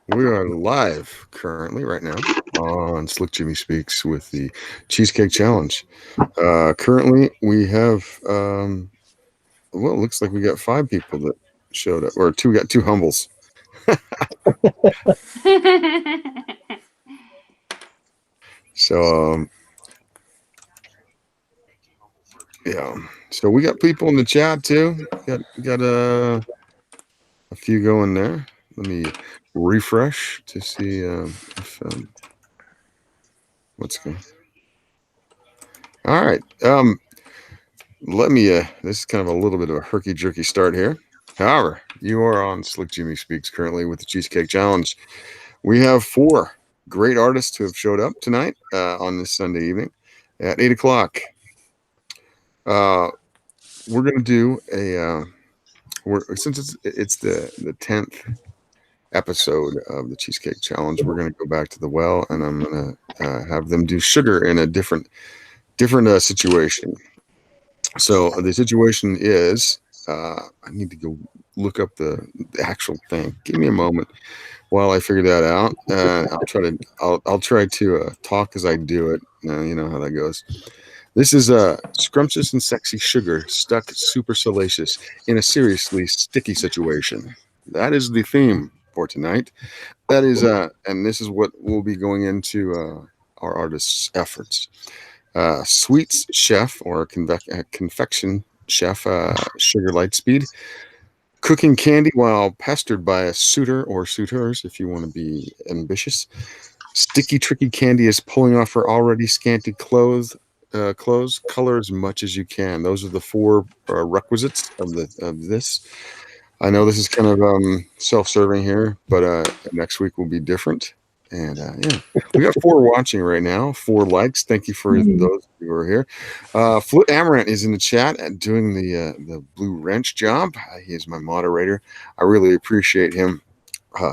We are live currently right now on Slick Jimmy Speaks with the Cheesecake Challenge. Currently, we have, well, it looks like we got 5 people that showed up, or we got 2 humbles. So, yeah. So we got people in the chat too. Got a few going there. Let me refresh to see if what's going. All right. Let me. This is kind of a little bit of a herky jerky start here. However, you are on Slick Jimmy Speaks currently with the Cheesecake Challenge. We have 4 great artists who have showed up tonight on this Sunday evening at 8 o'clock. We're going to do a. Since it's the 10th episode of the Cheesecake Challenge, we're going to go back to the well, and I'm going to have them do sugar in a different situation. So the situation is, I need to go look up the actual thing. Give me a moment while I figure that out. I'll try to talk as I do it. You know how that goes. This is scrumptious and sexy sugar stuck super salacious in a seriously sticky situation. That is the theme for tonight. That is, and this is what we'll be going into our artists' efforts. Sweets chef or confection chef, Sugar Lightspeed, cooking candy while pestered by a suitor or suitors, if you want to be ambitious. Sticky, tricky candy is pulling off her already scanty clothes. Color as much as you can. Those are the 4 requisites of this. I know this is kind of self-serving here, but next week will be different. And yeah, we got 4 watching right now, 4 likes. Thank you for those who are here. Flip Amaranth is in the chat and doing the blue wrench job. He is my moderator. I really appreciate him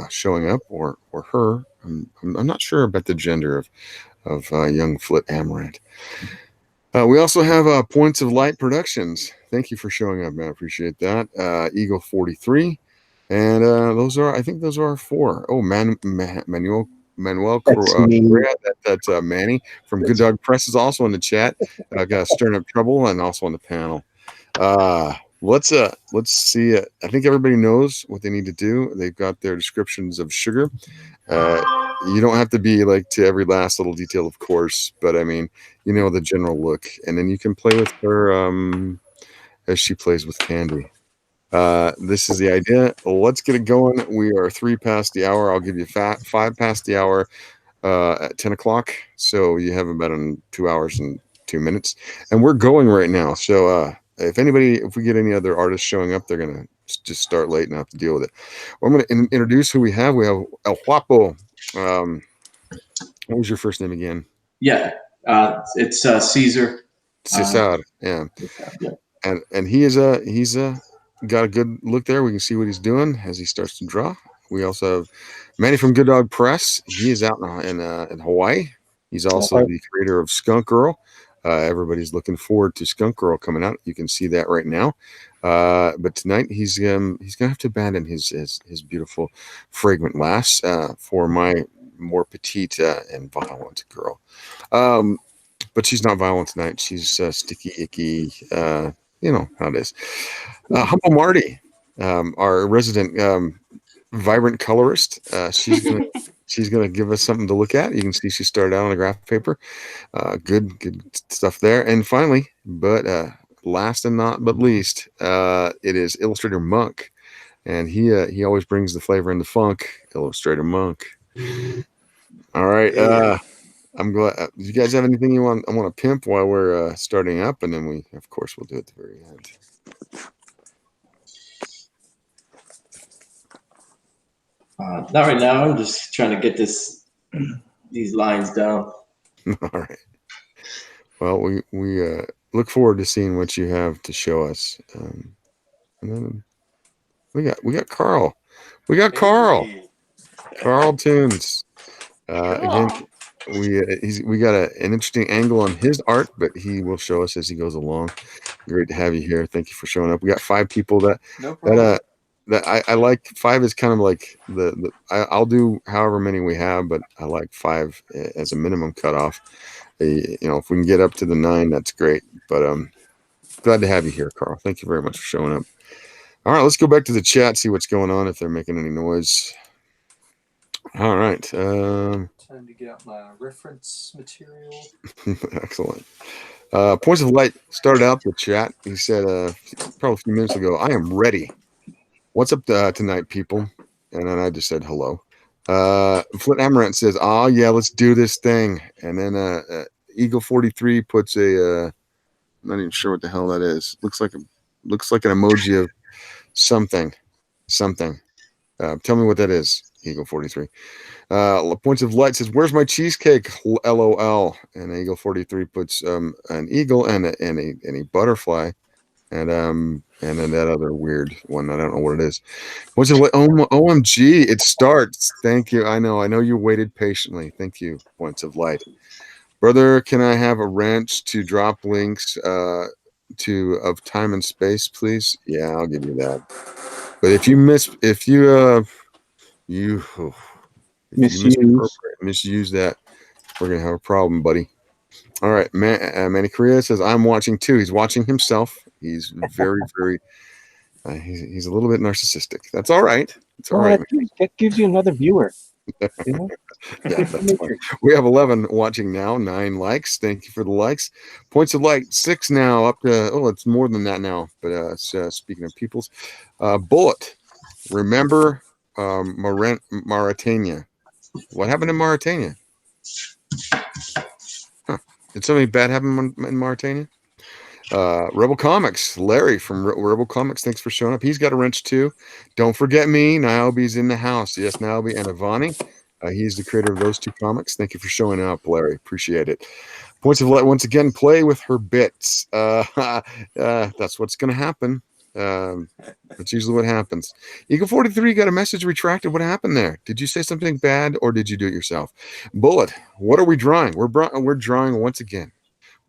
showing up, or her. I'm not sure about the gender of young Flip Amaranth. We also have Points of Light Productions. Thank you for showing up, man. I appreciate that. Eagle 43. And I think those are our 4. Oh, Manuel Correa, that's Manny from Good Dog Press is also in the chat. Got Stirring Up Trouble and also on the panel. Let's see. I think everybody knows what they need to do. They've got their descriptions of sugar. You don't have to be like to every last little detail, of course, but I mean, you know, the general look, and then you can play with her as she plays with candy. This is the idea. Let's get it going. We are 3 past the hour. I'll give you 5 past the hour at 10 o'clock. So you have about 2 hours and 2 minutes. And we're going right now. So if we get any other artists showing up, they're going to just start late and have to deal with it. Well, I'm going to introduce who we have. We have El Guapo. What was your first name again? Yeah, it's Caesar. Cesar. Yeah. And he's got a good look there. We can see what he's doing as he starts to draw. We also have Manny from Good Dog Press. He is out in Hawaii. He's also the creator of Skunk Girl. Everybody's looking forward to Skunk Girl coming out. You can see that right now. But tonight he's gonna have to abandon his beautiful fragrant lass for my more petite and violent girl. But she's not violent tonight. She's sticky, icky. You know how it is. Humble Marty, our resident vibrant colorist. She's gonna give us something to look at. You can see she started out on a graph paper. Good stuff there. And finally, but last and not but least, it is Illustrator Monk, and he always brings the flavor and the funk. Illustrator Monk. All right. I'm glad. Do you guys have anything I want to pimp while we're starting up, and then we, of course, we'll do it at the very end. Not right now. I'm just trying to get these lines down. All right. Well, we look forward to seeing what you have to show us. And then we got Carl. We got Carl. Carl Tunes. Again, we got an interesting angle on his art, but he will show us as he goes along. Great to have you here. Thank you for showing up. We got 5 people that that I like 5 is kind of like I'll do however many we have, but I like 5 as a minimum cutoff. If we can get up to the 9, that's great. But glad to have you here, Carl. Thank you very much for showing up. All right, let's go back to the chat, see what's going on, if they're making any noise. All right. Time to get out my reference material. Excellent. Points of Light started out the chat. He said probably a few minutes ago, I am ready. What's up tonight, people? And then I just said hello. Flint Amaranth says, oh, yeah, let's do this thing. And then Eagle 43 puts I'm not even sure what the hell that is. Looks like an emoji of something. Tell me what that is, Eagle 43. Points of Light says, where's my cheesecake? LOL. And Eagle 43 puts an eagle and a butterfly. And then that other weird one, I don't know what it is. What's it? OMG! It starts. Thank you. I know you waited patiently. Thank you. Points of Light, brother. Can I have a wrench to drop links of time and space, please? Yeah, I'll give you that. But if you misuse that, we're gonna have a problem, buddy. All right, Manny Korea says I'm watching too. He's watching himself. He's very, very. He's a little bit narcissistic. That's all right. It's all right. That gives you another viewer. Yeah, that's fine. We have 11 watching now. 9 likes. Thank you for the likes. Points of Light 6 now. Up to it's more than that now. But speaking of peoples, Bullet. Remember Mauritania? What happened in Mauritania? Did something bad happen in Mauritania? Rebel Comics, Larry from Rebel Comics, thanks for showing up. He's got a wrench too. Don't forget me. Niobe's in the house. Yes, Niobe and Avani. He's the creator of those 2 comics. Thank you for showing up, Larry. Appreciate it. Points of Light once again. Play with her bits. That's what's going to happen. That's usually what happens. Eagle 43 got a message retracted. What happened there? Did you say something bad or did you do it yourself? Bullet, what are we drawing? We're drawing once again.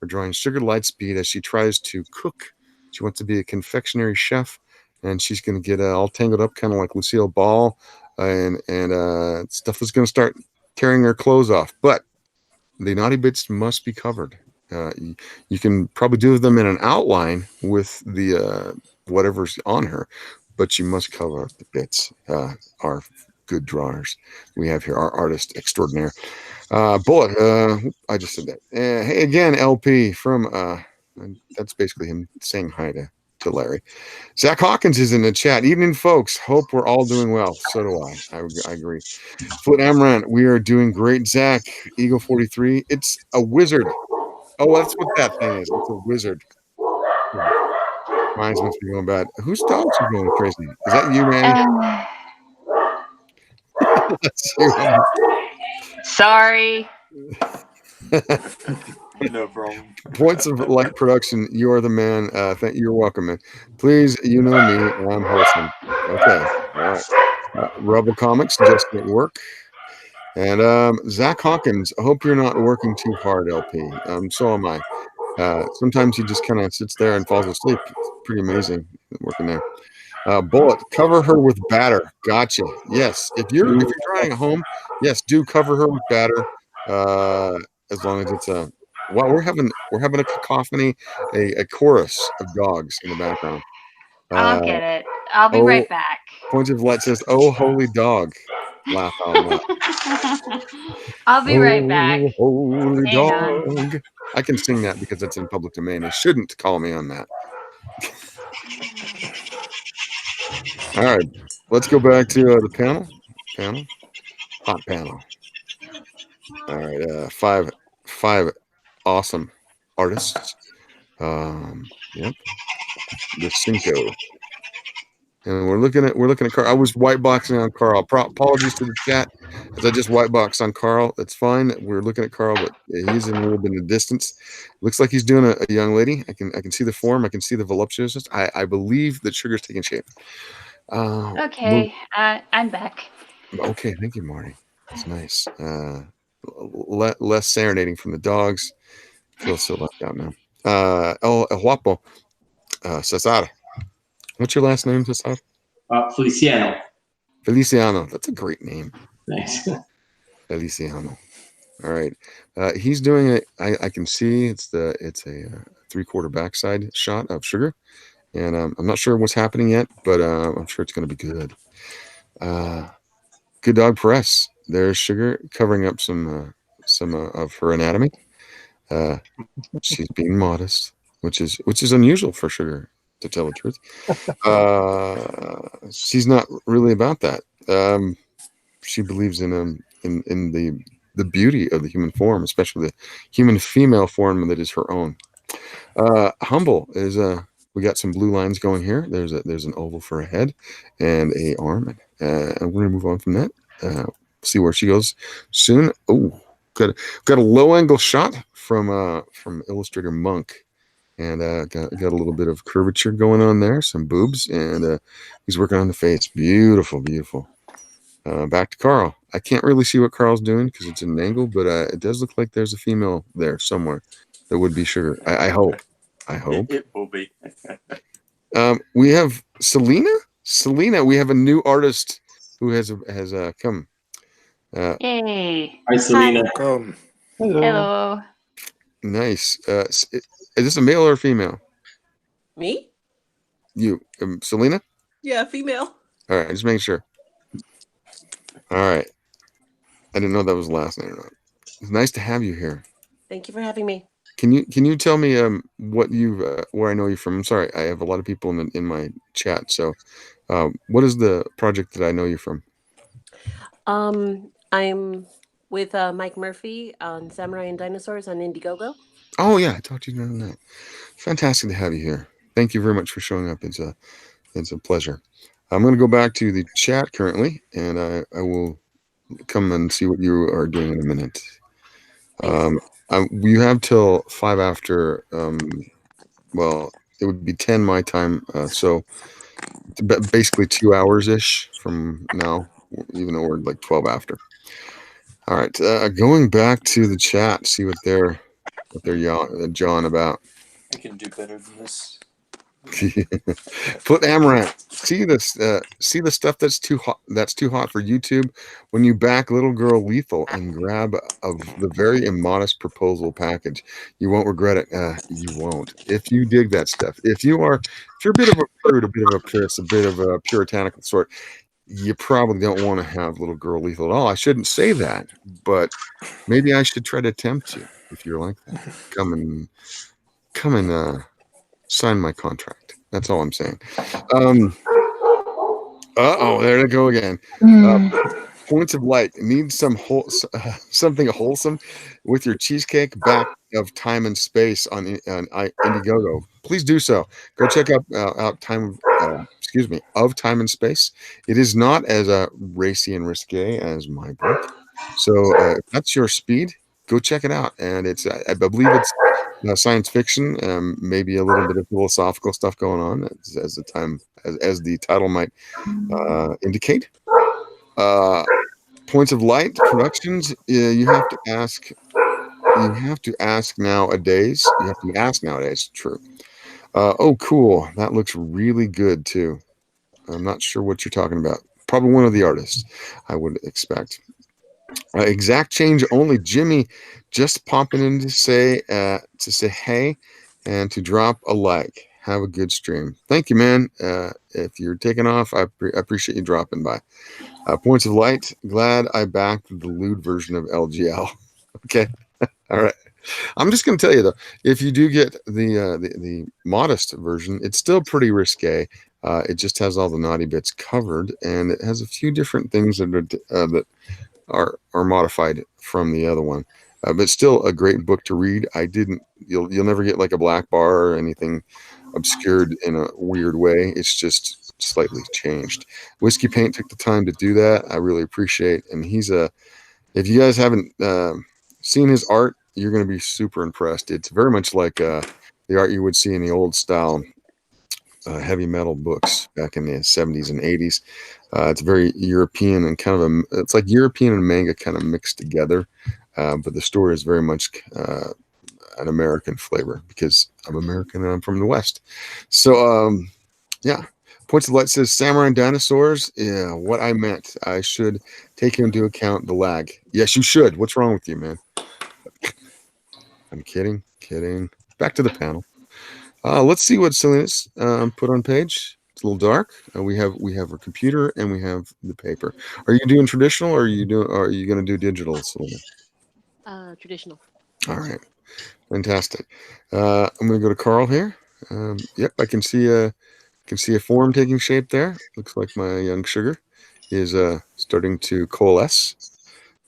We're drawing Sugar Lightspeed as she tries to cook. She wants to be a confectionery chef, and she's going to get all tangled up, kind of like Lucille Ball, and stuff is going to start tearing her clothes off. But the naughty bits must be covered. You can probably do them in an outline with the whatever's on her, but you must cover up the bits. Our good drawers we have here, our artist extraordinaire. Bullet, I just said that. Hey again, LP from that's basically him saying hi to Larry. Zach Hawkins is in the chat. Evening, folks. Hope we're all doing well. So do I. I agree. Foot Amaranth, we are doing great. Zach, Eagle 43. It's a wizard. Oh, that's what that thing is. It's a wizard. Mine's must be going bad. Whose dogs are going crazy? Is that you, Manny? That's you. Sorry. No problem. Points of Light production. You are the man. You're welcome, man. Please, you know me. I'm wholesome. Okay. All right. Rebel Comics just at work. And Zach Hawkins. I hope you're not working too hard, LP. So am I. Sometimes he just kind of sits there and falls asleep. It's pretty amazing working there. Bullet, cover her with batter. Gotcha. Yes. If you're trying at home, yes, do cover her with batter. As long as it's a we're having a cacophony, a chorus of dogs in the background. I don't get it. I'll be right back. Points of Light says, "Oh, holy dog." Laugh out loud. I'll be right back. Holy Hang dog. on. I can sing that because it's in public domain. They shouldn't call me on that. All right, let's go back to the panel. Hot panel. All right, five awesome artists. Yep, the Cinco. And we're looking at Carl. I was white boxing on Carl. Apologies to the chat, as I just white boxed on Carl. That's fine. We're looking at Carl, but he's in a little bit of distance. Looks like he's doing a young lady. I can see the form. I can see the voluptuousness. I believe that Sugar's taking shape. Okay, I'm back. Okay, thank you, Marty. That's nice. Less serenading from the dogs. Feel so left out now. El Guapo, Cesar. What's your last name, Cesar? Feliciano. Feliciano. That's a great name. Nice. Feliciano. All right. He's doing it. I can see it's a 3/4 backside shot of sugar, and I'm not sure what's happening yet, but I'm sure it's going to be good. Good dog press. There's sugar covering up some of her anatomy. She's being modest, which is unusual for sugar, to tell the truth. She's not really about that. She believes in the beauty of the human form, especially the human female form that is her own. Humble is we got some blue lines going here. There's an oval for a head and a arm, and we're gonna move on from that. See where she goes soon. Oh, got a low angle shot from Illustrator Monk, and got a little bit of curvature going on there, some boobs, and he's working on the face. Beautiful, beautiful. Back to Carl. I can't really see what Carl's doing because it's an angle, but it does look like there's a female there somewhere that would be sugar. I hope. It will be. We have Selena. Selena, we have a new artist who has come. Yay. Hi, Selena. Welcome. Hello. Nice. Is this a male or a female? Me? You, Selena? Yeah, female. All right, just making sure. All right. I didn't know that was the last name or not. It's nice to have you here. Thank you for having me. Can you tell me what you where I know you from? I'm sorry, I have a lot of people in my chat. So, what is the project that I know you from? I'm with Mike Murphy on Samurai and Dinosaurs on Indiegogo. Oh yeah, I talked to you on that. Fantastic to have you here. Thank you very much for showing up. It's a pleasure. I'm going to go back to the chat currently, and I will come and see what you are doing in a minute. You have till 5 after. Well, it would be 10 my time, so basically 2 hours ish from now, even though we're like 12 after. All right, going back to the chat, see what they're jawing about. I can do better than this. Put amaranth. See this. See the stuff that's too hot. That's too hot for YouTube. When you back Little Girl Lethal and grab of the very immodest proposal package, you won't regret it. You won't. If you dig that stuff. If you're a bit of a prude, a bit of a priss, a bit of a puritanical sort, you probably don't want to have Little Girl Lethal at all. I shouldn't say that, but maybe I should try to tempt you if you're like that. Come and sign my contract. That's all I'm saying. There they go again. Points of light. Need something wholesome with your cheesecake back of time and space on Indiegogo. Please do so. Go check out time. Of time and space. It is not as racy and risque as my book. So if that's your speed, go check it out. And it's I believe it's science fiction, maybe a little bit of philosophical stuff going on as the title might indicate. Points of Light Productions. You have to ask nowadays. You have to ask nowadays. True. Oh, cool. That looks really good too. I'm not sure what you're talking about. Probably one of the artists, I would expect. Exact change only. Jimmy just popping in to say hey and to drop a like. Have a good stream. Thank you, man. If you're taking off, I appreciate you dropping by. Points of Light. Glad I backed the lewd version of LGL. Okay. All right. I'm just going to tell you though, if you do get the modest version, it's still pretty risque. It just has all the naughty bits covered, and it has a few different things that are modified from the other one, but still a great book to read. You'll never get like a black bar or anything obscured in a weird way. It's just slightly changed. Whiskey Paint took the time to do that. I really appreciate, and if you guys haven't seen his art, you're going to be super impressed. It's very much like the art you would see in the old style heavy metal books back in the 70s and 80s. It's very European and it's like European and manga kind of mixed together. But the story is very much an American flavor because I'm American and I'm from the West. So, yeah. Points of Light says Samurai and Dinosaurs. Yeah, what I meant. I should take into account the lag. Yes, you should. What's wrong with you, man? I'm kidding. Back to the panel. Let's see what Selena's put on page. It's a little dark. We have her computer and we have the paper. Are you doing traditional or are you going to do digital, Selena? Traditional. All right, fantastic. I'm going to go to Carl here. Yep, I can see a form taking shape there. Looks like my young sugar is starting to coalesce.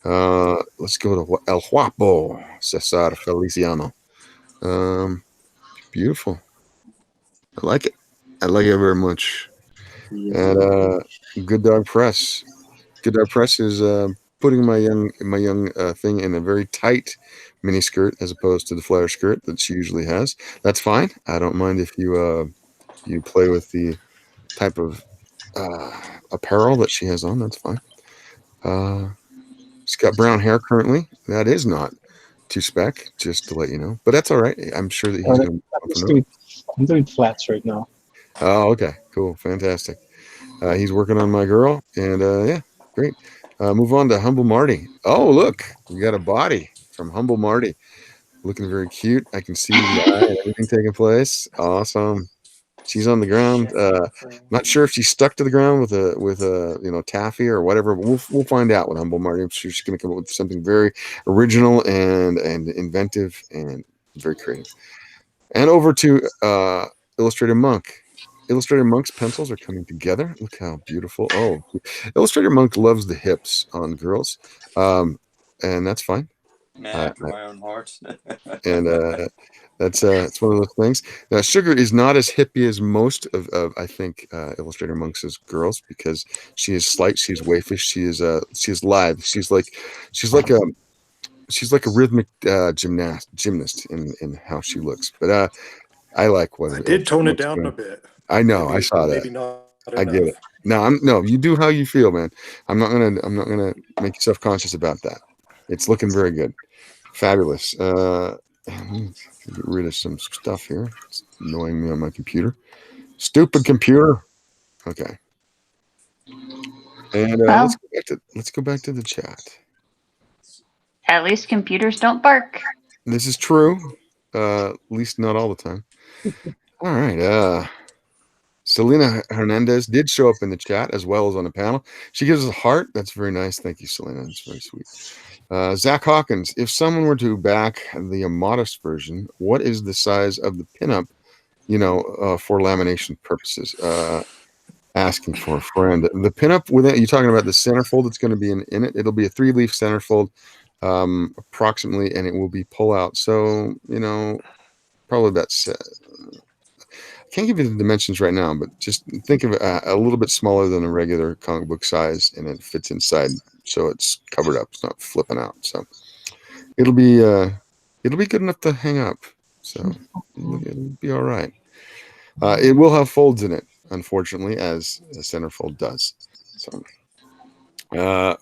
Let's go to El Guapo, Cesar Feliciano. Beautiful. I like it. I like it very much. And Good Dog Press. Good Dog Press is putting my young thing in a very tight mini skirt as opposed to the flare skirt that she usually has. That's fine. I don't mind if you play with the type of apparel that she has on. That's fine. She's got brown hair currently. That is not to spec, just to let you know. But that's all right. I'm sure that he's going to. I'm doing flats right now. Oh, okay, cool, fantastic. He's working on my girl, and yeah, great. Move on to Humble Marty. Oh, look, we got a body from Humble Marty, looking very cute. I can see the eye and everything taking place. Awesome. She's on the ground. Not sure if she's stuck to the ground with a taffy or whatever. But we'll find out with Humble Marty. I'm sure she's going to come up with something very original and inventive and very creative. And over to Illustrator Monk. Illustrator Monk's pencils are coming together. Look how beautiful. Oh, Illustrator Monk loves the hips on girls, and that's fine. Man after my own heart. And that's it's one of those things. Now, Sugar is not as hippie as most of I think Illustrator Monk's girls because she is slight, she's waifish, she is lithe. She's like a rhythmic gymnast in how she looks. But I like what I did tone it down a bit. I know. Maybe, I saw that. Maybe not I get it. No, you do how you feel, man. I'm not gonna make you self-conscious about that. It's looking very good. Fabulous. Get rid of some stuff here. It's annoying me on my computer. Stupid computer. Okay. And let's go back to the chat. At least computers don't bark. This is true. At least not all the time. All right. Selena Hernandez did show up in the chat as well as on the panel. She gives us a heart. That's very nice. Thank you, Selena. That's very sweet. Zach Hawkins, if someone were to back the modest version, what is the size of the pinup, for lamination purposes? Asking for a friend. The pinup, you're talking about the centerfold that's going to be in it. It'll be a 3-leaf centerfold, approximately, and it will be pull out. So, probably about can't give you the dimensions right now, but just think of it a little bit smaller than a regular comic book size, and it fits inside, so it's covered up. It's not flipping out. So it'll be good enough to hang up. So it'll be all right. It will have folds in it, unfortunately, as a centerfold does. So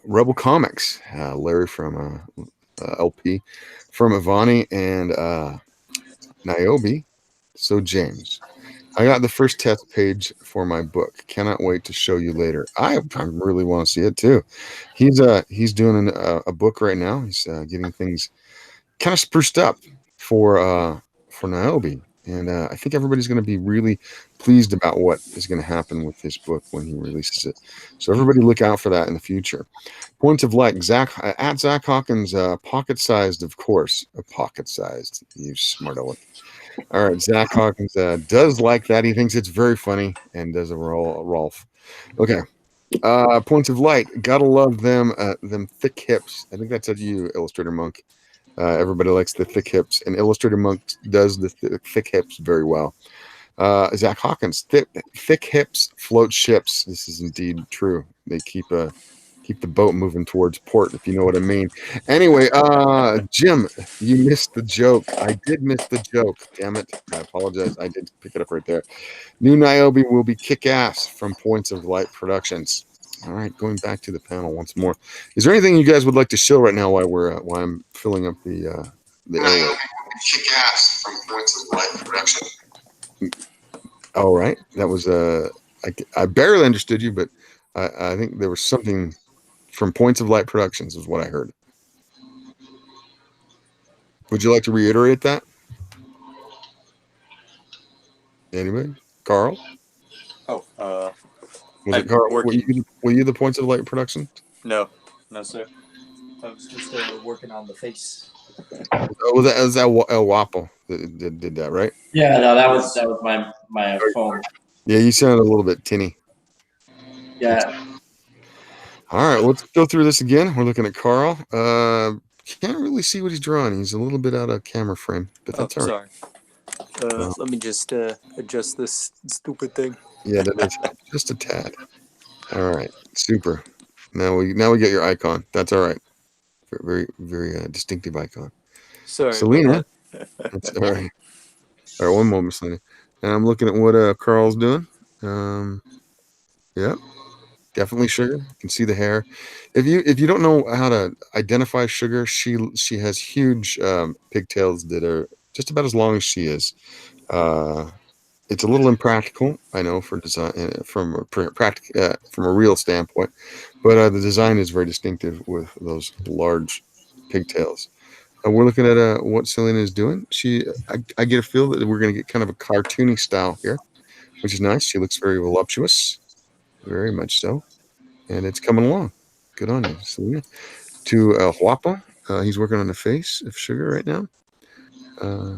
Rebel Comics, Larry from LP, from Ivani and Niobe. So James. I got the first test page for my book. Cannot wait to show you later. I really want to see it too. He's doing a book right now. He's getting things kind of spruced up for Niobe, and I think everybody's going to be really pleased about what is going to happen with this book when he releases it. So everybody look out for that in the future. Points of Light. Zach Hawkins, pocket-sized, of course. Pocket-sized. You smart aleck. All right, Zach Hawkins does like that. He thinks it's very funny and does a Rolf. Okay. Points of Light. Gotta love them thick hips. I think that's at you, Illustrator Monk. Everybody likes the thick hips, and Illustrator Monk does the thick hips very well. Zach Hawkins, thick hips float ships. This is indeed true. They keep the boat moving towards port, if you know what I mean. Anyway, Jim, you missed the joke. I did miss the joke. Damn it. I apologize. I did pick it up right there. New Niobe will be kick-ass from Points of Light Productions. All right, going back to the panel once more. Is there anything you guys would like to show right now while I'm filling up the area? Kick-ass from Points of Light Productions. All right, that was I barely understood you, but I think there was something from Points of Light Productions is what I heard. Would you like to reiterate that? Anybody? Carl? Oh, Was it I'm Carl? working. Were you the Points of Light Production? No, no, sir. I was just working on the face. Oh, was that El Wapo that did that, right? Yeah, no, Yes. that was my phone. Yeah, you sounded a little bit tinny. Yeah. All right, let's go through this again. We're looking at Carl. Can't really see what he's drawing. He's a little bit out of camera frame, but Oh, that's all right. sorry. Let me just adjust this stupid thing. Yeah, that does help just a tad. All right, super. Now we get your icon. That's all right. Very very distinctive icon. Sorry Selena, about that's that. all right. All right, one moment, Selena. And I'm looking at what Carl's doing. Yeah, definitely sugar. You can see the hair. If you don't know how to identify sugar, she has huge pigtails that are just about as long as she is. It's a little impractical, I know, for design from a real standpoint, but the design is very distinctive with those large pigtails. We're looking at what Selena is doing. I get a feel that we're going to get kind of a cartoony style here, which is nice. She looks very voluptuous, very much so, and it's coming along. Good on you, Selena. To Huapa, he's working on the face of sugar right now.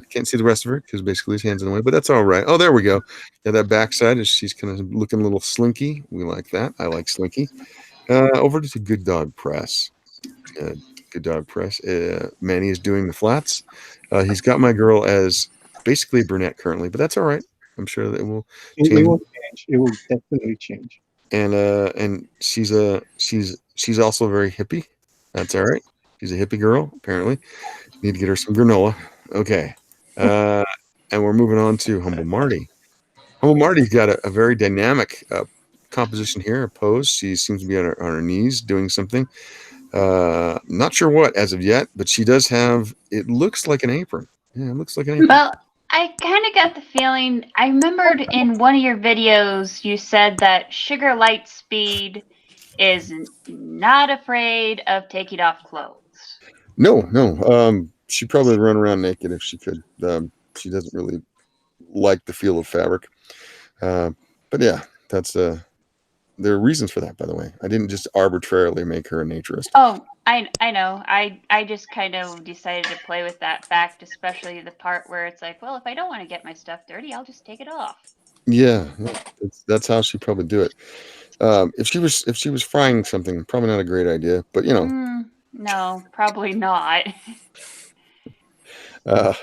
Can't see the rest of her because basically his hands in the way, but that's all right. Oh, there we go. Yeah, that backside is she's kind of looking a little slinky. We like that. I like slinky. Over to Good Dog Press. Good Dog Press. Manny is doing the flats. He's got my girl as basically brunette currently, but that's all right. I'm sure that it will It change. will change. It will definitely change. And she's also very hippie. That's all right. She's a hippie girl apparently. Need to get her some granola. Okay. And we're moving on to Humble Marty. Humble Marty's got a very dynamic composition here, a pose. She seems to be on her knees doing something. Not sure what as of yet, but she does have, it looks like an apron. Yeah, it looks like an apron. Well, I kind of got the feeling. I remembered in one of your videos you said that Sugar Lightspeed is not afraid of taking off clothes. No. She'd probably run around naked if she could. She doesn't really like the feel of fabric. But yeah, that's there are reasons for that, by the way. I didn't just arbitrarily make her a naturist. Oh, I know. I just kind of decided to play with that fact, especially the part where it's like, well, if I don't want to get my stuff dirty, I'll just take it off. Yeah, that's how she'd probably do it. If she was frying something, probably not a great idea. But you know, no, probably not. we're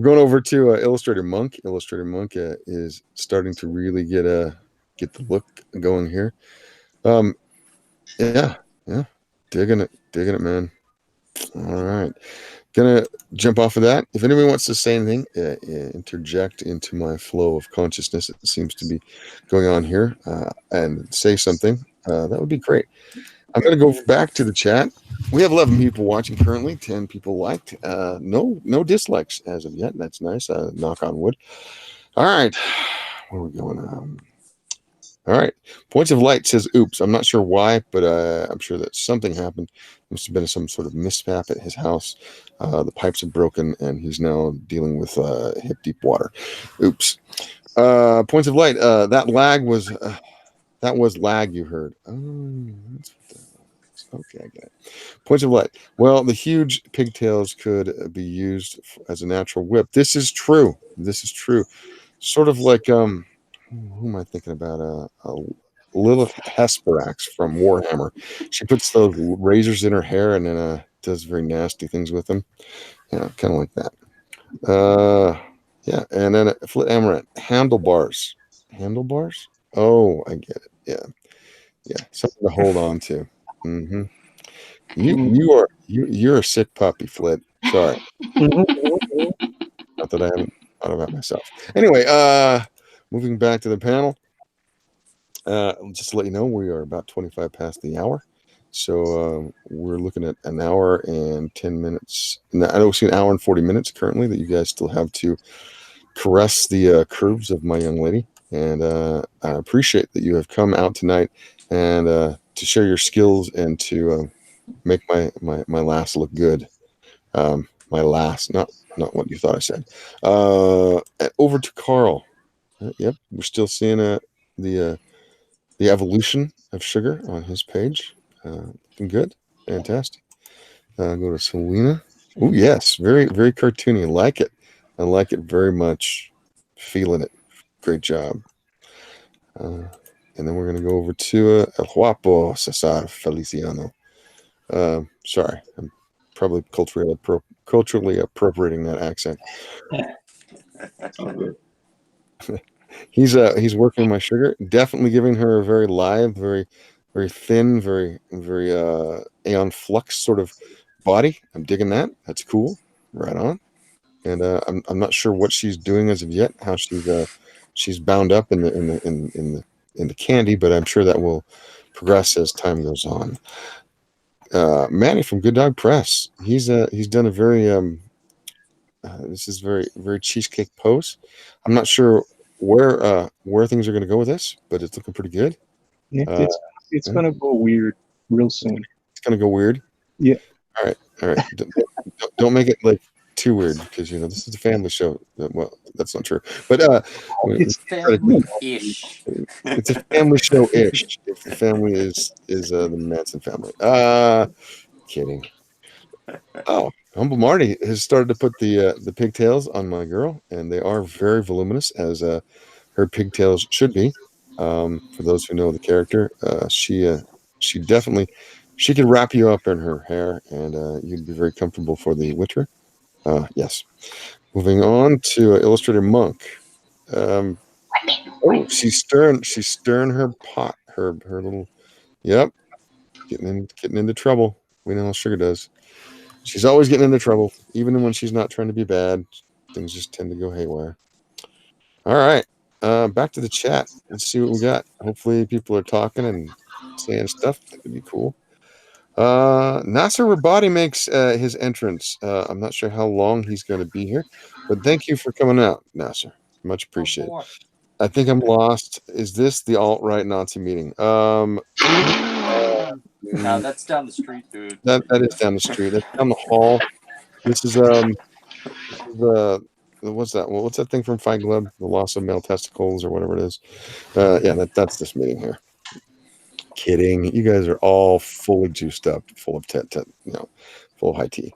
going over to Illustrator Monk. Illustrator Monk is starting to really get the look going here. Yeah, digging it, man. All right, gonna jump off of that. If anybody wants to say anything, interject into my flow of consciousness that seems to be going on here, and say something. That would be great. I'm going to go back to the chat. We have 11 people watching currently. 10 people liked. No dislikes as of yet. That's nice. Knock on wood. All right, where are we going? All right. Points of Light says, oops. I'm not sure why, but I'm sure that something happened. Must have been some sort of mishap at his house. The pipes have broken, and he's now dealing with hip deep water. Oops. Points of Light. That was lag you heard. Oh, that's what that was. Okay, I get it. Points of Light. Well, the huge pigtails could be used as a natural whip. This is true. Sort of like who am I thinking about? Lilith Hesperax from Warhammer. She puts those razors in her hair and then does very nasty things with them. Yeah, kind of like that. Yeah, and then Flit Amaranth. Handlebars. Oh, I get it. Yeah, something to hold on to. Mm-hmm. You're a sick puppy, Flit. Sorry. Not that I haven't thought about myself. Anyway, moving back to the panel. Just to let you know, we are about 25 past the hour. So we're looking at an hour and 10 minutes. I don't see an hour and 40 minutes currently that you guys still have to caress the curves of my young lady. and I appreciate that you have come out tonight and to share your skills and to make my last look good. My last, not what you thought I said. Over to Carl. Yep, we're still seeing the evolution of sugar on his page. Looking good, fantastic. Go to Selena. Oh yes, very very cartoony. Like it. I like it very much. Feeling it. Great job. And then we're gonna go over to El Guapo Cesar Feliciano. Sorry, I'm probably culturally appropriating that accent. All good. He's working my sugar, definitely giving her a very lithe, very very thin, very very aeon flux sort of body. I'm digging that. That's cool. Right on. And I'm not sure what she's doing as of yet. How she's bound up in the candy, but I'm sure that will progress as time goes on. Manny from Good Dog Press. He's done a very this is very very cheesecake pose. I'm not sure where things are going to go with this, but it's looking pretty good. Yeah, it's yeah. gonna go weird real soon. It's going to go weird. Yeah. All right. Don't make it like too weird because this is a family show. Well, that's not true, but It's Family-ish. it's a family show-ish. If the family is the Manson family. Kidding. Oh, Humble Marty has started to put the pigtails on my girl, and they are very voluminous, as her pigtails should be. For those who know the character, she definitely she could wrap you up in her hair, and you'd be very comfortable for the winter. Yes. Moving on to Illustrator Monk. Oh, she's stirring her pot, her little. Yep, getting into trouble. We know how Sugar does. She's always getting into trouble, even when she's not trying to be bad. Things just tend to go haywire. All right, back to the chat. Let's see what we got. Hopefully, people are talking and saying stuff. That would be cool. Nasser Rabadi makes his entrance. I'm not sure how long he's going to be here, but thank you for coming out, Nasser. Much appreciated. I think I'm lost. Is this the alt-right Nazi meeting? No, that's down the street, dude. That is down the street. That's down the hall. This is what's that? Well, what's that thing from Fight Club? The loss of male testicles or whatever it is. Yeah, that's this meeting here. Kidding. You guys are all fully juiced up, full of full of high tea.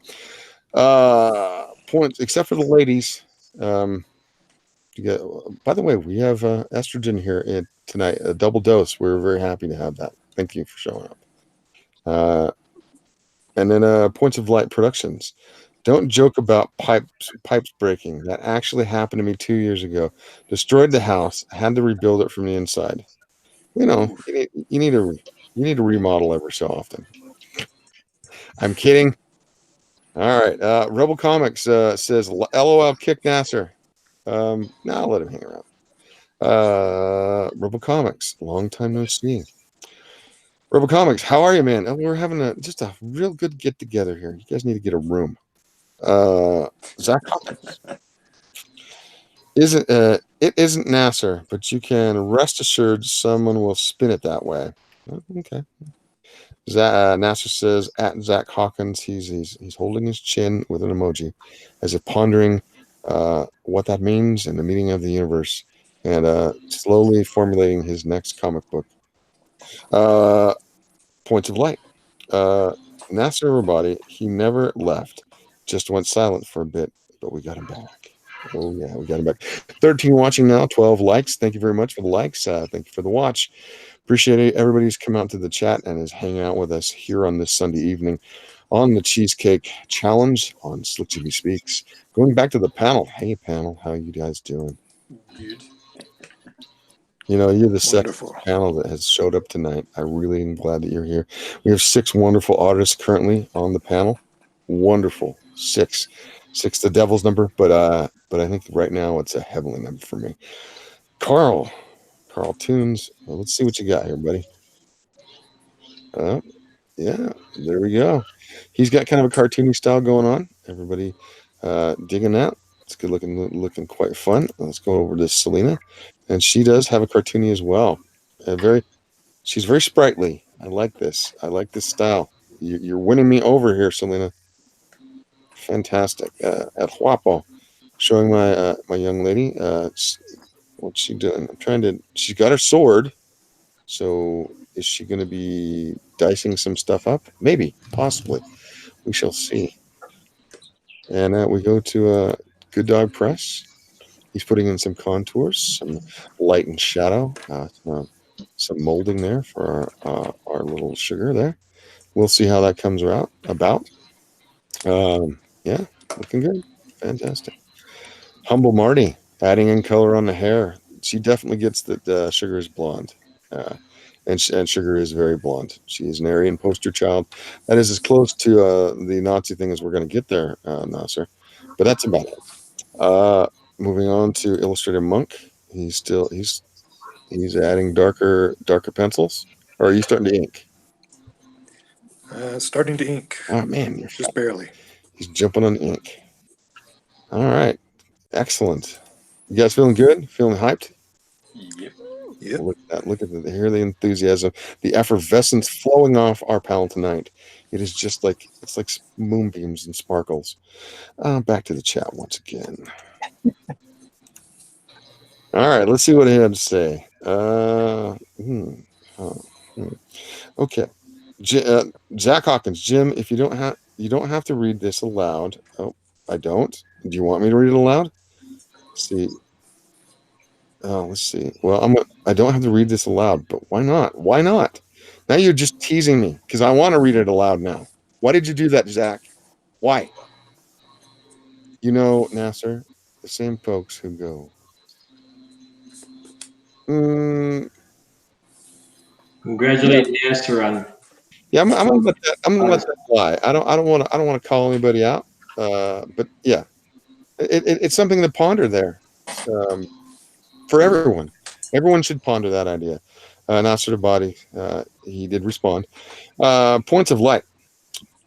Points, except for the ladies. By the way, we have estrogen here tonight, a double dose. We're very happy to have that. Thank you for showing up. And then Points of Light Productions. Don't joke about pipes breaking. That actually happened to me 2 years ago. Destroyed the house. Had to rebuild it from the inside. You need to remodel every so often. I'm kidding. All right. Rebel Comics says, "LOL, kick Nasser." No, I'll let him hang around. Rebel Comics, long time no see. Rebel Comics, how are you, man? We're having just a real good get together here. You guys need to get a room. Zach Hawkins. It isn't Nasser, but you can rest assured someone will spin it that way. Okay. Nasser says at Zach Hawkins, he's holding his chin with an emoji, as if pondering what that means in the meaning of the universe, and slowly formulating his next comic book. Points of Light. Nasser Rabadi, he never left, just went silent for a bit, but we got him back. Oh yeah, we got him back. 13 watching now, 12 likes. Thank you very much for the likes. Thank you for the watch. Appreciate it. Everybody's come out to the chat and is hanging out with us here on this Sunday evening on the Cheesecake Challenge on Slick TV Speaks. Going back to the panel. Hey panel, how you guys doing? Good. You're the second panel that has showed up tonight. I really am glad that you're here. We have 6 wonderful artists currently on the panel. Wonderful. 6. 6 the devil's number, but I think right now it's a heavenly number for me. Carl Tunes. Well, let's see what you got here, buddy. Yeah, there we go. He's got kind of a cartoony style going on. Everybody digging that. It's good looking quite fun. Let's go over to Selena, and she does have a cartoony as well. She's very sprightly. I like this. I like this style. You're winning me over here, Selena. Fantastic. At Huapo, showing my young lady. What's she doing? I'm trying to. She's got her sword. So is she going to be dicing some stuff up? Maybe, possibly. We shall see. And we go to Good Dog Press. He's putting in some contours, some light and shadow, some molding there for our little sugar there. We'll see how that comes about. Yeah, looking good. Fantastic. Humble Marty, adding in color on the hair. She definitely gets that sugar is blonde. And Sugar is very blonde. She is an Aryan poster child. That is as close to the Nazi thing as we're going to get there, Nasser. But that's about it. Moving on to Illustrator Monk. He's adding darker pencils. Or are you starting to ink? Starting to ink. Oh man, you're just barely. He's jumping on ink. All right, excellent. You guys feeling good? Feeling hyped? Yep. Yep. Look at that. Look at hear the enthusiasm, the effervescence flowing off our panel tonight. It is just like moonbeams and sparkles. Back to the chat once again. All right, let's see what he had to say. Okay, Zach Hawkins, Jim. If you don't have to read this aloud. Oh, I don't. Do you want me to read it aloud? Let's see. Let's see. Well, I don't have to read this aloud, but why not? Why not? Now you're just teasing me because I want to read it aloud now. Why did you do that, Zach? Why? You know, Nasser, the same folks who go. Congratulate Nasser on. Yeah, I'm gonna let that fly. I don't want to call anybody out. But yeah, it's something to ponder there. For everyone. Everyone should ponder that idea. Nasser Body, he did respond. Points of light.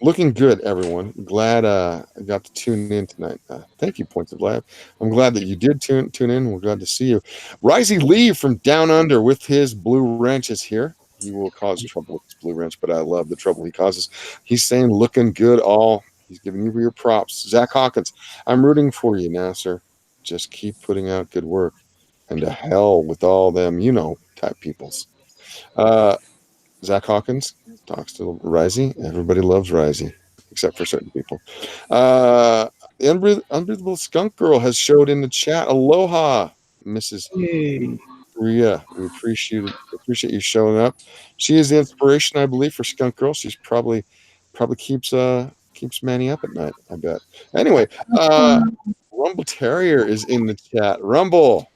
Looking good, everyone. Glad I got to tune in tonight. Thank you, Points of Light. I'm glad that you did tune in. We're glad to see you. Risey Lee from Down Under with his blue wrench is here. He will cause trouble with his blue wrench, but I love the trouble he causes. He's saying looking good all. He's giving you your props. Zach Hawkins, I'm rooting for you, Nasser. Just keep putting out good work. And to hell with all them, type peoples. Zach Hawkins talks to Risey. Everybody loves Risey, except for certain people. The Unbreathable Skunk Girl has showed in the chat. Aloha, Mrs. Rhea. We appreciate you showing up. She is the inspiration, I believe, for Skunk Girl. She's probably keeps Manny up at night, I bet. Anyway, Rumble Terrier is in the chat. Rumble.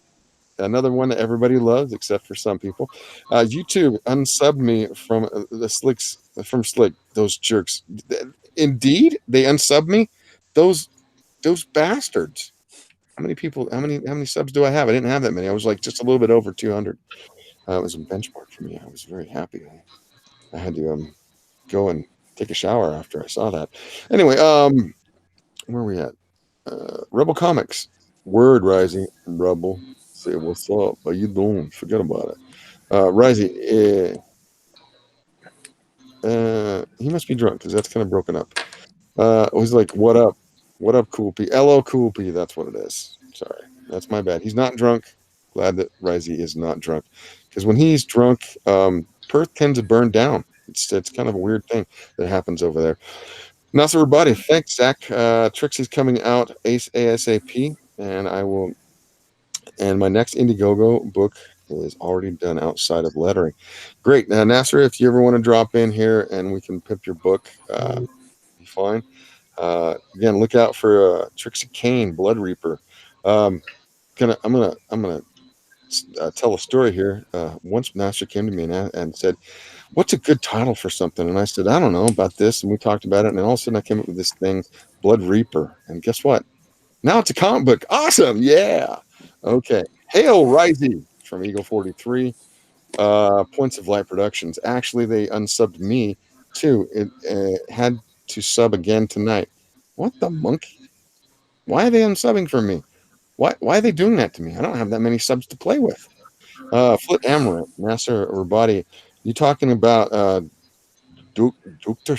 Another one that everybody loves, except for some people. YouTube unsubbed me from the Slicks from Slick. Those jerks. Indeed, they unsubbed me. Those bastards. How many people? How many subs do I have? I didn't have that many. I was like just a little bit over 200. It was a benchmark for me. I was very happy. I had to go and take a shower after I saw that. Anyway, where are we at? Rebel Comics. Word Rising Rebel. Say what's up? How you doing? Forget about it. Rising, he must be drunk because that's kind of broken up. He's like, what up? What up, Cool P? LO Cool P, that's what it is. Sorry. That's my bad. He's not drunk. Glad that Risey is not drunk. Because when he's drunk, Perth tends to burn down. It's kind of a weird thing that happens over there. Nasser everybody. Thanks, Zach. Trixie's coming out ASAP, and my next Indiegogo book is already done outside of lettering. Great. Now, Nasser, if you ever want to drop in here and we can pimp your book, be fine. Again, look out for Trixie Kane, Blood Reaper. I'm gonna tell a story here. Once Nasser came to me and said, "What's a good title for something?" And I said, "I don't know about this." And we talked about it, and all of a sudden I came up with this thing, Blood Reaper. And guess what? Now it's a comic book. Awesome. Yeah. Okay. Hail Risey from Eagle 43. Points of Light Productions. Actually, they unsubbed me too. It had to sub again tonight. What the monkey? Why are they unsubbing for me? Why are they doing that to me? I don't have that many subs to play with. Flit Amaranth, Nasser or Body. You talking about Dukter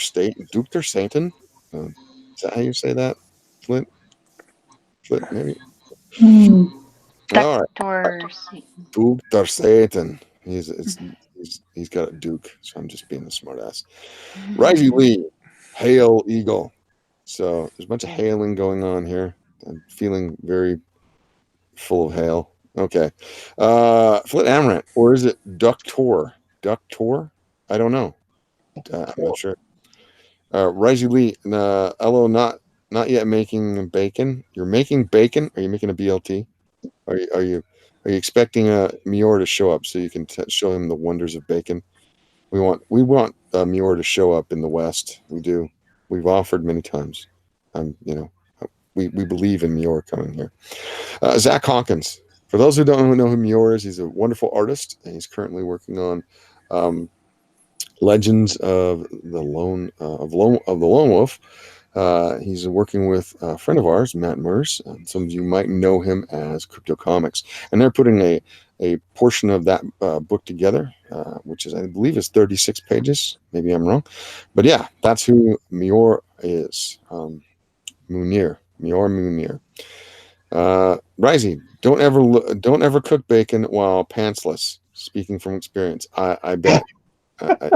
Satan? Is that how you say that? Flit, maybe. All right, Dr. Dukter Satan. He's got a Duke, so I'm just being a smartass. Risey Lee, Hail Eagle. So there's a bunch of hailing going on here. I'm feeling very full of hail. Okay. Flit Amaranth, or is it Ductor? Ductor? I don't know. I'm not sure. Risey Lee, Elo, not yet making bacon. You're making bacon? Are you making a BLT? Are you expecting Mior to show up so you can show him the wonders of bacon? We want Mior to show up in the West. We do. We've offered many times. We believe in Mior coming here. Zach Hawkins. For those who don't know who Mior is, he's a wonderful artist, and he's currently working on Legends of the Lone Wolf. He's working with a friend of ours, Matt Merce. Some of you might know him as Crypto Comics, and they're putting a portion of that book together, which is, I believe, is 36 pages. Maybe I'm wrong, but yeah, that's who Mior is. Munir. Risey, don't ever cook bacon while pantsless. Speaking from experience, I bet. I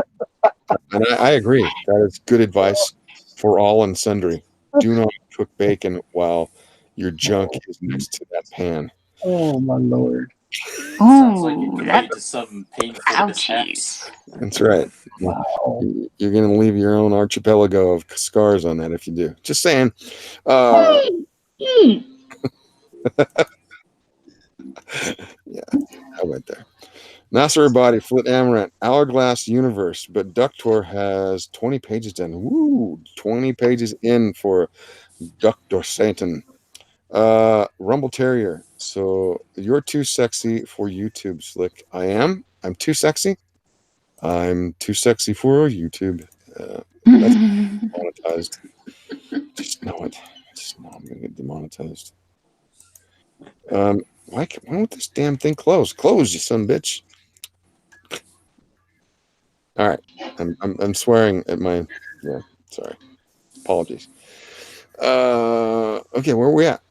agree. That is good advice for all and sundry. Do not cook bacon while your junk is next to that pan. Oh my lord! Sounds like you're Oh, going that to some painful mishaps. ouchies. That's right. Wow. You're going to leave your own archipelago of scars on that if you do. Just saying. Yeah, how about there? Nasser Body, Flit Amaranth, Hourglass Universe, but Ductor has 20 pages done. Woo! 20 pages in for Ductor Satan. Rumble Terrier. So you're too sexy for YouTube, Slick. I am. I'm too sexy. I'm too sexy for YouTube. That's demonetized. Just know it. Just know I'm gonna get demonetized. Why won't this damn thing close? Close, you son of a bitch. All right. I'm swearing at my sorry. Apologies. Okay, where are we at?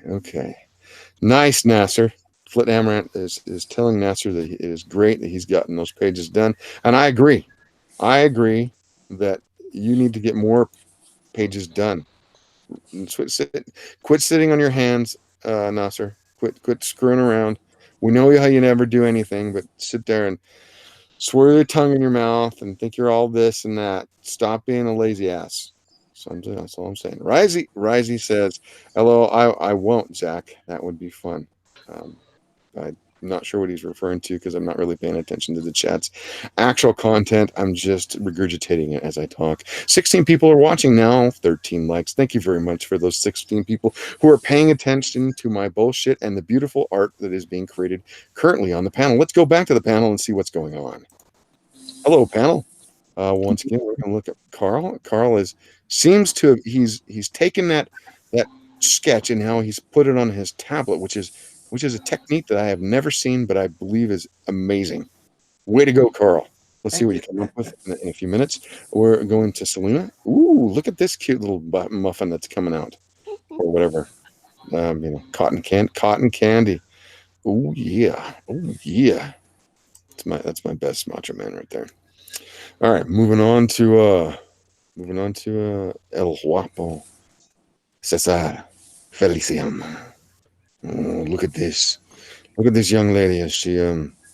Okay. Nice, Nasser. Flit Amaranth is telling Nasser that it is great that he's gotten those pages done. And I agree. That you need to get more pages done. Quit sitting on your hands, Nasser. Quit screwing around. We know how you never do anything, but sit there and swirl your tongue in your mouth and think you're all this and that. Stop being a lazy ass. So that's all I'm saying. Risey says, "Hello, I won't, Zach. That would be fun." I'm not sure what he's referring to because I'm not really paying attention to the chat's actual content. I'm just regurgitating it as I talk. 16 people are watching now. 13 likes. Thank you very much for those 16 people who are paying attention to my bullshit and the beautiful art that is being created currently on the panel. Let's go back to the panel and see what's going on. Hello, panel. Once again, we're going to look at Carl. Carl seems to have he's taken that sketch and how he's put it on his tablet, which is a technique that I have never seen, but I believe is amazing. Way to go, Carl. Let's see what you come up with in a few minutes. We're going to Selena. Ooh, look at this cute little muffin that's coming out, or whatever. Cotton candy. Oh yeah. That's my best Macho Man right there. All right, moving on to El Guapo Cesar Felician. Oh, look at this young lady as she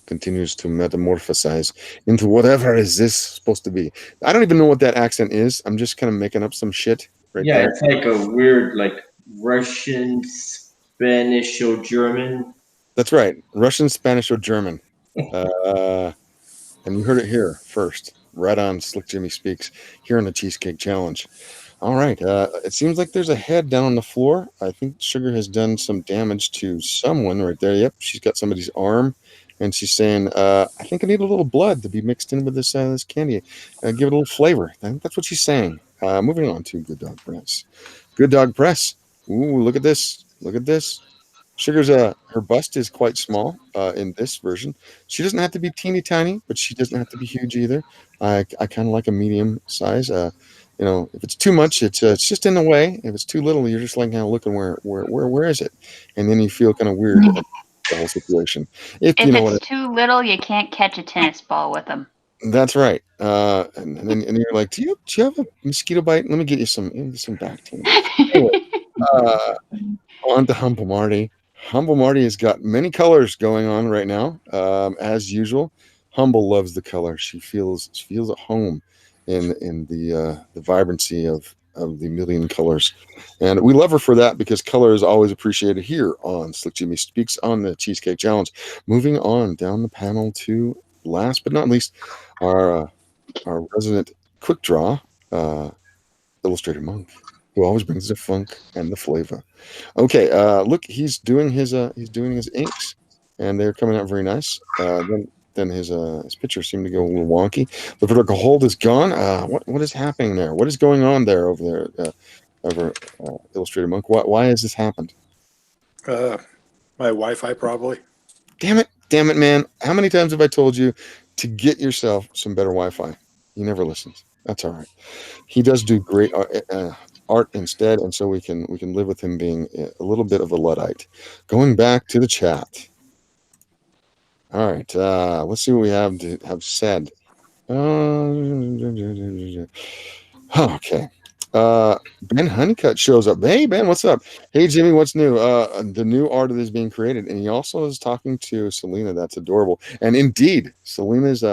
continues to metamorphosize into whatever is this supposed to be. I don't even know what that accent is. I'm just kind of making up some shit there. It's like a weird, like Russian, Spanish, or German. That's right, Russian, Spanish, or German. And you heard it here first, right on Slick Jimmy Speaks, here on the Cheesecake Challenge. All right, it seems like there's a head down on the floor. I think Sugar has done some damage to someone right there. Yep, she's got somebody's arm, and she's saying, I think I need a little blood to be mixed in with this candy. Give it a little flavor. I think that's what she's saying. Moving on to Good Dog Press. Good Dog Press. Ooh, look at this. Look at this. Sugar's her bust is quite small in this version. She doesn't have to be teeny tiny, but she doesn't have to be huge either. I kind of like a medium size. If it's too much, it's just in the way. If it's too little, you're just like kind of looking where is it, and then you feel kind of weird at the whole situation. If you If know what it's too little, you can't catch a tennis ball with them. that's right. And you're like, do you have a mosquito bite? Let me get you some back team. Anyway, uh, on to Humble Marty. Humble Marty has got many colors going on right now. As usual, Humble loves the color. She feels at home in the vibrancy of the million colors, and we love her for that because color is always appreciated here on Slick Jimmy Speaks on the Cheesecake Challenge. Moving on down the panel to last but not least, our resident quick draw illustrator monk, who always brings the funk and the flavor. Okay, look, he's doing his inks, and they're coming out very nice. Then his pictures seem to go a little wonky. The vertical hold is gone. What is happening there? What is going on there over there, Illustrator Monk? Why has this happened? My Wi-Fi probably. Damn it, man! How many times have I told you to get yourself some better Wi-Fi? He never listens. That's all right. He does do great art instead, and so we can live with him being a little bit of a Luddite. Going back to the chat. All right, let's see what we have said. Okay. Ben Honeycutt shows up. Hey, Ben, what's up? Hey, Jimmy, what's new? The new art that is being created, and he also is talking to Selena. That's adorable. And indeed, Selena's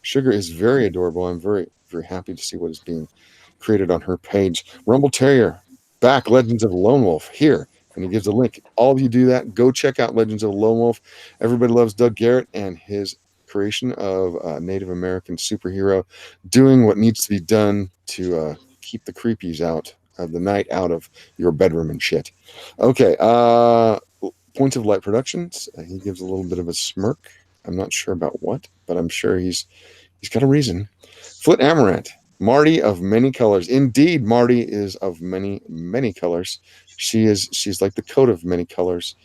sugar is very adorable. I'm very, very happy to see what is being created on her page. Rumble Terrier, back Legends of Lone Wolf here, and he gives a link. All of you do that. Go check out Legends of Lone Wolf. Everybody loves Doug Garrett and his creation of a Native American superhero doing what needs to be done to keep the creepies out of the night out of your bedroom and shit. Okay, Points of Light Productions. He gives a little bit of a smirk. I'm not sure about what, but I'm sure he's got a reason. Flit Amaranth, Marty of many colors. Indeed, Marty is of many, many colors. She's like the coat of many colors.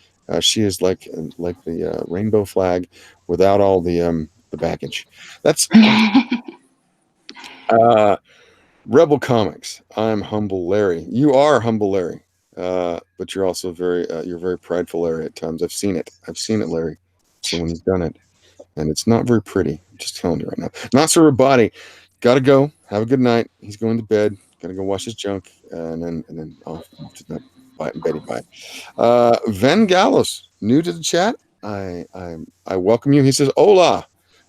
She is like the rainbow flag without all the baggage. That's Rebel Comics. I'm Humble Larry. You are Humble Larry, but you're also you're very prideful, Larry. At times, I've seen it, Larry. So when he's done it, and it's not very pretty. I'm just telling you right now. Not so body. Gotta go. Have a good night. He's going to bed. Gotta go wash his junk, and then off to the Betty bye. Ven Gallos, new to the chat. I welcome you. He says, "Hola."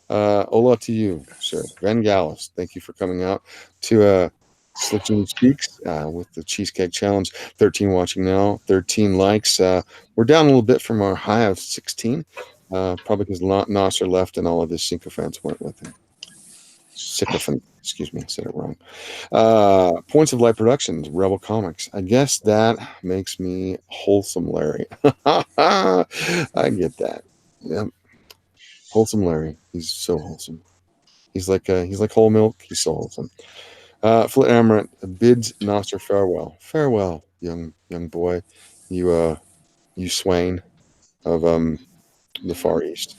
Hola to you, sir. Ven Gallos, thank you for coming out to Slick Jimmy Speaks with the Cheesecake Challenge. 13 watching now, 13 likes. We're down a little bit from our high of 16, probably because Nasser left and all of his sycophants went with him. Sycophant, excuse me, I said it wrong. Points of Light Productions, Rebel Comics. I guess that makes me wholesome, Larry. I get that. Yep. Wholesome Larry. He's so wholesome. He's like whole milk. He's so wholesome. Flit Amaranth bids Nasser farewell. Farewell, young boy. You swain of the Far East.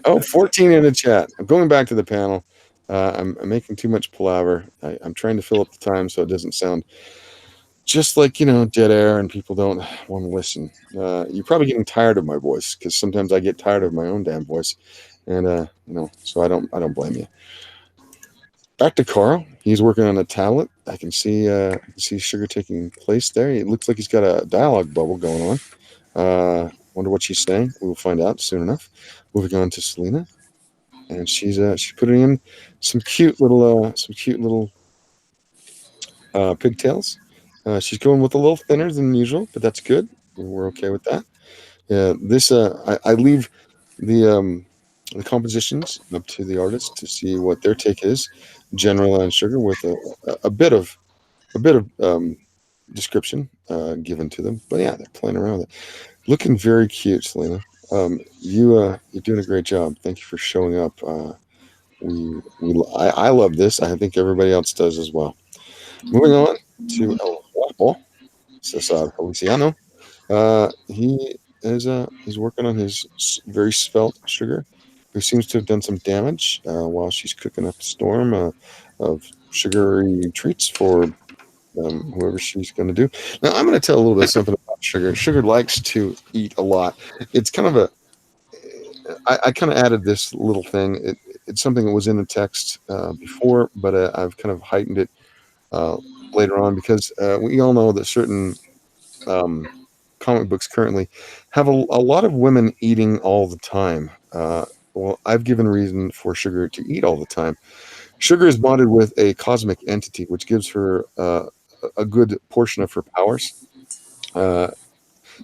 Oh, 14 in the chat. I'm going back to the panel. I'm making too much palaver. I'm trying to fill up the time so it doesn't sound just like, dead air and people don't want to listen. You're probably getting tired of my voice because sometimes I get tired of my own damn voice. And, so I don't blame you. Back to Carl. He's working on a tablet. I can see sugar taking place there. It looks like he's got a dialogue bubble going on. Wonder what she's saying. We will find out soon enough. Moving on to Selena. And she's putting in some cute little pigtails. She's going with a little thinner than usual, but that's good. We're okay with that. This I leave the compositions up to the artists to see what their take is. General on sugar with a bit of description given to them, but yeah, they're playing around with it. Looking very cute, Selena. You're doing a great job. Thank you for showing up I love this. I think everybody else does as well. Moving on to El Guapo, Cesar Feliciano. He's working on his very svelte sugar, who seems to have done some damage while she's cooking up a storm of sugary treats for whoever she's going to do. Now, I'm going to tell a little bit something about sugar. Sugar likes to eat a lot. It's kind of I kind of added this little thing. It's something that was in the text before, but I've kind of heightened it uh, later on because we all know that certain comic books currently have a lot of women eating all the time. Well, I've given reason for sugar to eat all the time. Sugar is bonded with a cosmic entity, which gives her a good portion of her powers.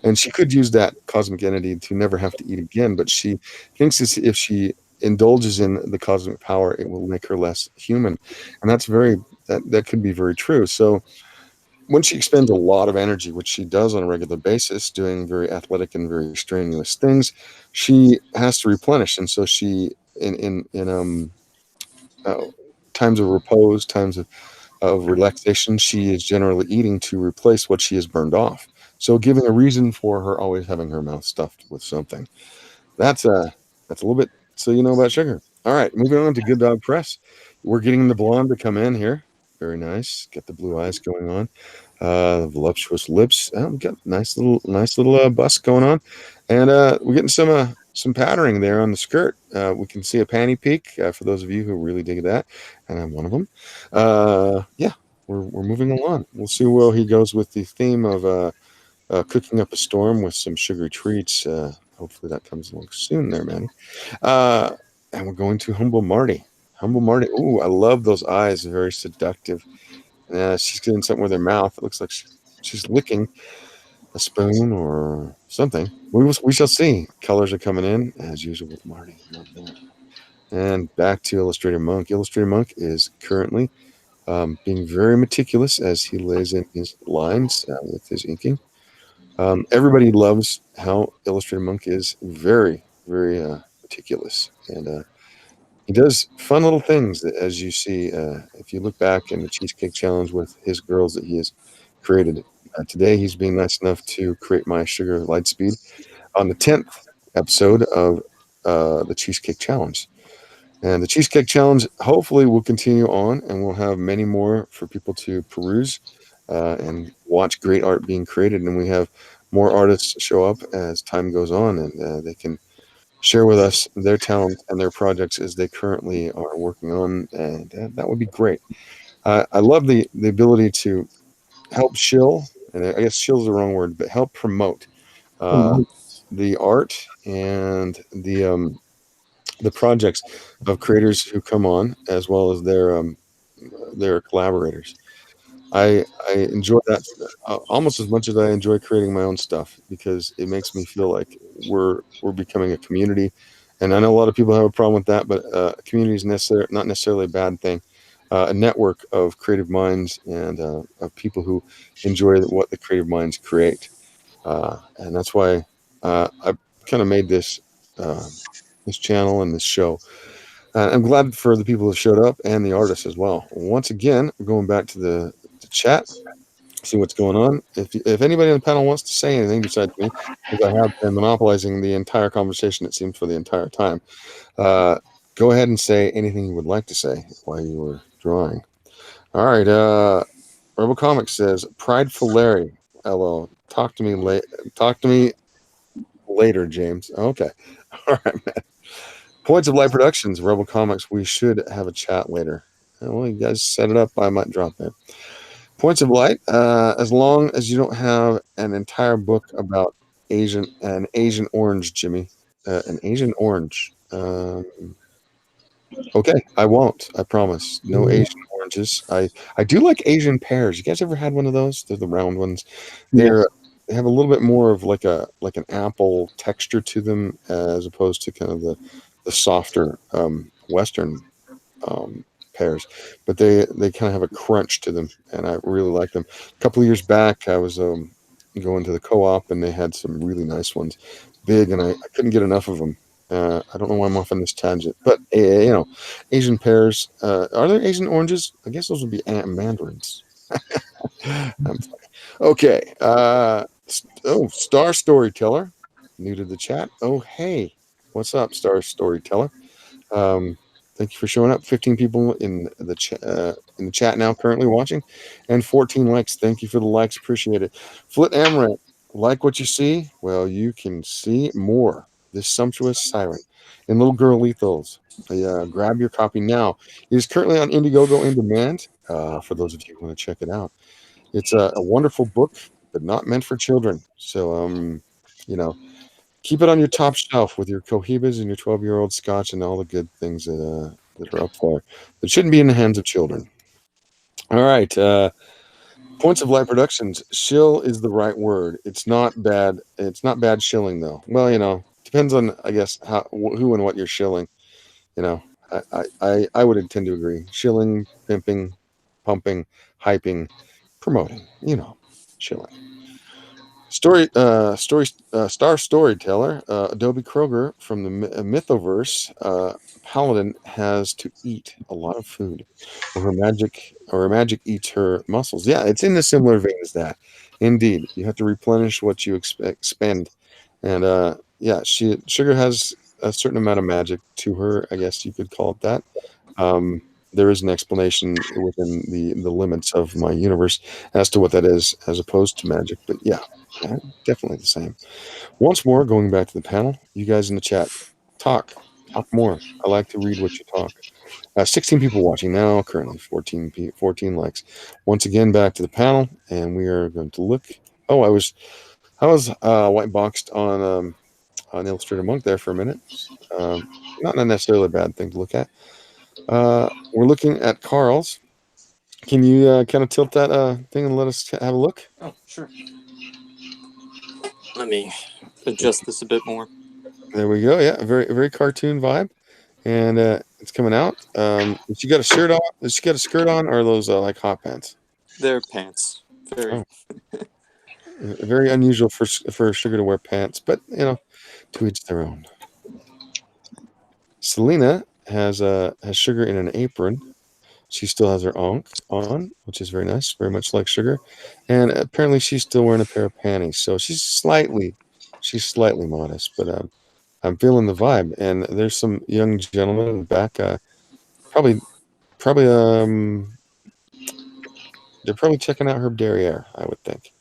And she could use that cosmic entity to never have to eat again, but she thinks if she indulges in the cosmic power, it will make her less human. And that could be very true. So when she expends a lot of energy, which she does on a regular basis, doing very athletic and very strenuous things, she has to replenish. And so she, in uh, times of repose, times of relaxation, she is generally eating to replace what she has burned off. So giving a reason for her always having her mouth stuffed with something. That's a little bit so you know about sugar. All right, moving on to Good Dog Press. We're getting the blonde to come in here. Very nice. Get the blue eyes going on. Voluptuous lips. We got nice little bust going on, and we're getting some patterning there on the skirt. We can see a panty peek for those of you who really dig that, and I'm one of them. Yeah, we're moving along. We'll see where he goes with the theme of cooking up a storm with some sugary treats. Hopefully that comes along soon there, man. And we're going to Humble Marty. Humble Marty. Ooh, I love those eyes. Very seductive. She's getting something with her mouth. It looks like she's licking a spoon or something. We shall see. Colors are coming in as usual with Marty. Love that. And back to Illustrator Monk. Illustrator Monk is currently being very meticulous as he lays in his lines with his inking. Everybody loves how Illustrator Monk is very, very meticulous. And he does fun little things that, as you see, if you look back in the Cheesecake Challenge with his girls that he has created. Today, he's being nice enough to create my sugar Lightspeed on the 10th episode of the Cheesecake Challenge. And the Cheesecake Challenge hopefully will continue on, and we'll have many more for people to peruse and watch great art being created. And we have more artists show up as time goes on, and they can share with us their talent and their projects as they currently are working on, and that would be great. I love the ability to help shill, and I guess shill is the wrong word, but help promote the art and the projects of creators who come on, as well as their collaborators. I enjoy that almost as much as I enjoy creating my own stuff, because it makes me feel like we're becoming a community. And I know a lot of people have a problem with that, but a community is not necessarily a bad thing. A network of creative minds and of people who enjoy what the creative minds create, and that's why I kind of made this channel and this show. I'm glad for the people who showed up and the artists as well. Once again, going back to the chat, see what's going on. If anybody on the panel wants to say anything besides me, because I have been monopolizing the entire conversation, it seems, for the entire time, go ahead and say anything you would like to say while you were drawing. All right. Rebel Comics says, "Prideful Larry, LO. Talk to me later, James." Okay. All right, man. Points of Light Productions, Rebel Comics. We should have a chat later. Well, you guys set it up. I might drop in. Points of Light. As long as you don't have an entire book about an Asian orange, Jimmy, an Asian orange. Okay, I won't. I promise. No Asian oranges. I do like Asian pears. You guys ever had one of those? They're the round ones. They have a little bit more of like an apple texture to them, as opposed to kind of the softer Western pears. But they kind of have a crunch to them, and I really like them. A couple of years back, I was going to the co-op, and they had some really nice ones, big, and I couldn't get enough of them. I don't know why I'm off on this tangent, but Asian pears. Are there Asian oranges? I guess those would be mandarins. I'm funny. Okay. Star Storyteller, new to the chat. Oh, hey, what's up, Star Storyteller? Um, Thank you for showing up. 15 people in the chat now, currently watching, and 14 likes. Thank you for the likes. Appreciate it. Flit Amaranth, like what you see? Well, you can see more. This sumptuous siren in little girl lethals. Grab your copy now. It is currently on Indiegogo in demand. For those of you who want to check it out, it's a wonderful book, but not meant for children. So, you know, keep it on your top shelf with your Cohibas and your 12-year-old scotch and all the good things that are up there. That shouldn't be in the hands of children. All right. Points of Light Productions. Shill is the right word. It's not bad. It's not bad shilling though. Well, depends on, I guess, who and what you're shilling. I would tend to agree. Shilling, pimping, pumping, hyping, promoting. Shilling. Star Storyteller, Adobe Kroger from the Mythoverse. Paladin has to eat a lot of food, or her magic eats her muscles. Yeah, it's in a similar vein as that. Indeed, you have to replenish what you expend, and yeah, sugar has a certain amount of magic to her. I guess you could call it that. There is an explanation within the limits of my universe as to what that is, as opposed to magic. But yeah, definitely the same. Once more, going back to the panel, you guys in the chat, talk more. I like to read what you talk. 16 people watching now, currently 14 likes. Once again, back to the panel, and we are going to look. Oh, I was white boxed on Illustrator Monk there for a minute. Not necessarily a bad thing to look at. We're looking at Carl's. Can you kind of tilt that thing and let us have a look? Oh, sure. Let me adjust this a bit more. There we go. Yeah, a very cartoon vibe, and it's coming out. She got a shirt on. Does she got a skirt on, or are those like hot pants? They're pants. Very unusual for Sugar to wear pants, but to each their own. Selena has Sugar in an apron. She still has her onk on, which is very nice, very much like Sugar, and apparently she's still wearing a pair of panties. So she's slightly modest, but I'm feeling the vibe. And there's some young gentlemen in the back, probably they're probably checking out her derriere, I would think,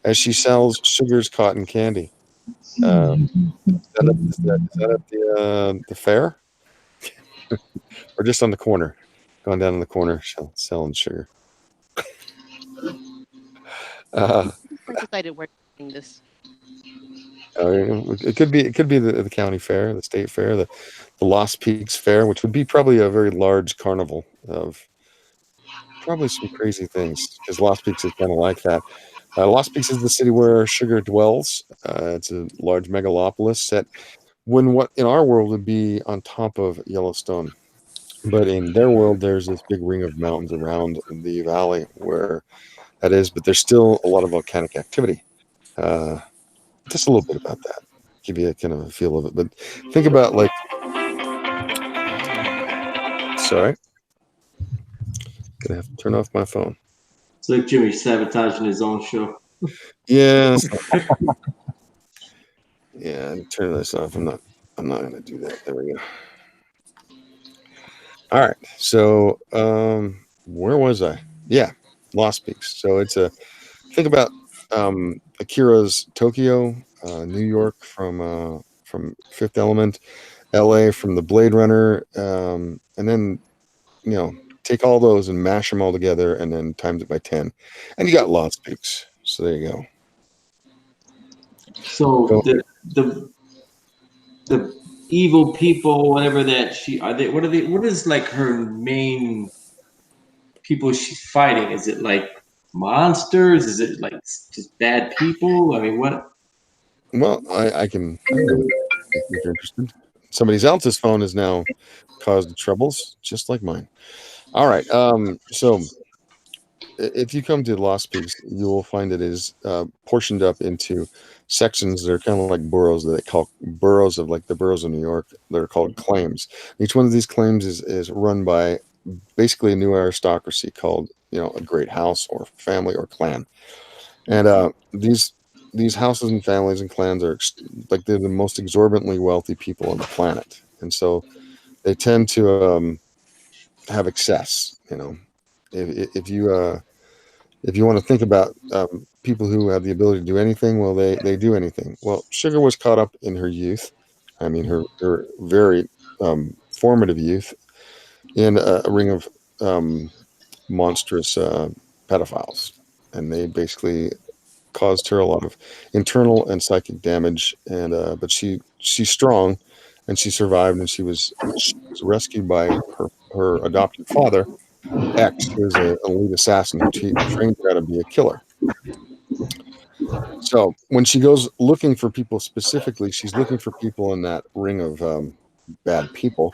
as she sells Sugar's cotton candy. Is that at the fair, or just on the corner? Going down in the corner, selling sugar. I decided we're doing this. It could be the county fair, the state fair, the Lost Peaks fair, which would be probably a very large carnival of probably some crazy things, because Lost Peaks is kind of like that. Lost Peaks is the city where Sugar dwells. It's a large megalopolis set when what in our world would be on top of Yellowstone. But in their world, there's this big ring of mountains around the valley where that is, but there's still a lot of volcanic activity. Just a little bit about that. Give you a kind of a feel of it. But think about like, sorry, gonna have to turn off my phone. It's like Jimmy sabotaging his own show. Yeah. Yeah, turn this off. I'm not gonna do that. There we go. All right. So where was I? Yeah, Lost Peaks. So it's think about Akira's Tokyo, New York from Fifth Element, LA from the Blade Runner, and then take all those and mash them all together and then times it by 10, and you got Lost Peaks. So there you go. So the evil people, whatever that what is like her main people she's fighting? Is it like monsters? Is it like just bad people? I mean, what? Well, I can if you're interested. Somebody else's phone has now caused troubles, just like mine. All right. So if you come to Lost Peaks, you will find it is portioned up into sections that are kind of like boroughs that they call boroughs of like the boroughs of New York. They're called claims. Each one of these claims is run by basically a new aristocracy called, a great house or family or clan. And these houses and families and clans are like they're the most exorbitantly wealthy people on the planet, and so they tend to have excess. If you want to think about people who have the ability to do anything, well, they do anything. Well, Sugar was caught up in her youth. I mean, her very formative youth in a ring of monstrous pedophiles, and they basically caused her a lot of internal and psychic damage. And but she's strong, and she survived, and she was rescued by her adopted father, X, who is an elite assassin who trained her how to be a killer. So when she goes looking for people specifically, she's looking for people in that ring of bad people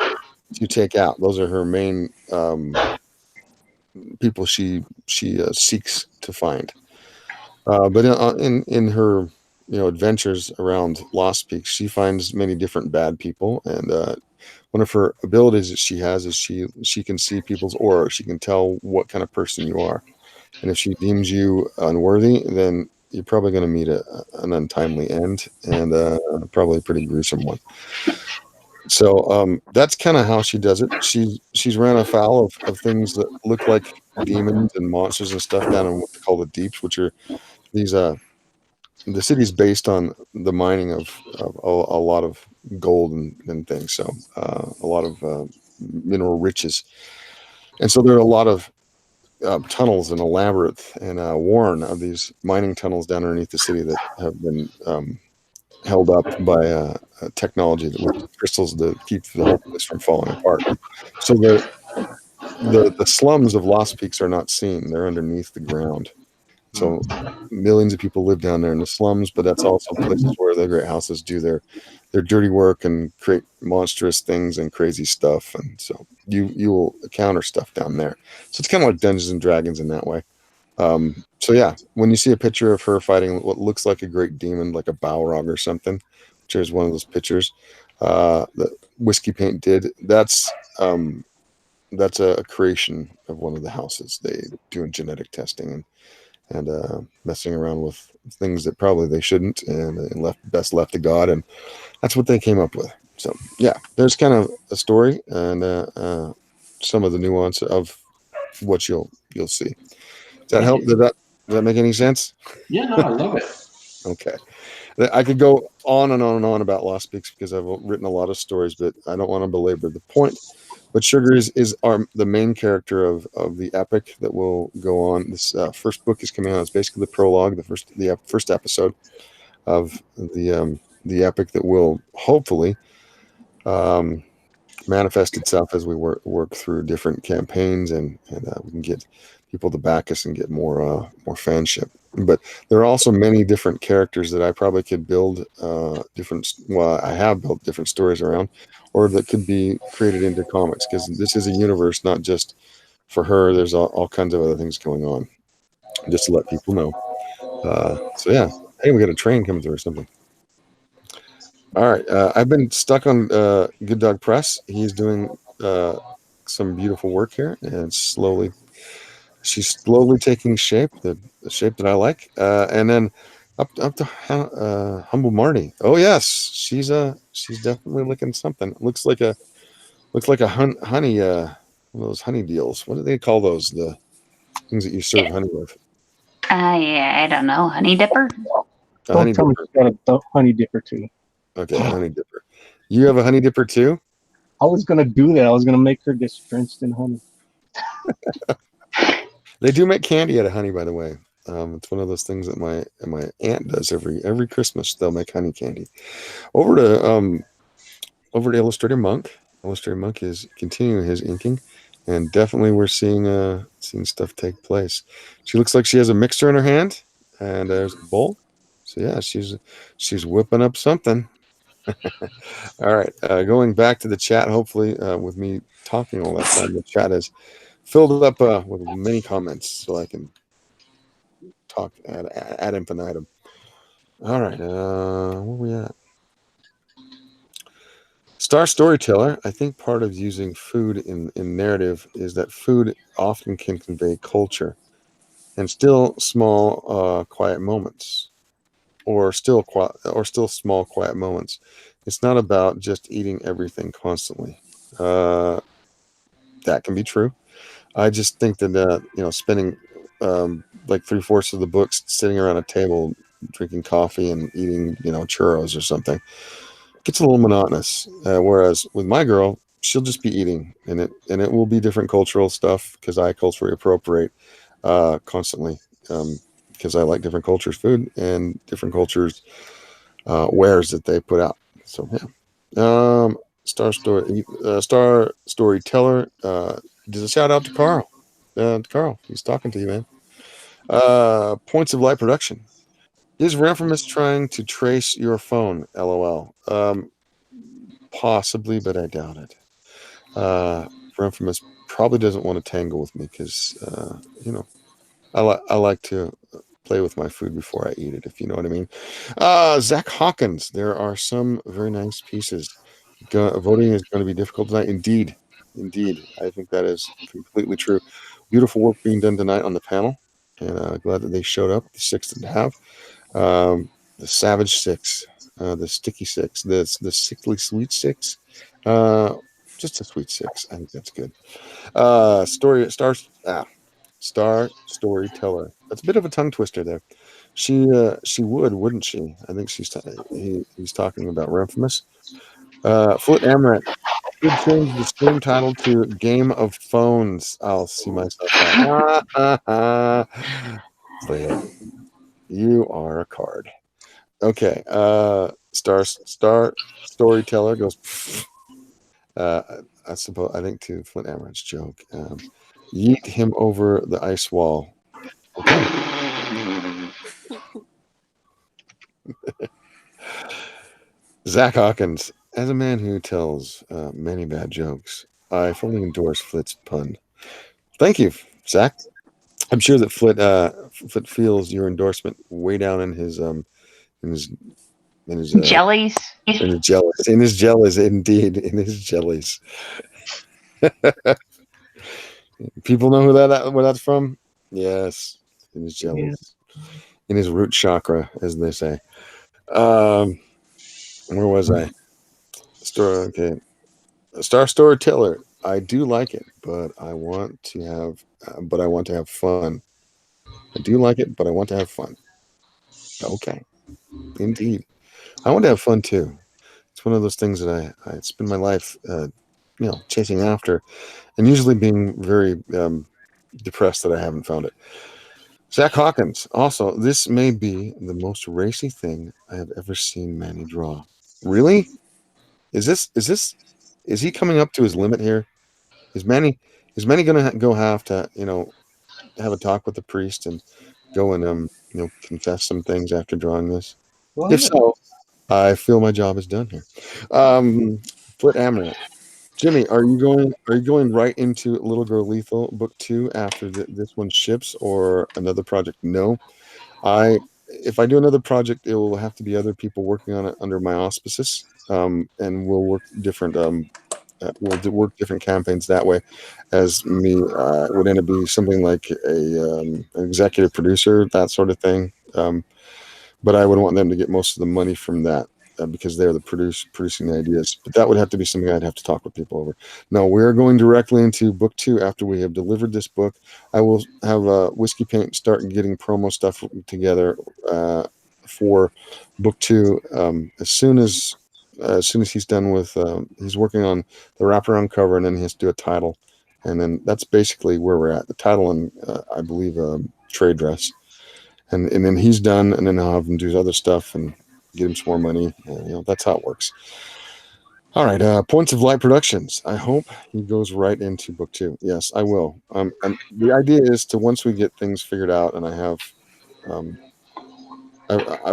to take out. Those are her main people she seeks to find. But in her adventures around Lost Peaks, she finds many different bad people, and one of her abilities that she has is she can see people's aura. She can tell what kind of person you are, and if she deems you unworthy, then you're probably going to meet an untimely end, and probably a pretty gruesome one. So that's kind of how she does it. She's ran afoul of things that look like demons and monsters and stuff down in what they call the deeps, which are these the city's based on the mining of a lot of gold and things, so a lot of mineral riches, and so there are a lot of tunnels and elaborate and worn of these mining tunnels down underneath the city that have been held up by technology that with crystals to keep the whole place from falling apart. So the slums of Lost Peaks are not seen; they're underneath the ground. So millions of people live down there in the slums, but that's also places where the great houses do their dirty work and create monstrous things and crazy stuff. And so you will encounter stuff down there. So it's kind of like Dungeons and Dragons in that way. So yeah, when you see a picture of her fighting what looks like a great demon, like a Balrog or something, which is one of those pictures that Whiskey Paint did, that's a creation of one of the houses. They doing genetic testing and messing around with things that probably they shouldn't, and best left to God, and that's what they came up with. So yeah, there's kind of a story and some of the nuance of what you'll see. Does that help? Does that make any sense? Yeah, no, I love it. Okay. I could go on and on and on about Lost Peaks because I've written a lot of stories, but I don't want to belabor the point. But Sugar is the main character of the epic that will go on. This first book is coming out. It's basically the prologue, the first episode of the epic that will hopefully manifest itself as we work through different campaigns, and we can get people to back us and get more fanship. But there are also many different characters that I probably could build I have built different stories around, or that could be created into comics, because this is a universe not just for her. There's all kinds of other things going on, just to let people know. So yeah, hey, we got a train coming through or something. All right, I've been stuck on Good Dog Press. He's doing some beautiful work here, and she's slowly taking shape, the shape that I like. And then up to Humble Marty. Oh yes, she's definitely looking something. Looks like a honey one of those honey deals. What do they call those? The things that you serve honey with. Yeah, I don't know. Honey dipper? A honey Don't dipper. tell me you got a honey dipper too. Okay, a honey dipper. You have a honey dipper too? I was gonna do that. I was gonna make her get drenched in honey. They do make candy out of honey, by the way. It's one of those things that my aunt does every Christmas. They'll make honey candy. Over to Illustrator Monk. Illustrator Monk is continuing his inking, and definitely we're seeing stuff take place. She looks like she has a mixer in her hand, and there's a bowl. So yeah, she's whipping up something. All right, going back to the chat. Hopefully, with me talking all that time, the chat has filled up with many comments, so I can talk ad infinitum. All right. Where we at? Star storyteller. I think part of using food in narrative is that food often can convey culture and still small, quiet moments, or still small, quiet moments. It's not about just eating everything constantly. Uh, that can be true. I just think that spending like 3/4 of the books sitting around a table drinking coffee and eating churros or something gets a little monotonous. Whereas with my girl, she'll just be eating, and it will be different cultural stuff because I culturally appropriate constantly because I like different cultures' food and different cultures' wares that they put out. So yeah. Star storyteller. Just a shout out to Carl. Carl, he's talking to you, man. Points of light production. Is Ramphremus trying to trace your phone? LOL. Possibly, but I doubt it. Ramphremus probably doesn't want to tangle with me because I like to play with my food before I eat it, if you know what I mean. Zach Hawkins. There are some very nice pieces. Voting is going to be difficult tonight. Indeed. I think that is completely true. Beautiful work being done tonight on the panel, and glad that they showed up. The six that have the Savage Six, the Sticky Six, the Sickly Sweet Six, uh, just a Sweet Six. I think that's good. Star storyteller. That's a bit of a tongue twister there. She wouldn't she? I think he's talking about Ramphremus. Foot Amaranth should change the stream title to Game of Phones. I'll see myself out. Flip, you are a card. Okay. Star storyteller goes. I suppose I think to Flint Amaranth's joke. Yeet him over the ice wall. Okay. Zach Hawkins, as a man who tells many bad jokes, I fully endorse Flit's pun. Thank you, Zach. I'm sure that Flit feels your endorsement way down in his in his in his Jellies. in his jellies, indeed, in his jellies. People know where that's from. Yes, in his jellies, in his root chakra, as they say. Um, where was I? Okay. Star storyteller. I do like it, but I want to have fun. I do like it, but I want to have fun. Okay, indeed. I want to have fun too. It's one of those things that I spend my life, chasing after, and usually being very depressed that I haven't found it. Zach Hawkins. Also, this may be the most racy thing I have ever seen Manny draw. Really? Is he coming up to his limit here? Is Manny going to go have to have a talk with the priest and go and confess some things after drawing this? Well, If so, I feel my job is done here. Flit Amaranth. Jimmy, are you going right into Little Girl Lethal book 2 after this one ships, or another project? No. If I do another project, it will have to be other people working on it under my auspices, and we'll work different work different campaigns that way. As me, it would end up being something like an executive producer, that sort of thing. But I would want them to get most of the money from that because they're the producing the ideas. But that would have to be something I'd have to talk with people over. No, we're going directly into book 2 after we have delivered this book. I will have Whiskey Paint start getting promo stuff together for book 2 as soon as he's done with he's working on the wraparound cover, and then he has to do a title, and then that's basically where we're at. The title and I believe trade dress. And then he's done, and then I'll have him do other stuff and get him some more money. That's how it works. All right, Points of Light Productions. I hope he goes right into book 2. Yes, I will. The idea is to, once we get things figured out, and I've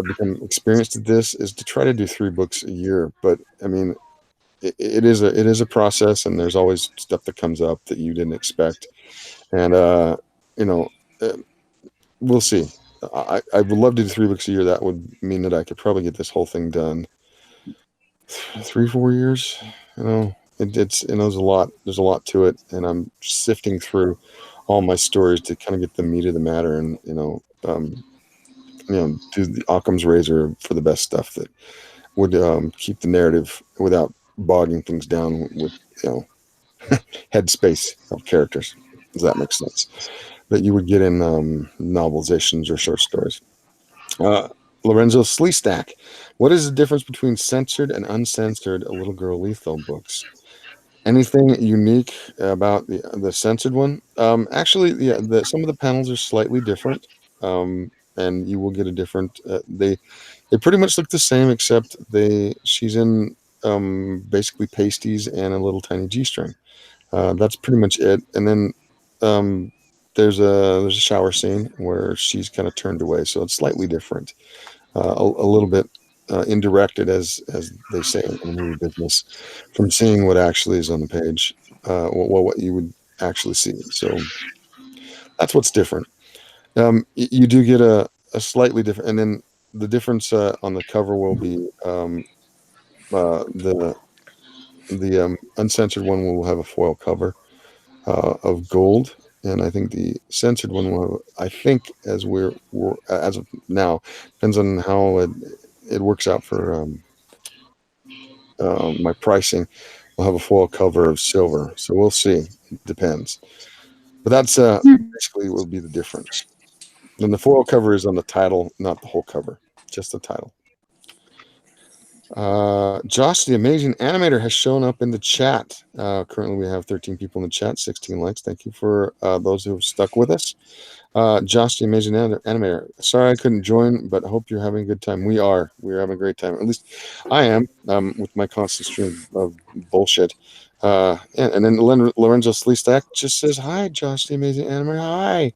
become experienced at this, is to try to do 3 books a year. But I mean, it is a process, and there's always stuff that comes up that you didn't expect, and uh, we'll see. I would love to do 3 books a year. That would mean that I could probably get this whole thing done 3-4 years. It's there's a lot. There's a lot to it, and I'm sifting through all my stories to kind of get the meat of the matter, and do the Occam's razor for the best stuff that would keep the narrative without bogging things down with headspace of characters. Does that make sense? That you would get in novelizations or short stories. Lorenzo Sleestack. What is the difference between censored and uncensored Little Girl Lethal books? Anything unique about the censored one? Actually, yeah, some of the panels are slightly different, and you will get a different. They pretty much look the same, except she's in basically pasties and a little tiny G-string. That's pretty much it. And then there's a shower scene where she's kind of turned away, so it's slightly different, a little bit indirected, as they say in the movie business, from seeing what actually is on the page, what you would actually see. So that's what's different. You do get a slightly different, and then the difference on the cover will be the uncensored one will have a foil cover of gold, and I think the censored one will have, I think, as we're as of now, depends on how it works out for my pricing. We'll have a foil cover of silver, so we'll see. It depends, but that's basically will be the difference. Then the foil cover is on the title, not the whole cover, just the title. Josh, the amazing animator, has shown up in the chat. Currently, we have 13 people in the chat, 16 likes. Thank you for those who have stuck with us. Josh, the amazing animator. Sorry I couldn't join, but I hope you're having a good time. We are having a great time. At least I am, with my constant stream of bullshit. And then Lorenzo Sleestack just says, "Hi, Josh, the amazing animator. Hi."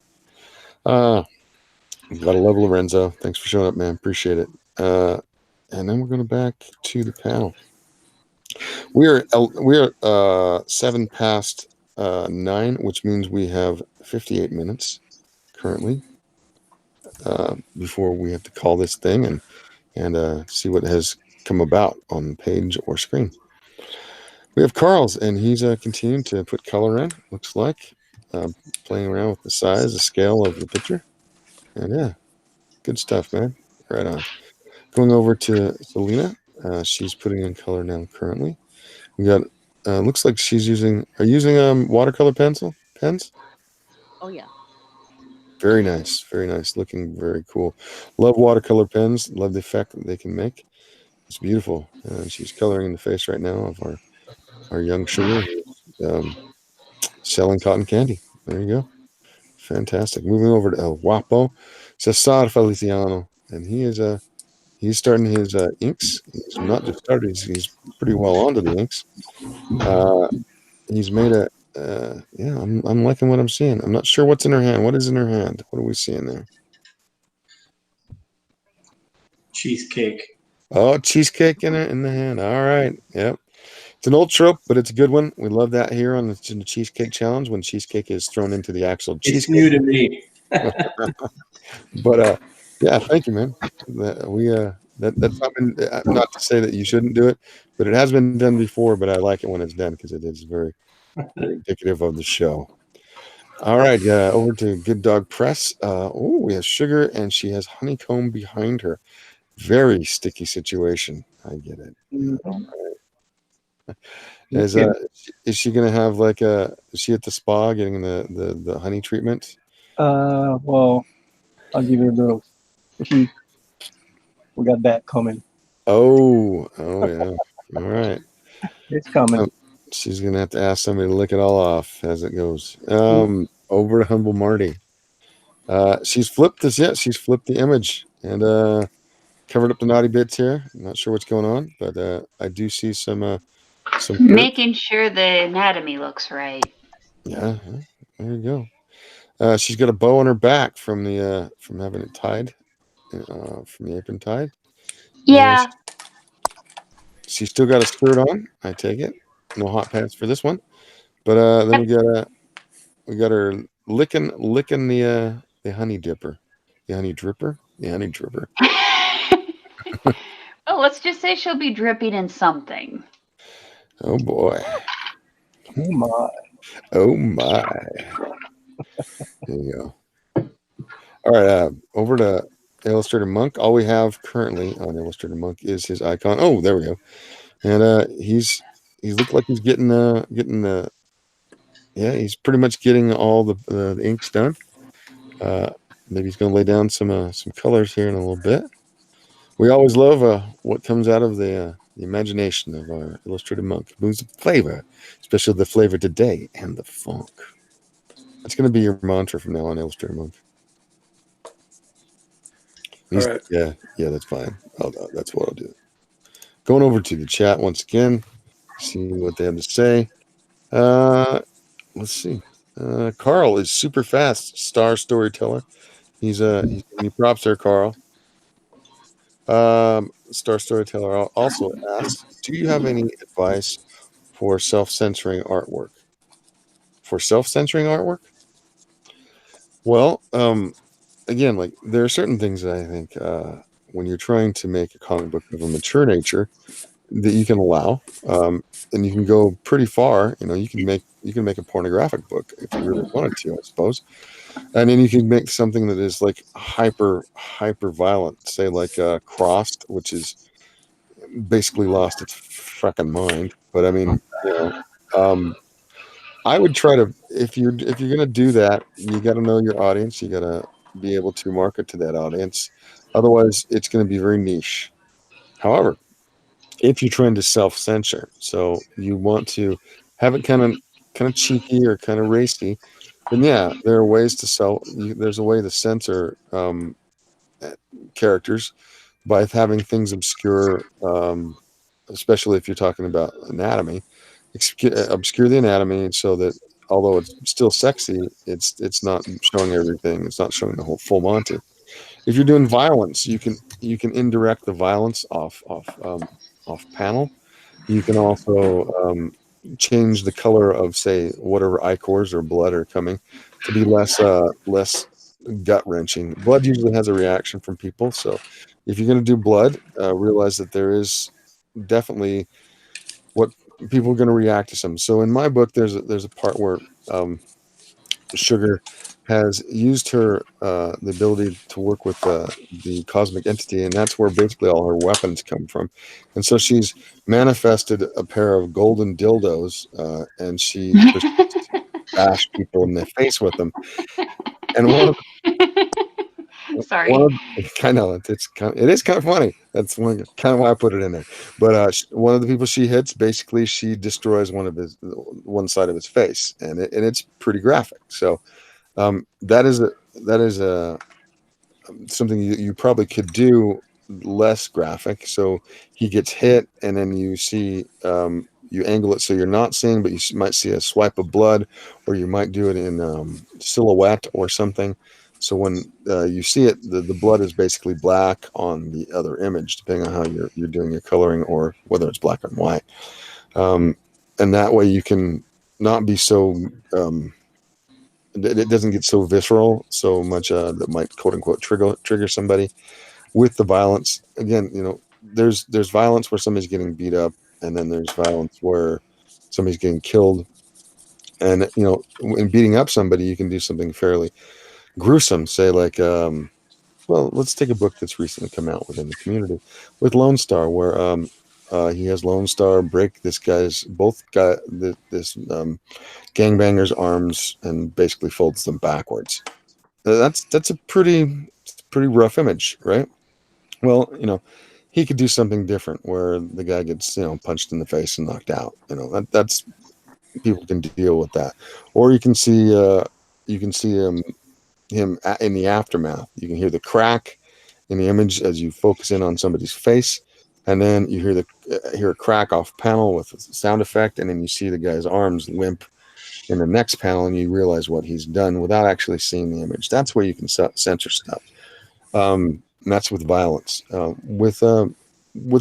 Gotta love Lorenzo. Thanks for showing up, man. Appreciate it. And then we're going back to the panel. We are 7 past 9, which means we have 58 minutes currently before we have to call this thing and see what has come about on page or screen. We have Carl's, and he's continuing to put color in. Looks like playing around with the size, the scale of the picture, and yeah, good stuff, man. Right on. Going over to Selena. She's putting in color now currently. We got, looks like she's using watercolor pens? Oh yeah. Very nice, very nice. Looking very cool. Love watercolor pens. Love the effect that they can make. It's beautiful. She's coloring in the face right now of our young sugar selling cotton candy. There you go. Fantastic. Moving over to El Guapo. Cesar Feliciano. And he's starting his inks. He's not just started, he's pretty well onto the inks. He's made I'm liking what I'm seeing. I'm not sure what's in her hand. What is in her hand? What are we seeing there? Cheesecake. Oh, cheesecake in the hand. All right. Yep. It's an old trope, but it's a good one. We love that here on the Cheesecake Challenge when cheesecake is thrown into the actual It's cheesecake. new to me. But yeah, thank you, man. That's not been, not to say that you shouldn't do it, but it has been done before. But I like it when it's done because it is very indicative of the show. All right, over to Good Dog Press. We have sugar, and she has honeycomb behind her. Very sticky situation. I get it. Is she gonna have is she at the spa getting the honey treatment? Well, I'll give you a little. We got that coming. Oh yeah. All right. It's coming. She's gonna have to ask somebody to lick it all off as it goes. Over to Humble Marty. She's flipped this. Yeah, she's flipped the image and covered up the naughty bits here. I'm not sure what's going on, but I do see some Making sure the anatomy looks right. Yeah, there you go. She's got a bow on her back from having it tied, from the apron tied. Yeah. She's still got a skirt on. I take it. No hot pants for this one. But then we got her licking the honey dipper. The honey dripper? The honey dripper. Well, let's just say she'll be dripping in something. Oh boy. Oh my. Oh my. There you go. All right, over to Illustrator Monk. All we have currently on Illustrator Monk is his icon. Oh, there we go. And he's looked like he's getting the yeah, he's pretty much getting all the inks done. Maybe he's going to lay down some colors here in a little bit. We always love what comes out of the imagination of our Illustrator Monk. It moves the flavor, especially the flavor today and the funk. That's going to be your mantra from now on, Illustrator Monk. All right. Yeah, that's fine. That's what I'll do. Going over to the chat once again, see what they have to say. Let's see. Carl is super fast star storyteller. He's giving you props there, Carl. Star storyteller also asks, do you have any advice for self-censoring artwork? For self-censoring artwork? Well, again, like there are certain things that I think when you're trying to make a comic book of a mature nature that you can allow, and you can go pretty far. You know, you can make a pornographic book if you really wanted to, I suppose. And then you can make something that is like hyper violent, say like Crossed, which is basically lost its freaking mind. But I mean, I would try to if you're gonna do that, you got to know your audience. You got to be able to market to that audience. Otherwise, it's going to be very niche. However, if you're trying to self-censor, so you want to have it kind of cheeky or kind of racy, then yeah, there are ways to there's a way to censor characters by having things obscure, especially if you're talking about anatomy, obscure the anatomy so that although it's still sexy, it's not showing everything. It's not showing the whole full Monty. If you're doing violence, you can indirect the violence off panel. You can also change the color of, say, whatever ichors or blood are coming to be less gut wrenching. Blood usually has a reaction from people, so if you're going to do blood, realize that there is definitely what people are going to react to some. So in my book, there's a part where Sugar has used her the ability to work with the cosmic entity, and that's where basically all her weapons come from. And so she's manifested a pair of golden dildos, and she bash people in the face with them. And Sorry. I know it is kind of funny. That's kind of why I put it in there. But one of the people she hits, basically, she destroys one side of his face, and it's pretty graphic. So that is something you probably could do less graphic. So he gets hit, and then you see you angle it so you're not seeing, but you might see a swipe of blood, or you might do it in silhouette or something. So when you see it, the blood is basically black on the other image, depending on how you're doing your coloring, or whether it's black and white. And that way you can not be so it doesn't get so visceral so much that might quote unquote trigger somebody with the violence. Again, there's violence where somebody's getting beat up, and then there's violence where somebody's getting killed. And in beating up somebody, you can do something fairly gruesome, say like well, let's take a book that's recently come out within the community with Lone Star, where he has Lone Star break this gangbanger's arms and basically folds them backwards. That's a pretty rough image, right? Well, he could do something different where the guy gets punched in the face and knocked out. That's people can deal with that, or you can see him in the aftermath. You can hear the crack in the image as you focus in on somebody's face, and then you hear a crack off panel with a sound effect, and then you see the guy's arms limp in the next panel, and you realize what he's done without actually seeing the image. That's where you can censor stuff. And that's with violence. With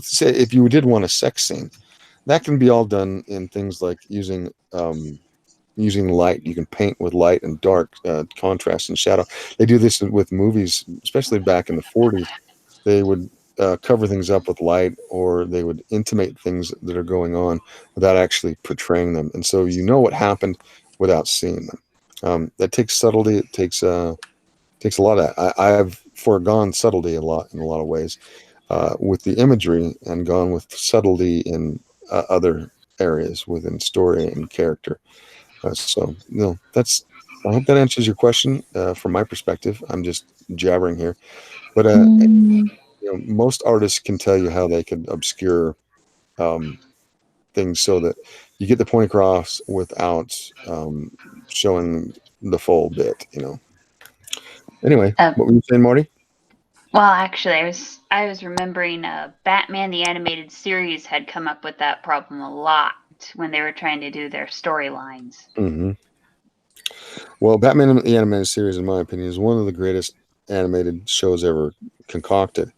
say, if you did want a sex scene, that can be all done in things like using using light. You can paint with light and dark, contrast and shadow. They do this with movies, especially back in the 40s. They would cover things up with light, or they would intimate things that are going on without actually portraying them. And so you know what happened without seeing them. That takes subtlety. It takes a lot of that. I've foregone subtlety a lot in a lot of ways with the imagery, and gone with subtlety in other areas within story and character. So, that's. I hope that answers your question. From my perspective, I'm just jabbering here, but most artists can tell you how they could obscure things so that you get the point across without showing the full bit. Anyway, what were you saying, Marty? Well, actually, I was remembering Batman the Animated Series had come up with that problem a lot when they were trying to do their storylines. Mm-hmm. Well, Batman the Animated Series, in my opinion, is one of the greatest animated shows ever concocted,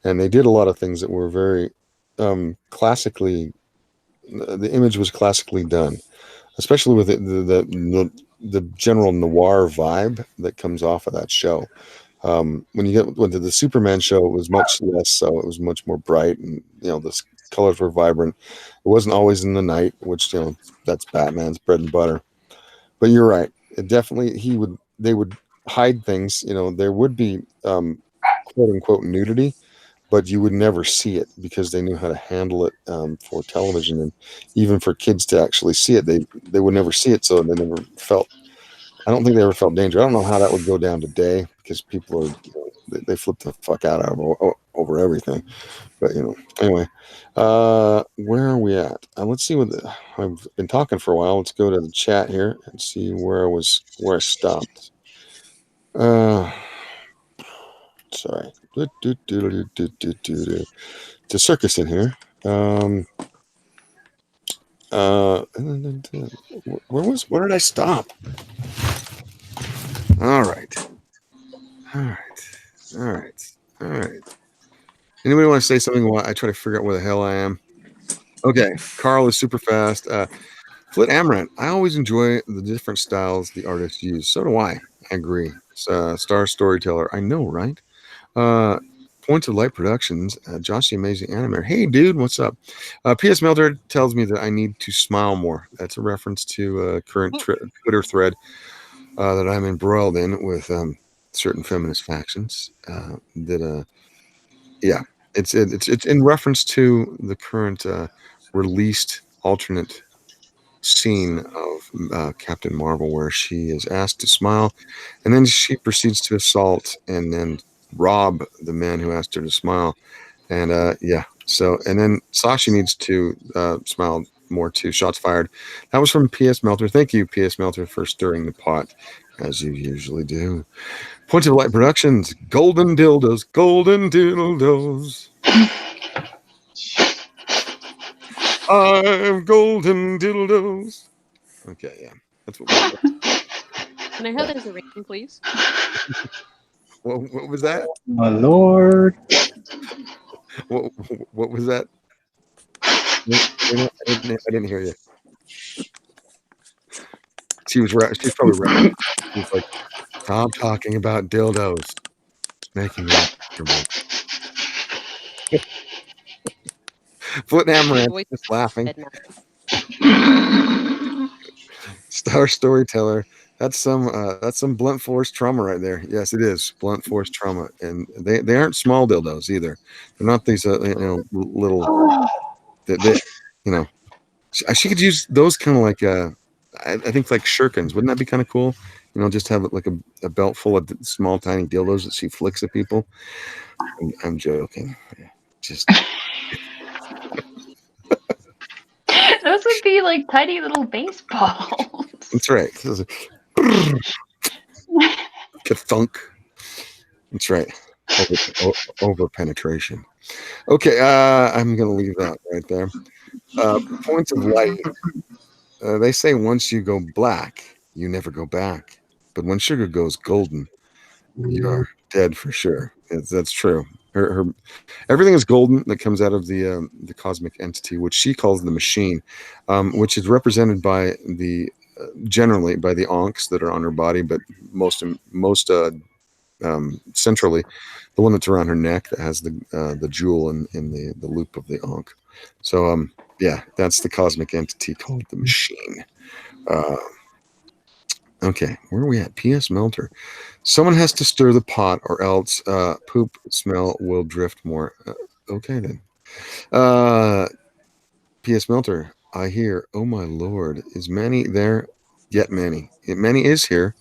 and they did a lot of things that were very classically. The image was classically done, especially with the general noir vibe that comes off of that show. When you get into the Superman show, it was much less so. It was much more bright, and the colors were vibrant. It wasn't always in the night, which that's Batman's bread and butter. But you're right. It definitely they would hide things. There would be quote unquote nudity, but you would never see it because they knew how to handle it for television, and even for kids to actually see it, they would never see it, so they never felt. I don't think they ever felt danger. I don't know how that would go down today because people are they flip the fuck out over everything. But anyway, where are we at? Let's see I've been talking for a while. Let's go to the chat here and see where I stopped. Sorry. It's a circus in here. Where did I stop? All right. Anybody want to say something while I try to figure out where the hell I am? Okay, Carl is super fast. Flit Amaranth. I always enjoy the different styles the artists use. So do I. I agree. Star Storyteller. I know, right? Points of Light Productions. Josh the Amazing Animator. Hey, dude, what's up? P.S. Melter tells me that I need to smile more. That's a reference to a current Twitter thread that I'm embroiled in with certain feminist factions. It's in reference to the current released alternate scene of Captain Marvel, where she is asked to smile, and then she proceeds to assault and then rob the man who asked her to smile. And so, and then Sasha needs to smile more too. Shots fired. That was from P.S. Melter. Thank you, P.S. Melter, for stirring the pot, as you usually do. Point of Light Productions. Golden dildos. Golden dildos. I'm golden dildos. Okay, yeah. That's what Can I have that as a rating, please? What was that? My lord. What was that? I didn't hear you. She's probably right. She's like, stop talking about dildos. It's making me uncomfortable. Foot and Amaranth just laughing. Star Storyteller. That's some blunt force trauma right there. Yes, it is blunt force trauma, and they aren't small dildos either. They're not these little. She could use those kind of like I think like shirkins. Wouldn't that be kind of cool? Just have like a belt full of small tiny dildos that she flicks at people. I'm joking. Just. Those would be like tiny little baseballs. That's right. Thunk. That's right. Over penetration. Okay, I'm gonna leave that right there. Points of Light. They say once you go black, you never go back. But when sugar goes golden, you're dead for sure. That's true. Her everything is golden that comes out of the cosmic entity, which she calls the machine, which is represented by the generally by the onks that are on her body, but most centrally, the one that's around her neck that has the jewel in the loop of the onk. So yeah, that's the cosmic entity called the machine. Okay, where are we at? P.S. Melter. Someone has to stir the pot, or else poop smell will drift more. Okay then. P.S. Melter. I hear. Oh my lord, is Manny there? Get Manny. Manny is here.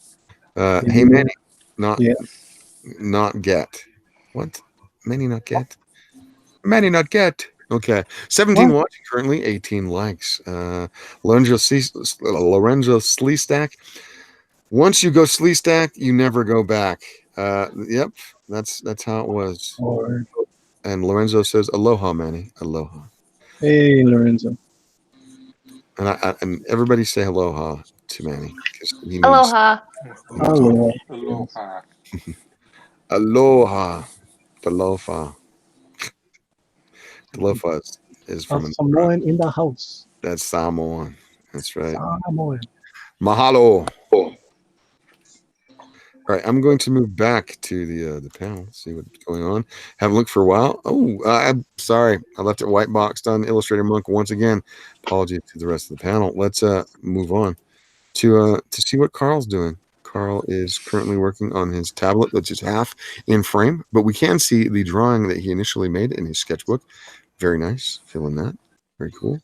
Hey Manny, not Yeah. not get. What? Manny not get? Manny not get. Okay. 17 What? watching currently, 18 likes. Lorenzo Sleestack. Once you go Sleestack, you never go back. Yep, that's how it was. Or And Lorenzo says, "Aloha, Manny. Aloha." hey, Lorenzo. And everybody say aloha to Manny because he needs Aloha. Aloha. Aloha. aloha. The lofa. The lofa is A from Samoan in the house. that's Samoan. That's right. Samoan. Mahalo. All right, I'm going to move back to the panel, see what's going on. Haven't looked for a while. Oh, I'm sorry, I left it white boxed on Illustrator Monk once again. Apologies to the rest of the panel. Let's move on to see what Carl's doing. Carl is currently working on his tablet, which is half in frame, but we can see the drawing that he initially made in his sketchbook. Very nice, feeling that. Very cool.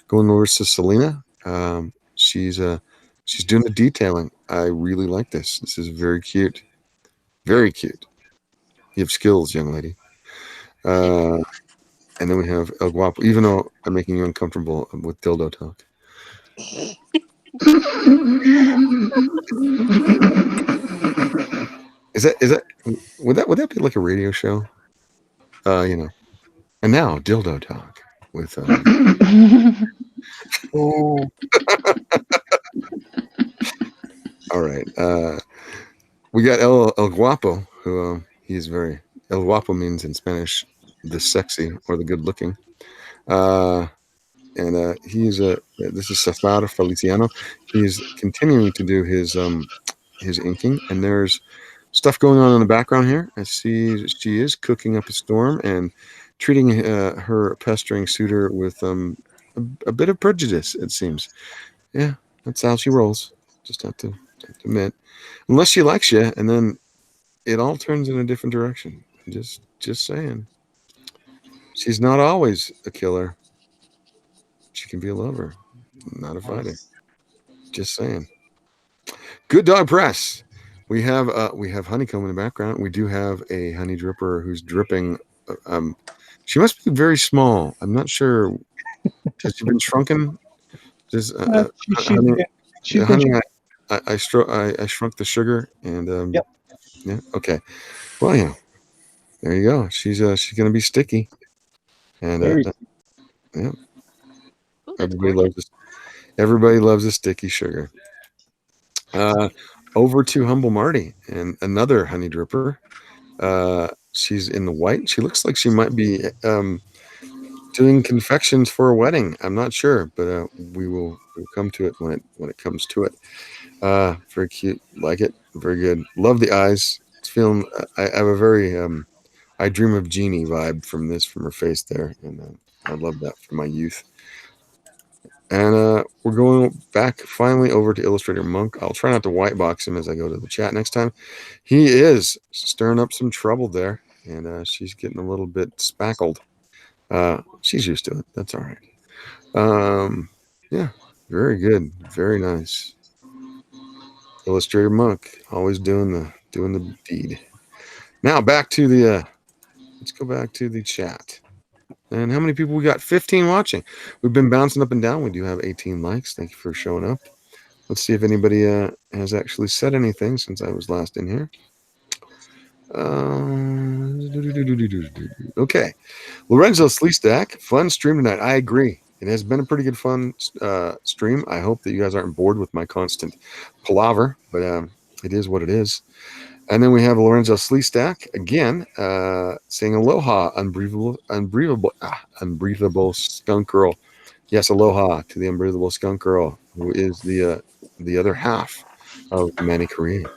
Going over to Selena. She's doing the detailing. I really like this. This is very cute. Very cute. You have skills, young lady. And then we have El Guapo, even though I'm making you uncomfortable with dildo talk. Is that would that be like a radio show? And now dildo talk with Oh, all right. We got El Guapo, who he's very El Guapo means in Spanish the sexy or the good looking. And he's this is Cesar Feliciano. He's continuing to do his inking, and there's stuff going on in the background here. I see she is cooking up a storm and treating her pestering suitor with a bit of prejudice, it seems. Yeah, that's how she rolls. Just have to admit, unless she likes you, and then it all turns in a different direction. Just saying. She's not always a killer. She can be a lover, not a fighter. Just saying. Good dog press. We have honeycomb in the background. We do have a honey dripper who's dripping. She must be very small. I'm not sure. Has she been shrunken? Just honey. I shrunk the sugar and Yep. Yeah. Okay. Well, yeah. There you go. She's gonna be sticky. And yeah. Ooh, that's Everybody gorgeous. loves this. Everybody loves a sticky sugar. Over to Humble Marty and another honey dripper. She's in the white. She looks like she might be doing confections for a wedding. I'm not sure, but we'll come to it when it comes to it. Very cute. Like it. Very good. Love the eyes. It's feeling. I have a very I dream of Jeannie vibe from her face there, and I love that from my youth. And we're going back finally over to Illustrator Monk. I'll try not to white box him as I go to the chat next time. He is stirring up some trouble there, and she's getting a little bit spackled. She's used to it. That's all right. Yeah, very good. Very nice. Illustrator Monk, always doing the deed. Now back to the let's go back to the chat. And how many people we got? 15 watching. We've been bouncing up and down. We do have 18 likes. Thank you for showing up. Let's see if anybody has actually said anything since I was last in here. Okay. Lorenzo Sleestack, fun stream tonight. I agree. It has been a pretty good fun stream. I hope that you guys aren't bored with my constant palaver, but it is what it is. And then we have Lorenzo Sleestack again, saying aloha, unbreathable skunk girl. Yes, aloha to the unbreathable skunk girl, who is the the other half of Manny Correa.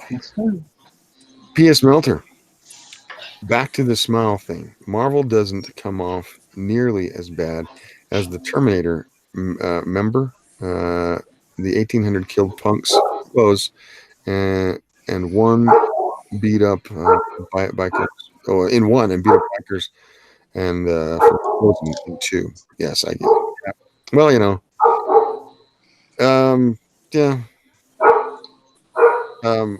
Yes, sir. P.S. Melter. Back to the smile thing. Marvel doesn't come off nearly as bad as the Terminator member. The 1800 killed punks clothes and one beat up bikers. Oh, in one and beat up bikers and from Frozen in two. Yes, I get it. Yeah. Well, yeah.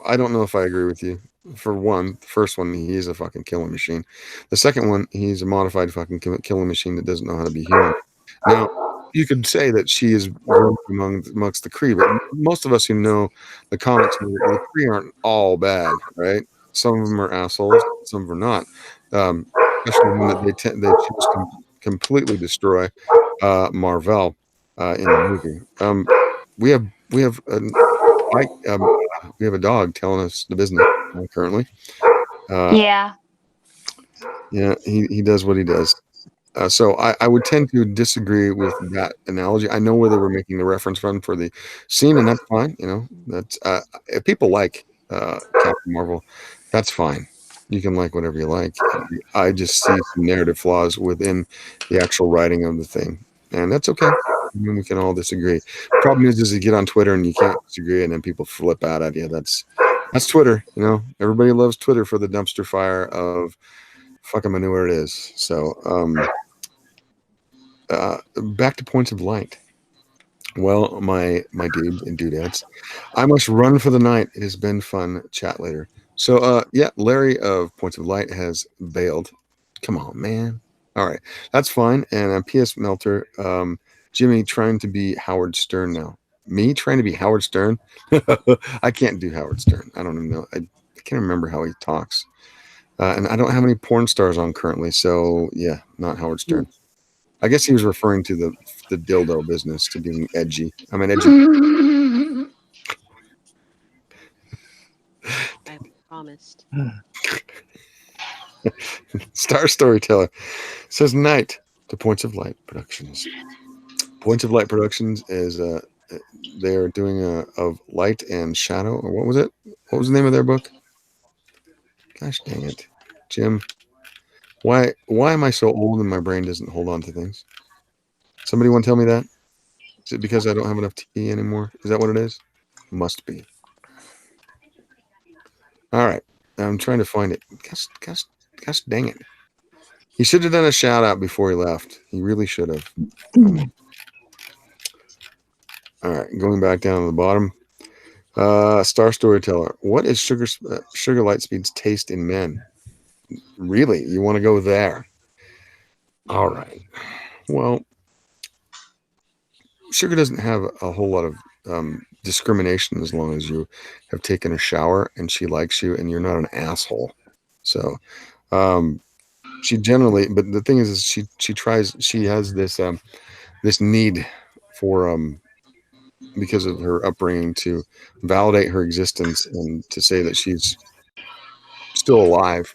I don't know if I agree with you. For one, the first one, he is a fucking killing machine. The second one, he's a modified fucking killing machine that doesn't know how to be human. Now, you could say that she is amongst the Kree, but most of us who know the comics, the Kree aren't all bad, right? Some of them are assholes, some of them are not. Especially when they choose to completely destroy Marvel in the movie. We have we have a dog telling us the business currently. Yeah. Yeah, he does what he does. So I would tend to disagree with that analogy. I know where they were making the reference from for the scene, and that's fine. That's if people like Captain Marvel, that's fine. You can like whatever you like. I just see some narrative flaws within the actual writing of the thing, and that's okay. I mean, we can all disagree. Problem is you get on Twitter and you can't disagree, and then people flip out at you. That's Twitter. Everybody loves Twitter for the dumpster fire of fucking manure it is. So back to points of light. Well, my dudes and dudettes, I must run for the night. It has been fun. Chat later. So yeah, Larry of Points of Light has bailed. Come on, man. All right, that's fine. And P.S. Melter, Jimmy trying to be Howard Stern now. Me trying to be Howard Stern? I can't do Howard Stern. I don't even know. I can't remember how he talks. And I don't have any porn stars on currently, so yeah, not Howard Stern. I guess he was referring to the dildo business, to being edgy. I'm an edgy. I promised. Star Storyteller says night to Points of Light Productions. Points of Light Productions is they are doing of light and shadow, or what was it? What was the name of their book? Gosh dang it, Jim. Why am I so old and my brain doesn't hold on to things? Somebody want to tell me that? Is it because I don't have enough tea anymore? Is that what it is? Must be. All right. I'm trying to find it. Gosh dang it. He should have done a shout out before he left. He really should have. All right. Going back down to the bottom. Star Storyteller. What is Sugar Lightspeed's taste in men? Really? You want to go there? All right. Well, Sugar doesn't have a whole lot of discrimination as long as you have taken a shower and she likes you and you're not an asshole. So she generally, but the thing is she has this need for because of her upbringing to validate her existence and to say that she's still alive,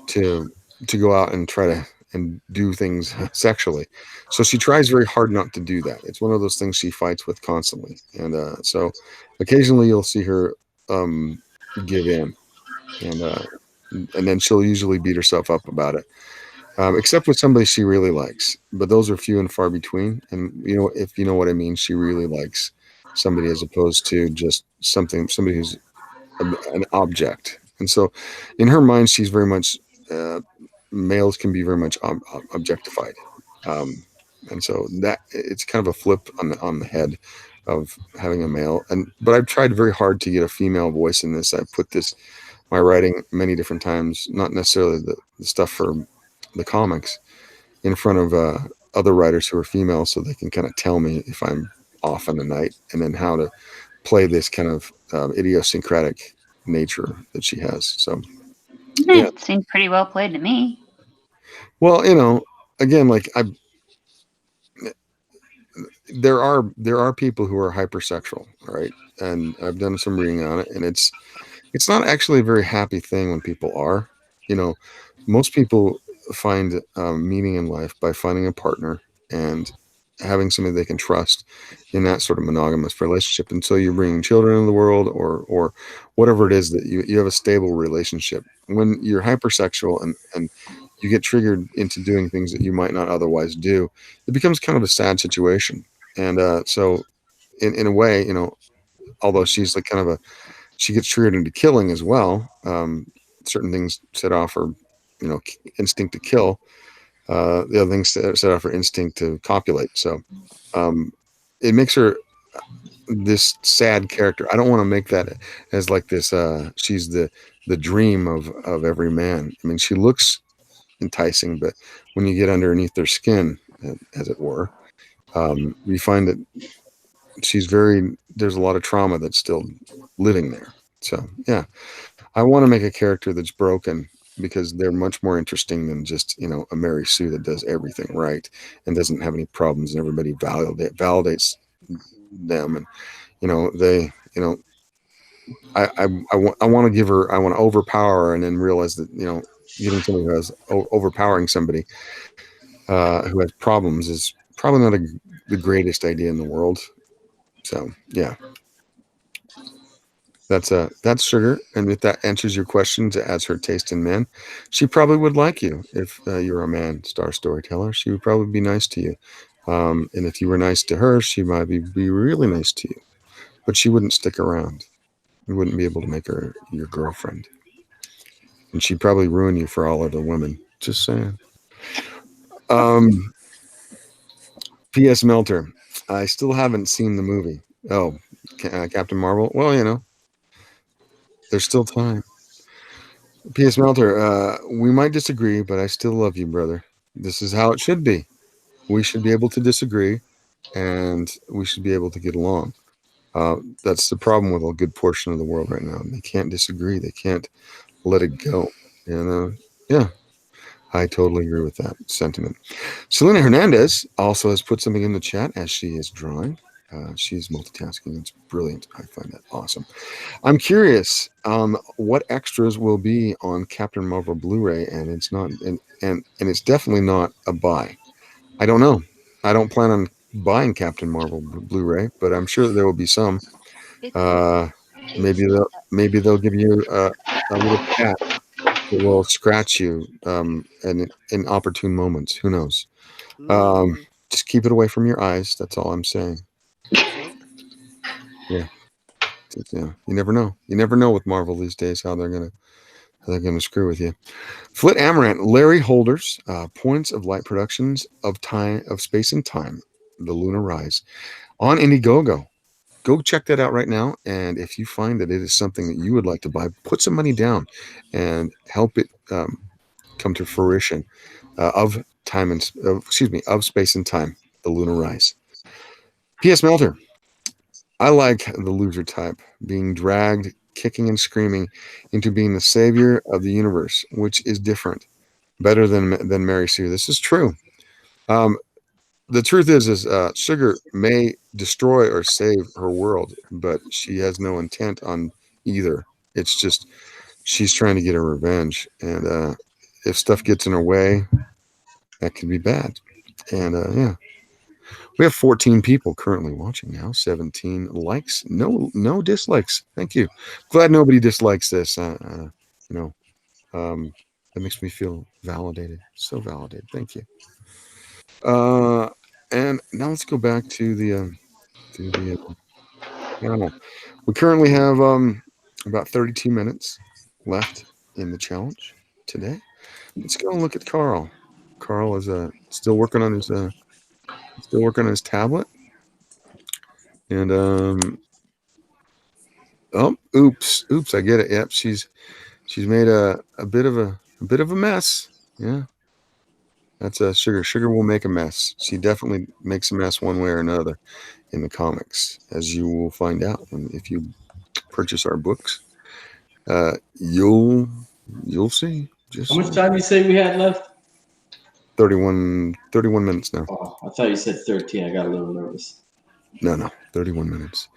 to go out and try to and do things sexually. So she tries very hard not to do that. It's one of those things she fights with constantly. And so occasionally you'll see her give in, and then she'll usually beat herself up about it. Except with somebody she really likes, but those are few and far between. And if you know what I mean, she really likes somebody as opposed to just somebody who's an object. And so in her mind, she's very much males can be very much objectified, and so that it's kind of a flip on the head of having a male. But I've tried very hard to get a female voice in this. I've put my writing many different times, not necessarily the stuff for the comics, in front of other writers who are female, so they can kind of tell me if I'm off in the night, and then how to play this kind of idiosyncratic nature that she has. So yeah. It seemed pretty well played to me. Well, again, like there are people who are hypersexual, right? And I've done some reading on it, and it's not actually a very happy thing when people are. Most people find meaning in life by finding a partner and having somebody they can trust in that sort of monogamous relationship until you're bringing children into the world, or whatever it is that you have a stable relationship. When you're hypersexual and you get triggered into doing things that you might not otherwise do, it becomes kind of a sad situation. And so in a way, although she's like kind of she gets triggered into killing as well. Certain things set off her, instinct to kill. The other things set off her instinct to copulate. So it makes her this sad character. I don't want to make that as like this. She's the dream of every man. I mean, she looks enticing, but when you get underneath their skin, as it were, you find that there's a lot of trauma that's still living there. So yeah, I want to make a character that's broken because they're much more interesting than just, a Mary Sue that does everything right and doesn't have any problems, and everybody validates them. And, they, I want to give her, I want to overpower her, and then realize that, getting somebody who has overpowering somebody who has problems is probably not the greatest idea in the world. So yeah, that's Sugar. And if that answers your question, to adds her taste in men, she probably would like you if you're a man star storyteller. She would probably be nice to you. And if you were nice to her, she might be really nice to you, but she wouldn't stick around. You wouldn't be able to make her your girlfriend, and she'd probably ruin you for all other women. Just saying. P.S. Melter, I still haven't seen the movie. Oh, Captain Marvel. Well, there's still time. P.S. Melter, we might disagree, but I still love you, brother. This is how it should be. We should be able to disagree, and we should be able to get along. That's the problem with a good portion of the world right now. They can't disagree. They can't let it go. And yeah, I totally agree with that sentiment. Selena Hernandez also has put something in the chat as she is drawing. She's multitasking. It's brilliant. I find that awesome. I'm curious what extras will be on Captain Marvel Blu-ray, and it's not, and it's definitely not a buy. I don't know. I don't plan on buying Captain Marvel Blu-ray, but I'm sure that there will be some. Maybe they'll give you a little cat that will scratch you in opportune moments. Who knows? Just keep it away from your eyes. That's all I'm saying. Yeah. You never know. You never know with Marvel these days how they're gonna screw with you. Flit Amaranth, Larry Holders, Points of Light Productions of Space and Time, The Lunar Rise on Indiegogo. Go check that out right now. And if you find that it is something that you would like to buy, put some money down and help it come to fruition of Space and Time, The Lunar Rise. P.S. Melter, I like the loser type being dragged, kicking and screaming into being the savior of the universe, which is different, better than Mary Sue. This is true. The truth is Sugar may destroy or save her world, but she has no intent on either. It's just she's trying to get her revenge, and if stuff gets in her way, that could be bad. And yeah, we have 14 people currently watching now. 17 likes, no dislikes. Thank you. Glad nobody dislikes this. That makes me feel validated. So validated. Thank you. And now let's go back to the panel. We currently have about 32 minutes left in the challenge today. Let's go and look at Carl. Carl is still working on his tablet. And oops, I get it. Yep, she's made a bit of a mess. Yeah. That's Sugar. Sugar will make a mess. She definitely makes a mess one way or another in the comics, as you will find out. And if you purchase our books, you'll see. How much time you say we had left? 31 minutes now. Oh, I thought you said 13. I got a little nervous. No, 31 minutes.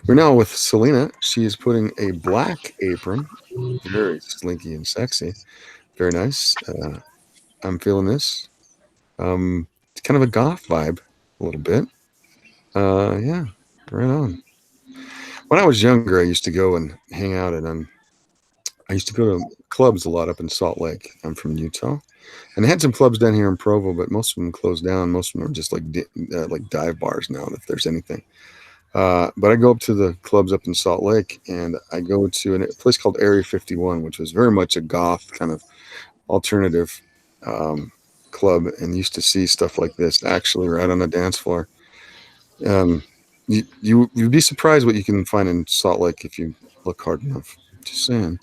We're now with Selena. She is putting a black apron, very slinky and sexy. Very nice. I'm feeling this. It's kind of a goth vibe. a little bit. Yeah, right on. When I was younger, I used to go and hang out at I used to go to clubs a lot up in Salt Lake. I'm from Utah, and they had some clubs down here in Provo, but most of them closed down. Most of them are just like dive bars now, if there's anything. But I go up to the clubs up in Salt Lake, and I go to a place called Area 51, which was very much a goth kind of alternative um, club, and used to see stuff like this actually right on the dance floor. Um, you'd be surprised what you can find in Salt Lake if you look hard enough. Just saying.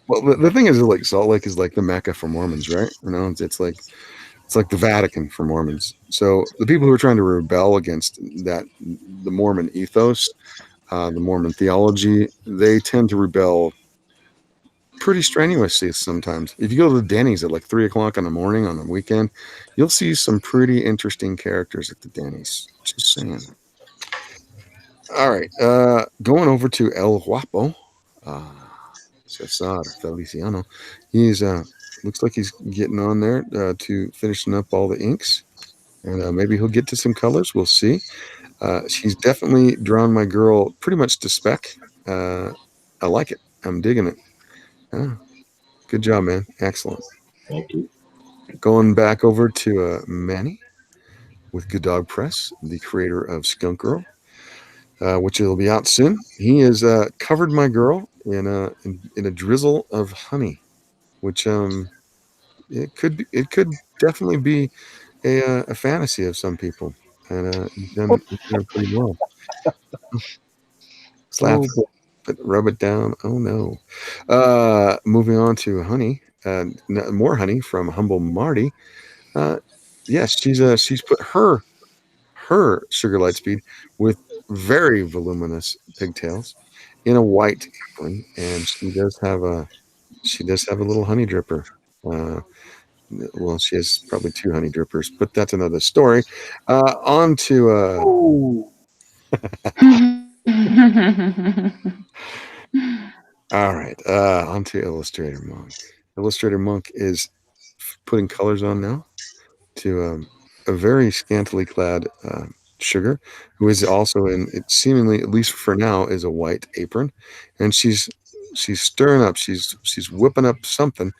Well, the thing is, like Salt Lake is like the Mecca for Mormons, right? You know, it's like the Vatican for Mormons. So the people who are trying to rebel against that, the Mormon ethos, the Mormon theology, they tend to rebel pretty strenuously sometimes. If you go to the Denny's at like 3 o'clock in the morning on the weekend, you'll see some pretty interesting characters at the Denny's. Just saying. All right, going over to El Guapo, Cesar Feliciano. He's looks like he's getting on there to finishing up all the inks, and maybe he'll get to some colors. We'll see. She's definitely drawn my girl pretty much to spec. I like it. I'm digging it. Good job, man. Excellent. Thank you. Going back over to Manny with Good Dog Press, the creator of Skunk Girl, which will be out soon. He has covered my girl in a drizzle of honey, which it could definitely be a fantasy of some people, and he's done pretty well. Slap Oh, boy. it, rub it down. Oh no. Moving on to honey, more honey from Humble Marty. Yes, she's put her sugar Lightspeed with very voluminous pigtails in a white apron, and she does have a little honey dripper. Well, she has probably two honey drippers, but that's another story. On to Oh, all right. On to Illustrator Monk. Illustrator Monk is putting colors on now to a very scantily clad sugar, who is also in it seemingly, at least for now, is a white apron, and she's stirring up. She's whipping up something,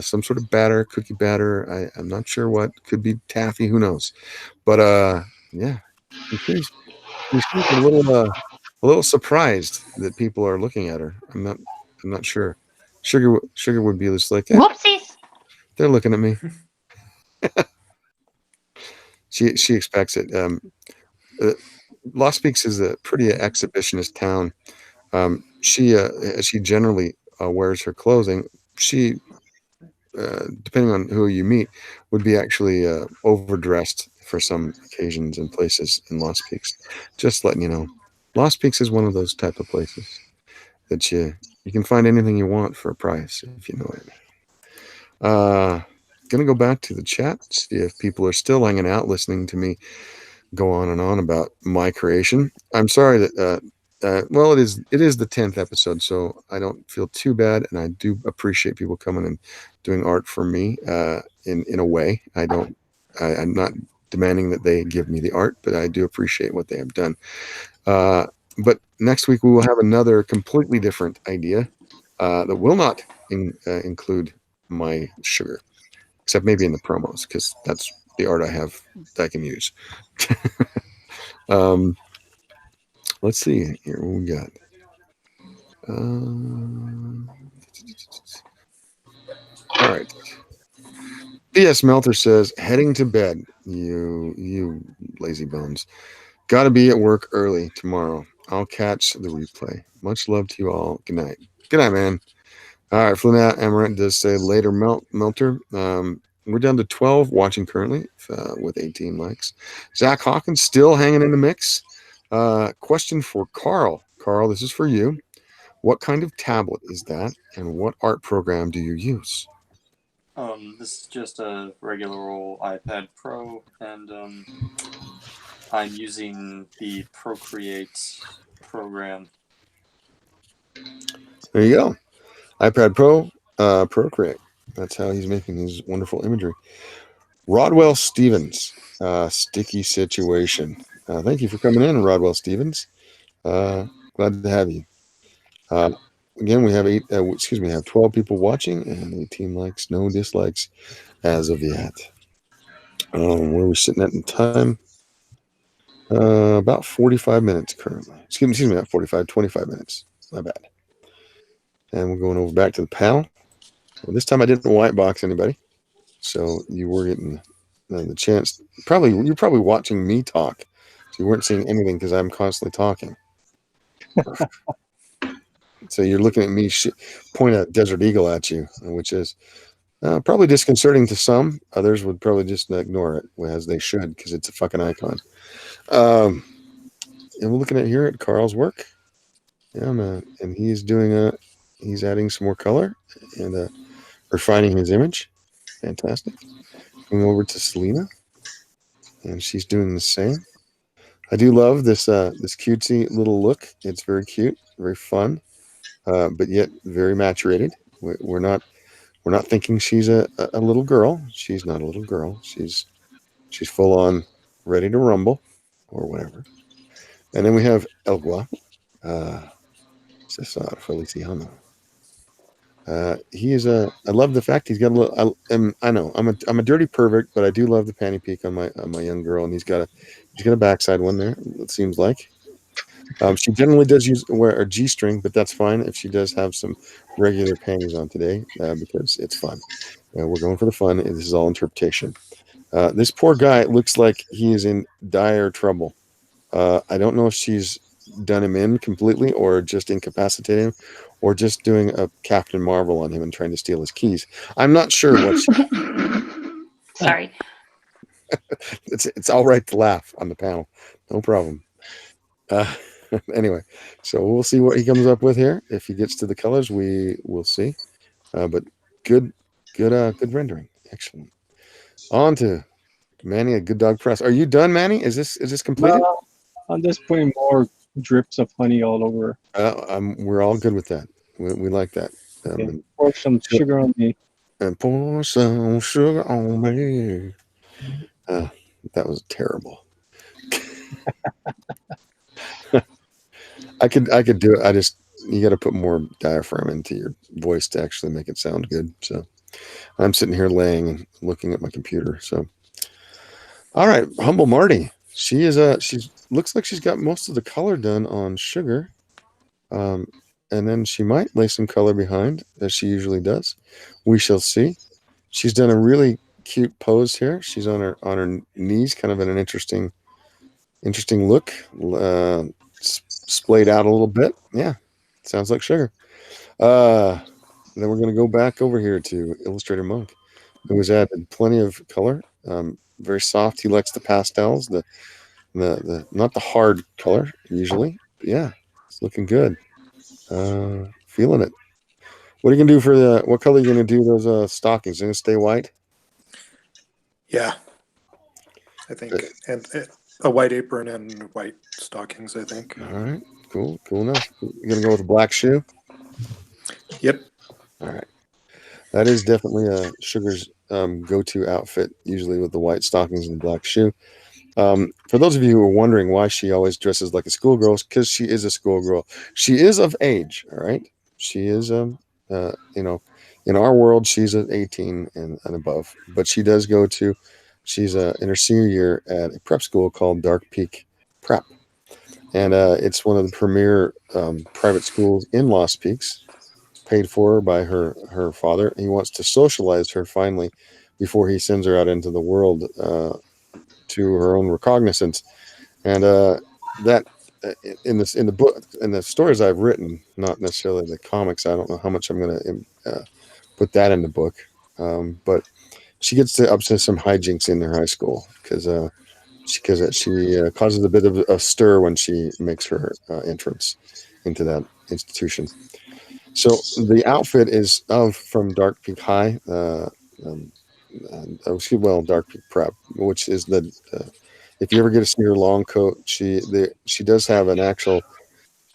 some sort of batter, cookie batter. I'm not sure what. Could be taffy. Who knows? But yeah, she seems a little surprised that people are looking at her. I'm not sure. Sugar would be just like, Whoopsies. they're looking at me. She expects it. Uh, Las Peaks is a pretty exhibitionist town. As she generally wears her clothing, she, depending on who you meet, would be actually overdressed for some occasions and places in Las Peaks. Just letting you know, Las Peaks is one of those type of places that you can find anything you want for a price, if you know what I mean. Gonna go back to the chat, see if people are still hanging out, listening to me go on and on about my creation. I'm sorry that well, it is the 10th episode, so I don't feel too bad, and I do appreciate people coming and doing art for me in a way. I'm not demanding that they give me the art, but I do appreciate what they have done. But next week we will have another completely different idea that will not include my sugar, except maybe in the promos, because that's the art I have that I can use. Let's see here. What we got? All right. PS Melter says, heading to bed. You lazy bones. Got to be at work early tomorrow. I'll catch the replay. Much love to you all. Good night. Good night, man. All right. Flynn Amaranth does say later Melter. We're down to 12 watching currently with 18 likes. Zach Hawkins still hanging in the mix. Question for Carl. Carl, this is for you. What kind of tablet is that, and what art program do you use? This is just a regular old iPad Pro, and I'm using the Procreate program. There you go. iPad Pro, Procreate. That's how he's making his wonderful imagery. Rodwell Stevens, sticky situation. Thank you for coming in, Rodwell Stevens. Glad to have you. Again, we have we have 12 people watching and 18 likes, no dislikes as of yet. Where are we sitting at in time? About 45 minutes currently. Excuse me, not 45, 25 minutes. My bad. And we're going over back to the panel. Well, this time I didn't white box anybody, so you were getting the chance. You're probably watching me talk, so you weren't seeing anything because I'm constantly talking. So you're looking at me point a Desert Eagle at you, which is probably disconcerting to some. Others would probably just ignore it, as they should, because it's a fucking icon. And we're looking at here at Carl's work. Yeah, man, and he's doing he's adding some more color and refining his image. Fantastic. Going over to Selena, and she's doing the same. I do love this this cutesy little look. It's very cute, very fun, but yet very maturated. We're not thinking she's a little girl. She's not a little girl. She's full on ready to rumble or whatever. And then we have Elgua, Cesar Feliciano. He is I love the fact he's got a little. I know I'm a dirty pervert, but I do love the panty peek on my young girl, and he's got a backside one there. It seems like. She generally does wear a G-string, but that's fine if she does have some regular panties on today because it's fun. We're going for the fun. This is all interpretation. This poor guy looks like he is in dire trouble. I don't know if she's done him in completely or just incapacitated him or just doing a Captain Marvel on him and trying to steal his keys. I'm not sure what Sorry. It's all right to laugh on the panel. No problem. Anyway, so we'll see what he comes up with here. If he gets to the colors, we will see. But good rendering. Excellent. On to Manny at Good Dog Press. Are you done, Manny? Is this completed? I'm just putting more drips of honey all over. We're all good with that. We like that. Okay. Pour some sugar on me. And pour some sugar on me. That was terrible. I could do it. You got to put more diaphragm into your voice to actually make it sound good. So I'm sitting here laying and looking at my computer. So, all right, Humble Marty. She looks like she's got most of the color done on sugar. And then she might lay some color behind, as she usually does. We shall see. She's done a really cute pose here. She's on her knees, kind of in an interesting look. Splayed out a little bit. Yeah, sounds like sugar. Then we're going to go back over here to Illustrator Monk, who has added plenty of color. Very soft. He likes the pastels, the not the hard color usually. But yeah, it's looking good. Feeling it. What are you gonna do what color are you gonna do those stockings? Are you gonna stay white? Yeah, I think, and a white apron and white stockings, I think. All right, cool enough. You're gonna go with a black shoe? Yep. All right. That is definitely Sugar's go-to outfit, usually with the white stockings and the black shoe. For those of you who are wondering why she always dresses like a schoolgirl, because she is a schoolgirl. She is of age, all right? She is, in our world, she's at 18 and above. But she does she's in her senior year at a prep school called Dark Peak Prep. And it's one of the premier private schools in Lost Peaks, paid for by her father. He wants to socialize her finally before he sends her out into the world to her own recognizance. And that in the stories I've written, not necessarily the comics, I don't know how much I'm going to put that in the book, but she gets up to some hijinks in their high school because she causes a bit of a stir when she makes her entrance into that institution. So the outfit is from Dark Peak High, Dark Peak Prep, which is if you ever get to see her long coat, she does have an actual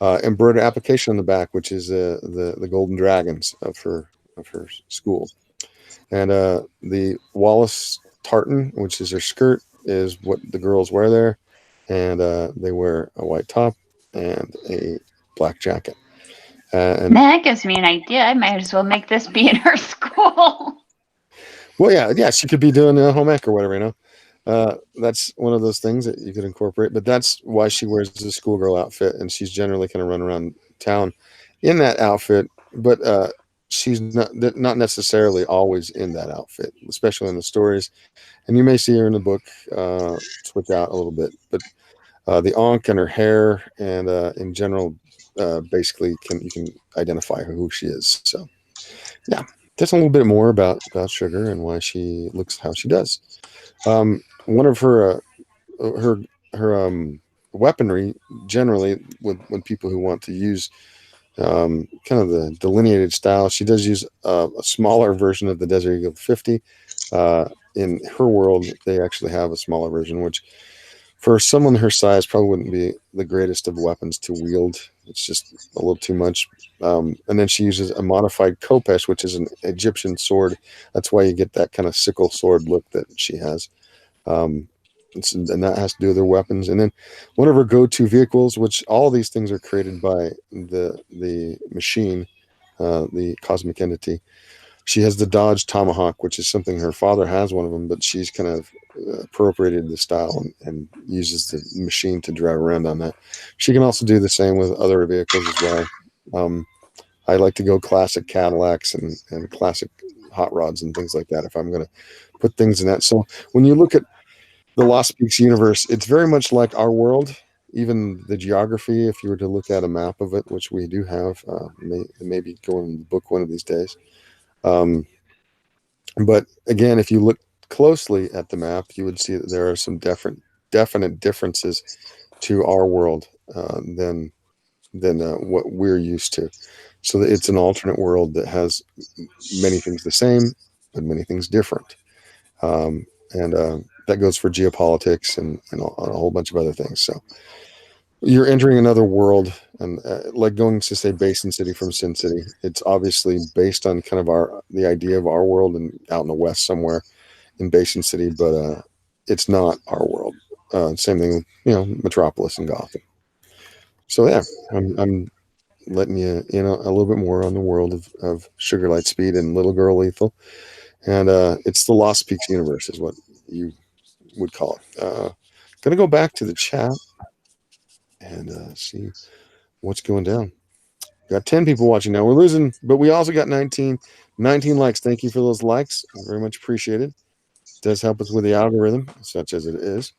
embroidered application on the back, which is the golden dragons of her school, and the Wallace tartan, which is her skirt, is what the girls wear there, and they wear a white top and a black jacket. And Man, that gives me an idea. I might as well make this be in her school. well, yeah, she could be doing a home ec or whatever, that's one of those things that you could incorporate. But that's why she wears the schoolgirl outfit, and she's generally kind of run around town in that outfit. But she's not necessarily always in that outfit, especially in the stories. And you may see her in the book switch out a little bit. But the ankh and her hair, and in general, basically you can identify who she is. So yeah, just a little bit more about Sugar and why she looks how she does. One of her weaponry, generally, when people who want to use kind of the delineated style, she does use a smaller version of the Desert Eagle 50. In her world, they actually have a smaller version, which for someone her size probably wouldn't be the greatest of weapons to wield. It's just a little too much. And then she uses a modified khopesh, which is an Egyptian sword. That's why you get that kind of sickle sword look that she has. And that has to do with her weapons. And then one of her go-to vehicles, which all these things are created by the machine, the cosmic entity. She has the Dodge Tomahawk, which is something her father has one of them, but she's kind of appropriated the style and uses the machine to drive around on that. She can also do the same with other vehicles as well. I like to go classic Cadillacs and classic hot rods and things like that if I'm going to put things in that. So when you look at the Lost Peaks universe, it's very much like our world. Even the geography, if you were to look at a map of it, which we do have, maybe go in the book one of these days. But again, if you look closely at the map, you would see that there are some definite differences to our world than what we're used to. So it's an alternate world that has many things the same, but many things different. And that goes for geopolitics and a whole bunch of other things. So you're entering another world, and like going to say Basin City from Sin City, it's obviously based on kind of the idea of our world and out in the West somewhere in Basin City, but it's not our world. Same thing with, Metropolis and Gotham. So yeah, I'm letting you in a little bit more on the world of Sugar Lightspeed and Little Girl Lethal. And it's the Lost Peaks universe is what you would call it. Gonna go back to the chat and see what's going down. Got 10 people watching now. We're losing, but we also got 19 likes. Thank you for those likes. Very much appreciated. It does help us with the algorithm, such as it is.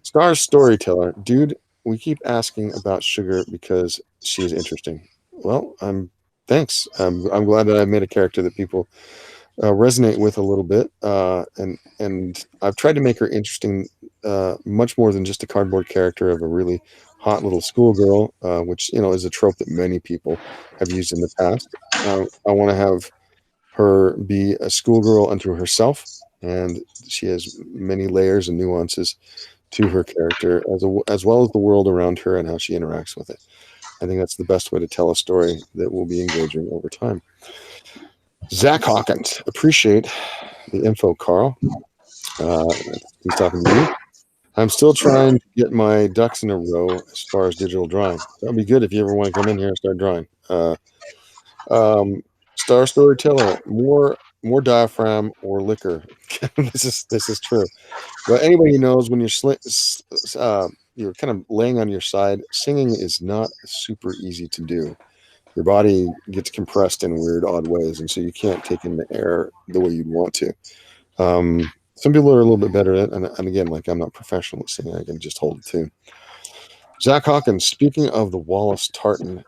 Star Storyteller. Dude, we keep asking about Sugar because she's interesting. Well, thanks. I'm glad that I made a character that people resonate with a little bit, and I've tried to make her interesting, much more than just a cardboard character of a really hot little schoolgirl, which is a trope that many people have used in the past. I want to have her be a schoolgirl unto herself, and she has many layers and nuances to her character, as well as the world around her and how she interacts with it. I think that's the best way to tell a story that will be engaging over time. Zach Hawkins, appreciate the info, Carl. He's talking to you. I'm still trying to get my ducks in a row as far as digital drawing. That'd be good if you ever want to come in here and start drawing. Star Storyteller, more diaphragm or liquor. This is true. But anybody who knows when you're kind of laying on your side, singing is not super easy to do. Your body gets compressed in weird, odd ways, and so you can't take in the air the way you'd want to. Some people are a little bit better at it, and again, like I'm not professional at singing, I can just hold a tune. Zach Hawkins, speaking of the Wallace Tartan,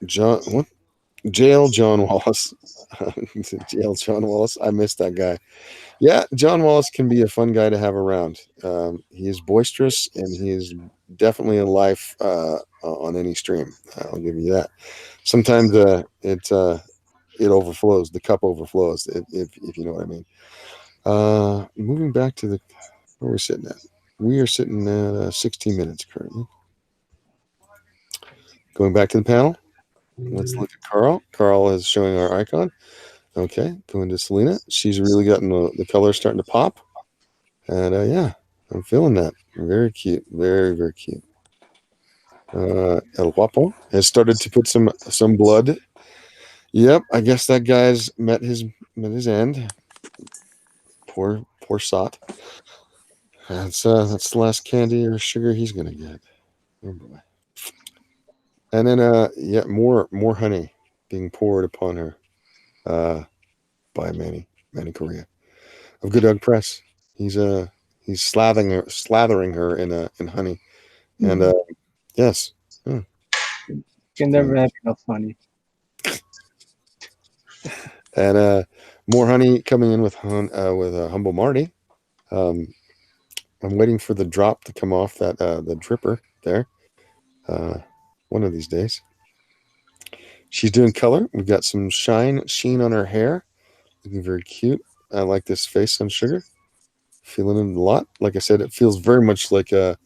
Jail John Wallace. Jail John Wallace, I missed that guy. Yeah, John Wallace can be a fun guy to have around. He is boisterous, and he is definitely a life on any stream. I'll give you that. Sometimes it overflows. The cup overflows, if you know what I mean. Moving back to where we're sitting at. We are sitting at 16 minutes currently. Going back to the panel. Let's look at Carl. Carl is showing our icon. Okay, going to Selena. She's really gotten the color starting to pop. And yeah, I'm feeling that. Very cute. Very, very cute. El Guapo has started to put some blood. Yep, I guess that guy's met his end. Poor sot. That's the last candy or sugar he's gonna get. Oh boy. And then yeah, more honey being poured upon her by Manny Correa of Good Dog Press. He's slathering her in honey. And yes. Can never have enough honey. And more honey coming in with Humble Marty. I'm waiting for the drop to come off that the dripper there. One of these days. She's doing color. We've got some sheen on her hair. Looking very cute. I like this face on Sugar. Feeling it a lot. Like I said, it feels very much like a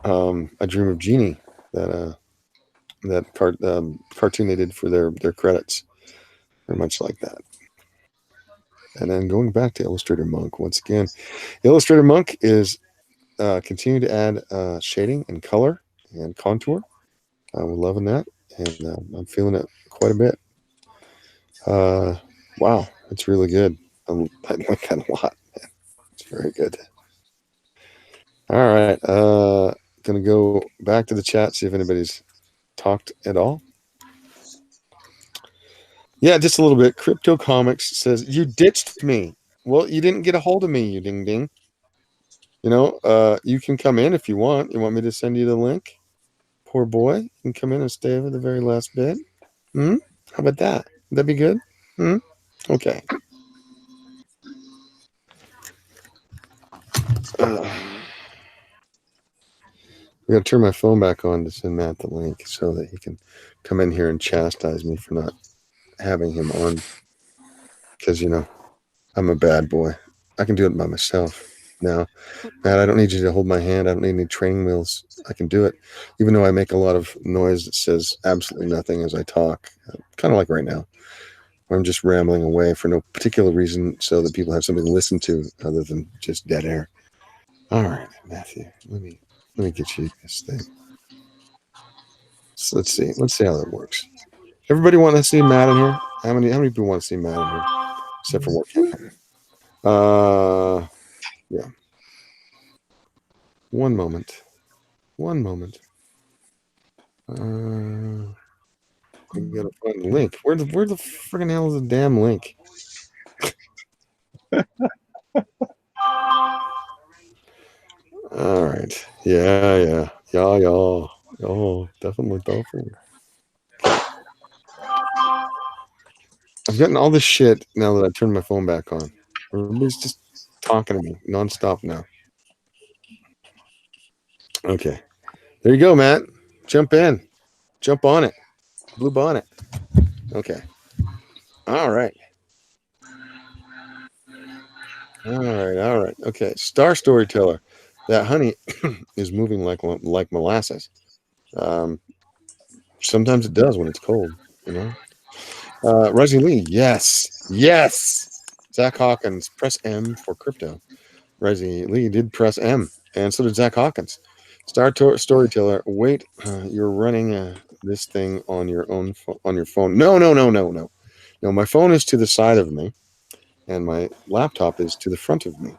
Dream of Jeannie that cartoon they did for their credits. Very much like that. And then going back to Illustrator Monk once again. Illustrator Monk is continue to add shading and color and contour. We're loving that, and I'm feeling it quite a bit. Wow, it's really good. I like that a lot. Man. It's very good. All right, gonna go back to the chat, see if anybody's talked at all. Yeah, just a little bit. Crypto Comics says, you ditched me. Well, you didn't get a hold of me, you ding ding. You know, you can come in if you want. You want me to send you the link? Poor boy. You can come in and stay for the very last bit. How about that? Would that be good? Okay. I'm going to turn my phone back on to send Matt the link so that he can come in here and chastise me for not having him on. Because, you know, I'm a bad boy. I can do it by myself now. Matt, I don't need you to hold my hand. I don't need any training wheels. I can do it. Even though I make a lot of noise that says absolutely nothing as I talk. Kind of like right now. I'm just rambling away for no particular reason so that people have something to listen to other than just dead air. All right, Matthew, let me get you this thing. So let's see how that works. Everybody want to see Matt in here? How many people want to see Matt in here? Except for work. Yeah. One moment. I gotta find the link. Where the friggin' hell is the damn link? All right. Yeah. Definitely. Okay. I've gotten all this shit now that I turned my phone back on. Everybody's just talking to me nonstop now. Okay. There you go, Matt. Jump in. Jump on it. Blue bonnet. Okay. All right. Okay. Star Storyteller. That honey is moving like molasses. Sometimes it does when it's cold, you know. Rusty Lee, yes. Zach Hawkins, press M for crypto. Rusty Lee did press M, and so did Zach Hawkins. Storyteller, wait, you're running this thing on your own on your phone. No. My phone is to the side of me, and my laptop is to the front of me.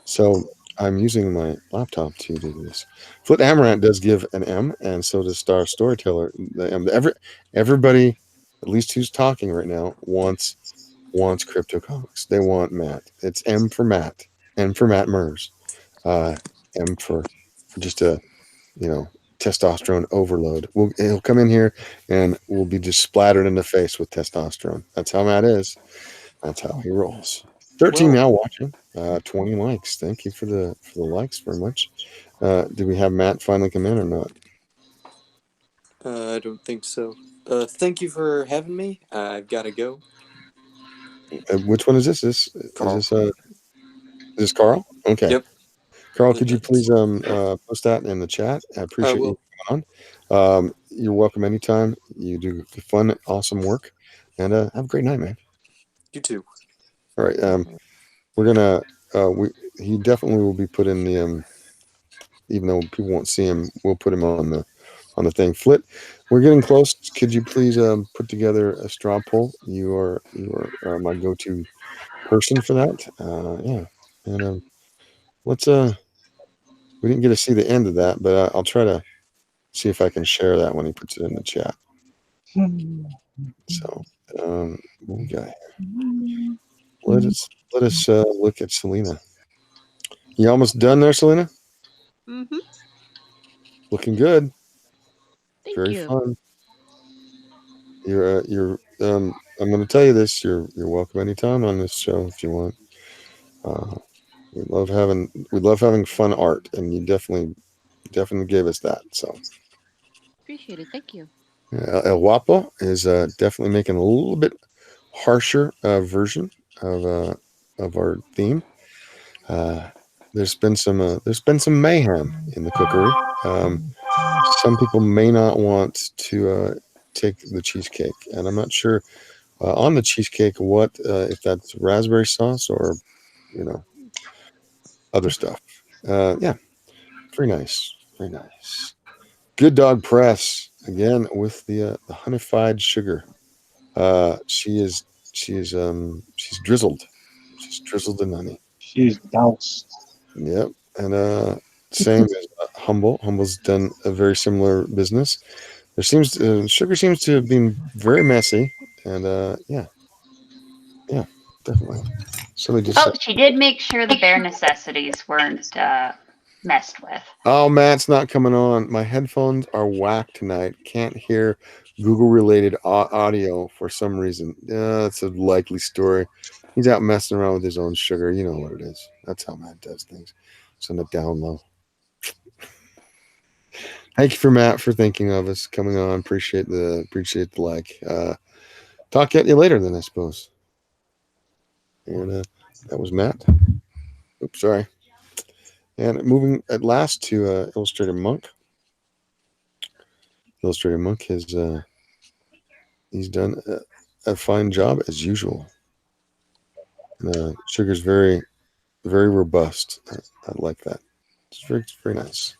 So I'm using my laptop to do this. Flit Amaranth does give an M, and so does Star Storyteller. The M. Everybody, at least who's talking right now, wants Crypto Comics. They want Matt. It's M for Matt. M for Matt Mers. M for just a testosterone overload. He'll come in here and we'll be just splattered in the face with testosterone. That's how Matt is. That's how he rolls. 13 now watching. 20 likes. Thank you for the likes very much. Did we have Matt finally come in or not? I don't think so. Thank you for having me. I've got to go. Which one is this? Carl. Is this Carl? Okay. Yep. Carl, could you please post that in the chat? I appreciate you coming on. You're welcome anytime. You do fun, awesome work, and have a great night, man. You too. All right. We're gonna he definitely will be put in the even though people won't see him, we'll put him on the thing. Flit, we're getting close. Could you please put together a straw poll? You are my go-to person for that. Yeah, and let's we didn't get to see the end of that, but I'll try to see if I can share that when he puts it in the chat. So what we got here? Let us look at Selena. You almost done there, Selena? Mm-hmm. Looking good. Thank Very you. fun. You're I'm going to tell you this. You're welcome anytime on this show if you want. We love having fun art, and you definitely gave us that. So Appreciate it. Thank you. El Guapo is definitely making a little bit harsher version of our theme. There's been some mayhem in the cookery. Some people may not want to take the cheesecake, and I'm not sure on the cheesecake what if that's raspberry sauce or other stuff. Yeah, very nice, very nice. Good Dog Press again with the honeyfied sugar. She's drizzled. She's drizzled in honey. She's doused. Yep, and same as Humble. Humble's done a very similar business. Sugar seems to have been very messy, and yeah, definitely. Somebody just Oh, she did make sure the bare necessities weren't messed with. Oh, Matt's not coming on. My headphones are whacked tonight. Can't hear Google-related audio for some reason. That's a likely story. He's out messing around with his own sugar. You know what it is. That's how Matt does things. It's on the down low. Thank you for Matt for thinking of us, coming on. Appreciate the like. Talk at you later then, I suppose. And that was Matt. Oops, sorry. And moving at last to Illustrator Monk. Illustrator Monk has he's done a fine job as usual. Sugar's very, very robust. I like that. It's very nice.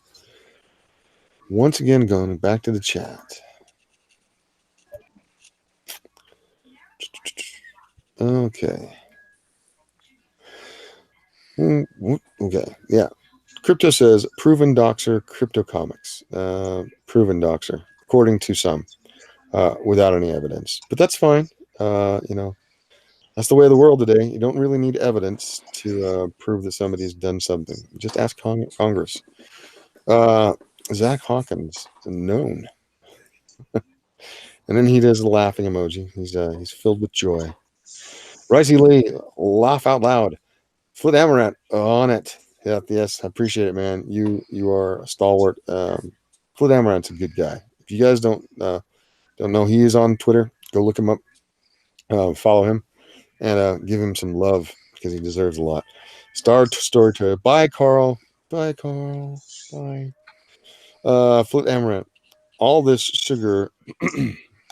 Once again, going back to the chat. Okay. Okay. Yeah. Crypto says proven doxer crypto comics. Proven doxer, according to some, without any evidence. But that's fine. That's the way of the world today. You don't really need evidence to prove that somebody's done something. Just ask Congress. Zach Hawkins, known. And then he does a laughing emoji. He's filled with joy. Ricey Lee, laugh out loud. Flit Amaranth on it. Yeah, yes, I appreciate it, man. You are a stalwart. Flit Amaranth's a good guy. If you guys don't know, he is on Twitter. Go look him up. Follow him and give him some love because he deserves a lot. Star Storyteller. Bye, Carl. Bye, Carl. Bye. Flit Amaranth. All this sugar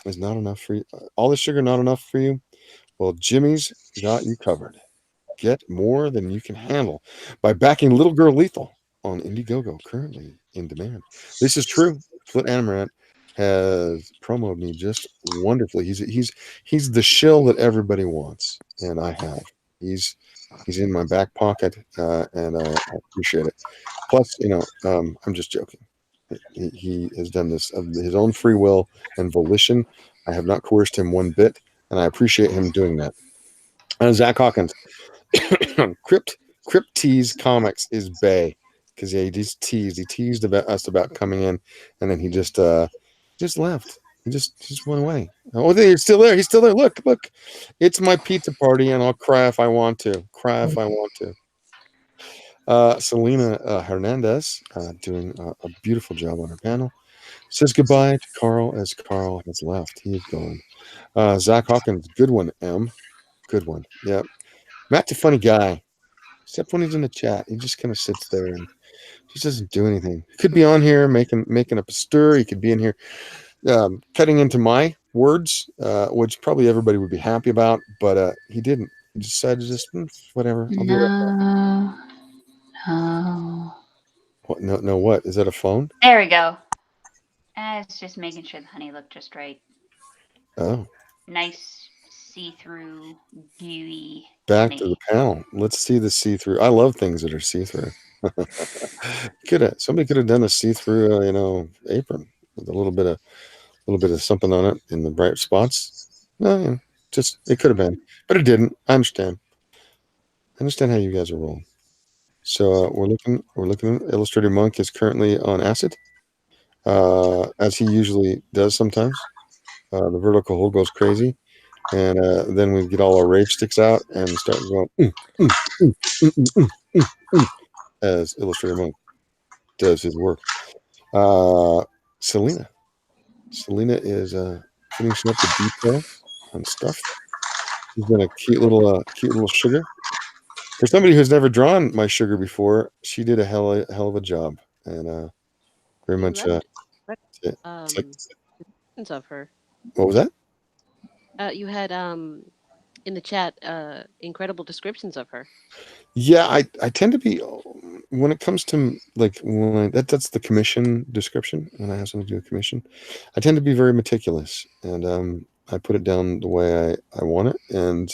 is not enough for you. All this sugar not enough for you? Well, Jimmy's got you covered. Get more than you can handle by backing Little Girl Lethal on Indiegogo, currently in demand. This is true. Flit Amaranth has promoted me just wonderfully. He's the shill that everybody wants, and I have. He's in my back pocket, and I appreciate it. Plus, I'm just joking. He has done this of his own free will and volition. I have not coerced him one bit, and I appreciate him doing that. Zach Hawkins, Crypt Tease Comics is bae because he just teased. He teased about us about coming in, and then he just left. He just went away. Oh, he's still there. He's still there. Look. It's my pizza party, and I'll cry if I want to. Selena Hernandez doing a beautiful job on her panel. Says goodbye to Carl as Carl has left. He is gone. Zach Hawkins, good one, M. Good one. Yep. Matt's a funny guy, except when he's in the chat. He just kind of sits there and just doesn't do anything. He could be on here making up a stir. He could be in here cutting into my words, which probably everybody would be happy about, but he didn't. You decided to just whatever. I'll do it. No. No. What? No. What is that? A phone? There we go. I was just making sure the honey looked just right. Oh. Nice see-through, gooey Back honey. to the panel. Let's see the see-through. I love things that are see-through. Somebody could have done a see-through, apron with a little bit of something on it in the bright spots. No, just it could have been, but it didn't. I understand. I understand how you guys are rolling. So we're looking. Illustrator Monk is currently on acid, as he usually does sometimes. The vertical hold goes crazy, and then we get all our rage sticks out and start going as Illustrator Monk does his work. Selena is finishing up the detail on stuff. She's been a cute little sugar. For somebody who's never drawn my sugar before, she did a hell of a job, and very You much. left It's like, descriptions of her. what was that? You had in the chat incredible descriptions of her. Yeah, I tend to be, when it comes to like that's the commission description. When I have something to do with commission, I tend to be very meticulous, and I put it down the way I want it, and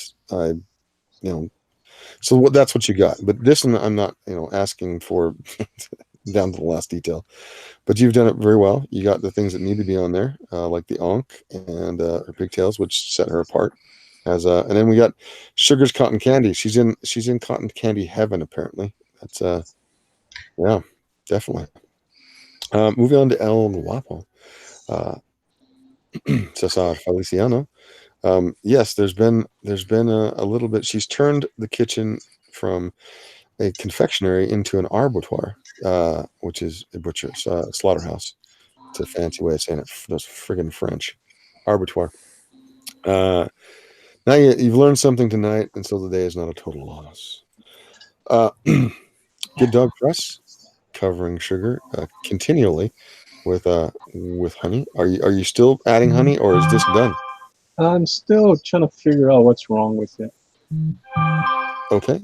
so that's what you got. But this one, I'm not asking for down to the last detail, but you've done it very well. You got the things that need to be on there, like the onk and her pigtails, which set her apart. And then we got Sugar's cotton candy. She's in cotton candy heaven, apparently. That's yeah, definitely. Moving on to El Guapo, Cesar Feliciano. Yes, there's been a little bit. She's turned the kitchen from a confectionery into an arbotoir, which is a butcher's slaughterhouse. It's a fancy way of saying it. Those friggin' French. Arbotoir. Now you've learned something tonight, and so the day is not a total loss. Good Dog Press, covering sugar continually with honey. Are you still adding honey, or is this done? I'm still trying to figure out what's wrong with it. Okay.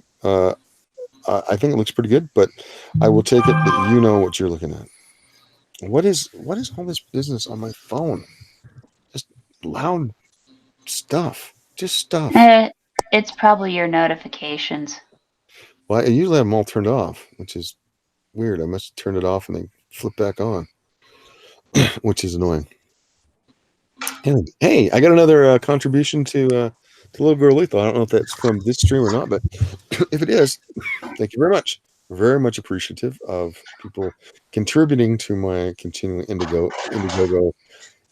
I think it looks pretty good, but I will take it that you know what you're looking at. What is all this business on my phone? Just loud stuff. Just stuff. It's probably your notifications. Well, I usually have them all turned off, which is weird. I must turn it off and then flip back on, which is annoying. And hey, I got another contribution to Little Girl Lethal. I don't know if that's from this stream or not, but if it is, thank you very much. Very much appreciative of people contributing to my continuing Indiegogo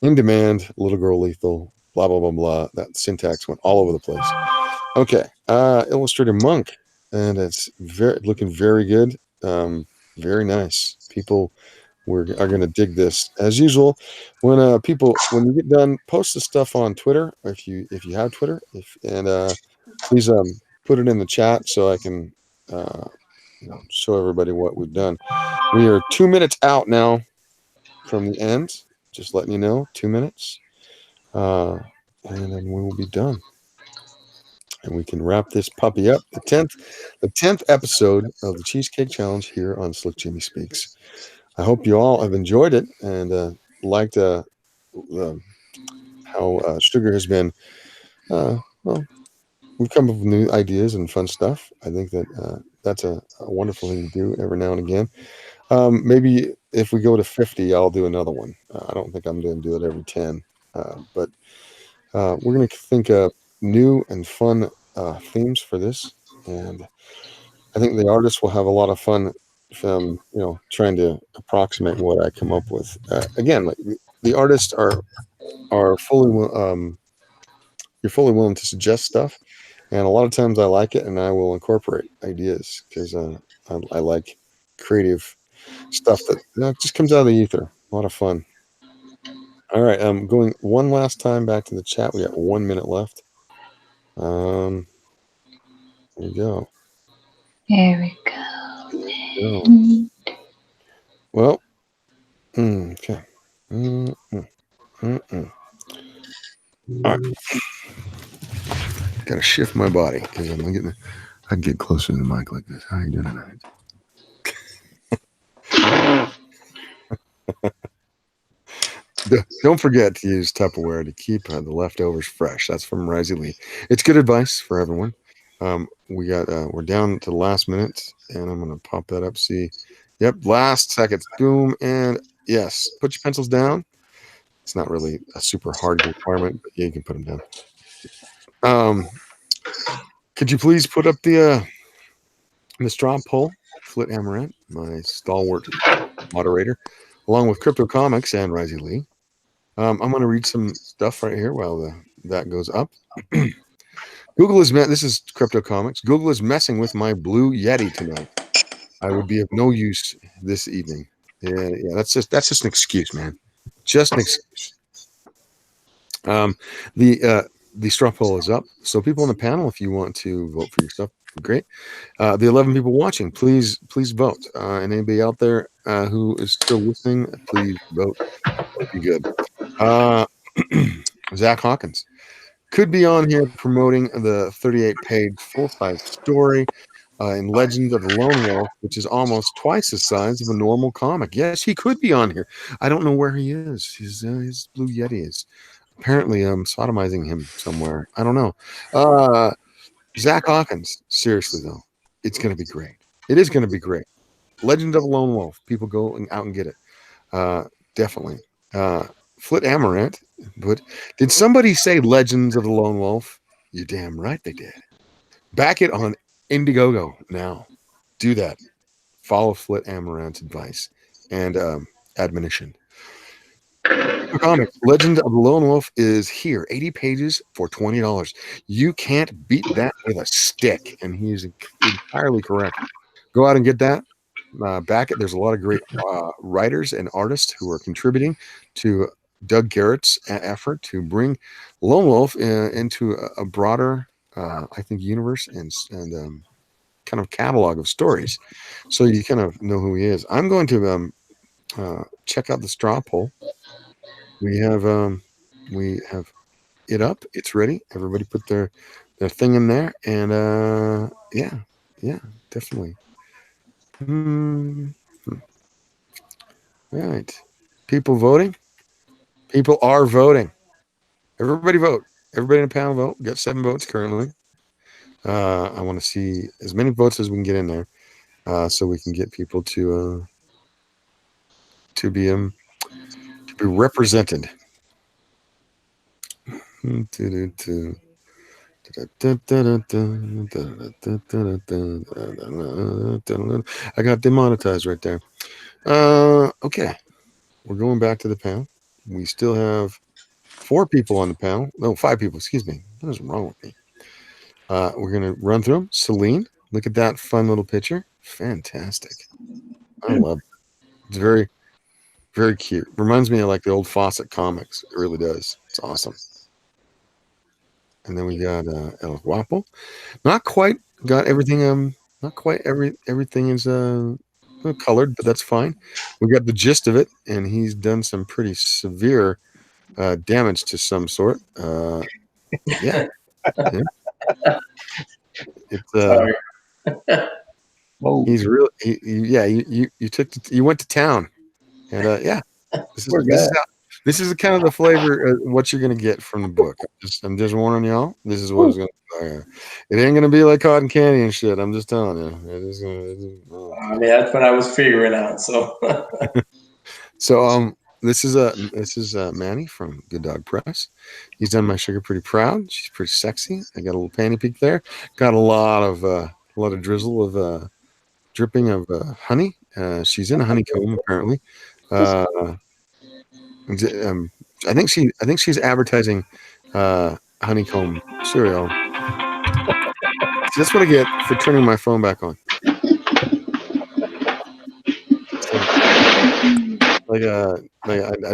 in demand, Little Girl Lethal, blah, blah, blah, blah. That syntax went all over the place. Okay. Illustrator Monk. And it's looking very good. Very nice. People are going to dig this. As usual, when you get done, post the stuff on Twitter if you have Twitter. Please put it in the chat so I can show everybody what we've done. We are 2 minutes out now from the end. Just letting you know, 2 minutes, and then we will be done, and we can wrap this puppy up. The 10th episode of the Cheesecake Challenge here on Slick Jimmy Speaks. I hope you all have enjoyed it and liked how Sugar has been. Well, we've come up with new ideas and fun stuff. I think that that's a wonderful thing to do every now and again. Maybe if we go to 50, I'll do another one. I don't think I'm going to do it every 10, but we're going to think of new and fun themes for this, and I think the artists will have a lot of fun trying to approximate what I come up with. Again, like the artists are fully you're fully willing to suggest stuff, and a lot of times I like it and I will incorporate ideas because I like creative stuff that just comes out of the ether. A lot of fun. All right, I'm going one last time back to the chat. We got 1 minute left. There we go. There we go. Well, okay. All right. Gotta to shift my body because I'm getting. I can get closer to the mic like this. How are you doing tonight? Don't forget to use Tupperware to keep the leftovers fresh. That's from Risey Lee. It's good advice for everyone. We're down to the last minute, and I'm gonna pop that up. See, yep, last seconds. Boom, and yes, put your pencils down. It's not really a super hard requirement, but yeah, you can put them down. Could you please put up the straw poll? Flit Amaranth, my stalwart moderator, along with Crypto Comics and Risey Lee. I'm going to read some stuff right here while that goes up. Google is this is Crypto Comics. Google is messing with my Blue Yeti tonight. I would be of no use this evening. Yeah, that's just an excuse, man. Just an excuse. The straw poll is up. So people on the panel, if you want to vote for your stuff, great. The 11 people watching, please vote. And anybody out there who is still listening, please vote. That'd be good. Zach Hawkins could be on here promoting the 38-page full-size story in Legend of the Lone Wolf, which is almost twice the size of a normal comic. Yes, he could be on here. I don't know where he is. His Blue Yeti is apparently sodomizing him somewhere. I don't know. Zach Hawkins, seriously though, it's going to be great. It is going to be great. Legend of the Lone Wolf. People go out and get it. Definitely. Flit Amaranth. But did somebody say Legends of the Lone Wolf? You're damn right they did. Back it on Indiegogo now. Do that. Follow Flit Amaranth's advice and admonition. Comic Legend of the Lone Wolf is here. 80 pages for $20. You can't beat that with a stick. And he's entirely correct. Go out and get that. Back it. There's a lot of great writers and artists who are contributing to Doug Garrett's effort to bring Lone Wolf into a broader, I think, universe and kind of catalog of stories. So you kind of know who he is. I'm going to check out the straw poll. We have it up. It's ready. Everybody put their thing in there, and yeah, definitely. Right. People voting. People are voting. Everybody vote. Everybody in the panel vote. We got 7 votes currently. I want to see as many votes as we can get in there, so we can get people to be represented. I got demonetized right there. Okay, we're going back to the panel. We still have 4 people on the panel. No, 5 people. Excuse me. What is wrong with me? We're gonna run through them. Celine, look at that fun little picture. Fantastic. I love it. It's very, very cute. Reminds me of like the old Fawcett comics. It really does. It's awesome. And then we got El Guapo. Not quite got everything. Not quite everything is colored, but that's fine. We got the gist of it, and he's done some pretty severe damage to some sort. Yeah. It's Whoa. he's really you went to town, and yeah, this is kind of the flavor of what you're gonna get from the book. I'm just warning y'all. This is what it's gonna be. It ain't gonna be like cotton candy and shit. I'm just telling you. It is gonna. I mean, that's what I was figuring out. So, so this is Manny from Good Dog Press. He's done my sugar pretty proud. She's pretty sexy. I got a little panty peek there. Got a lot of drizzle of dripping of honey. She's in a honeycomb apparently. I think she's advertising honeycomb cereal. So that's what I get for turning my phone back on. I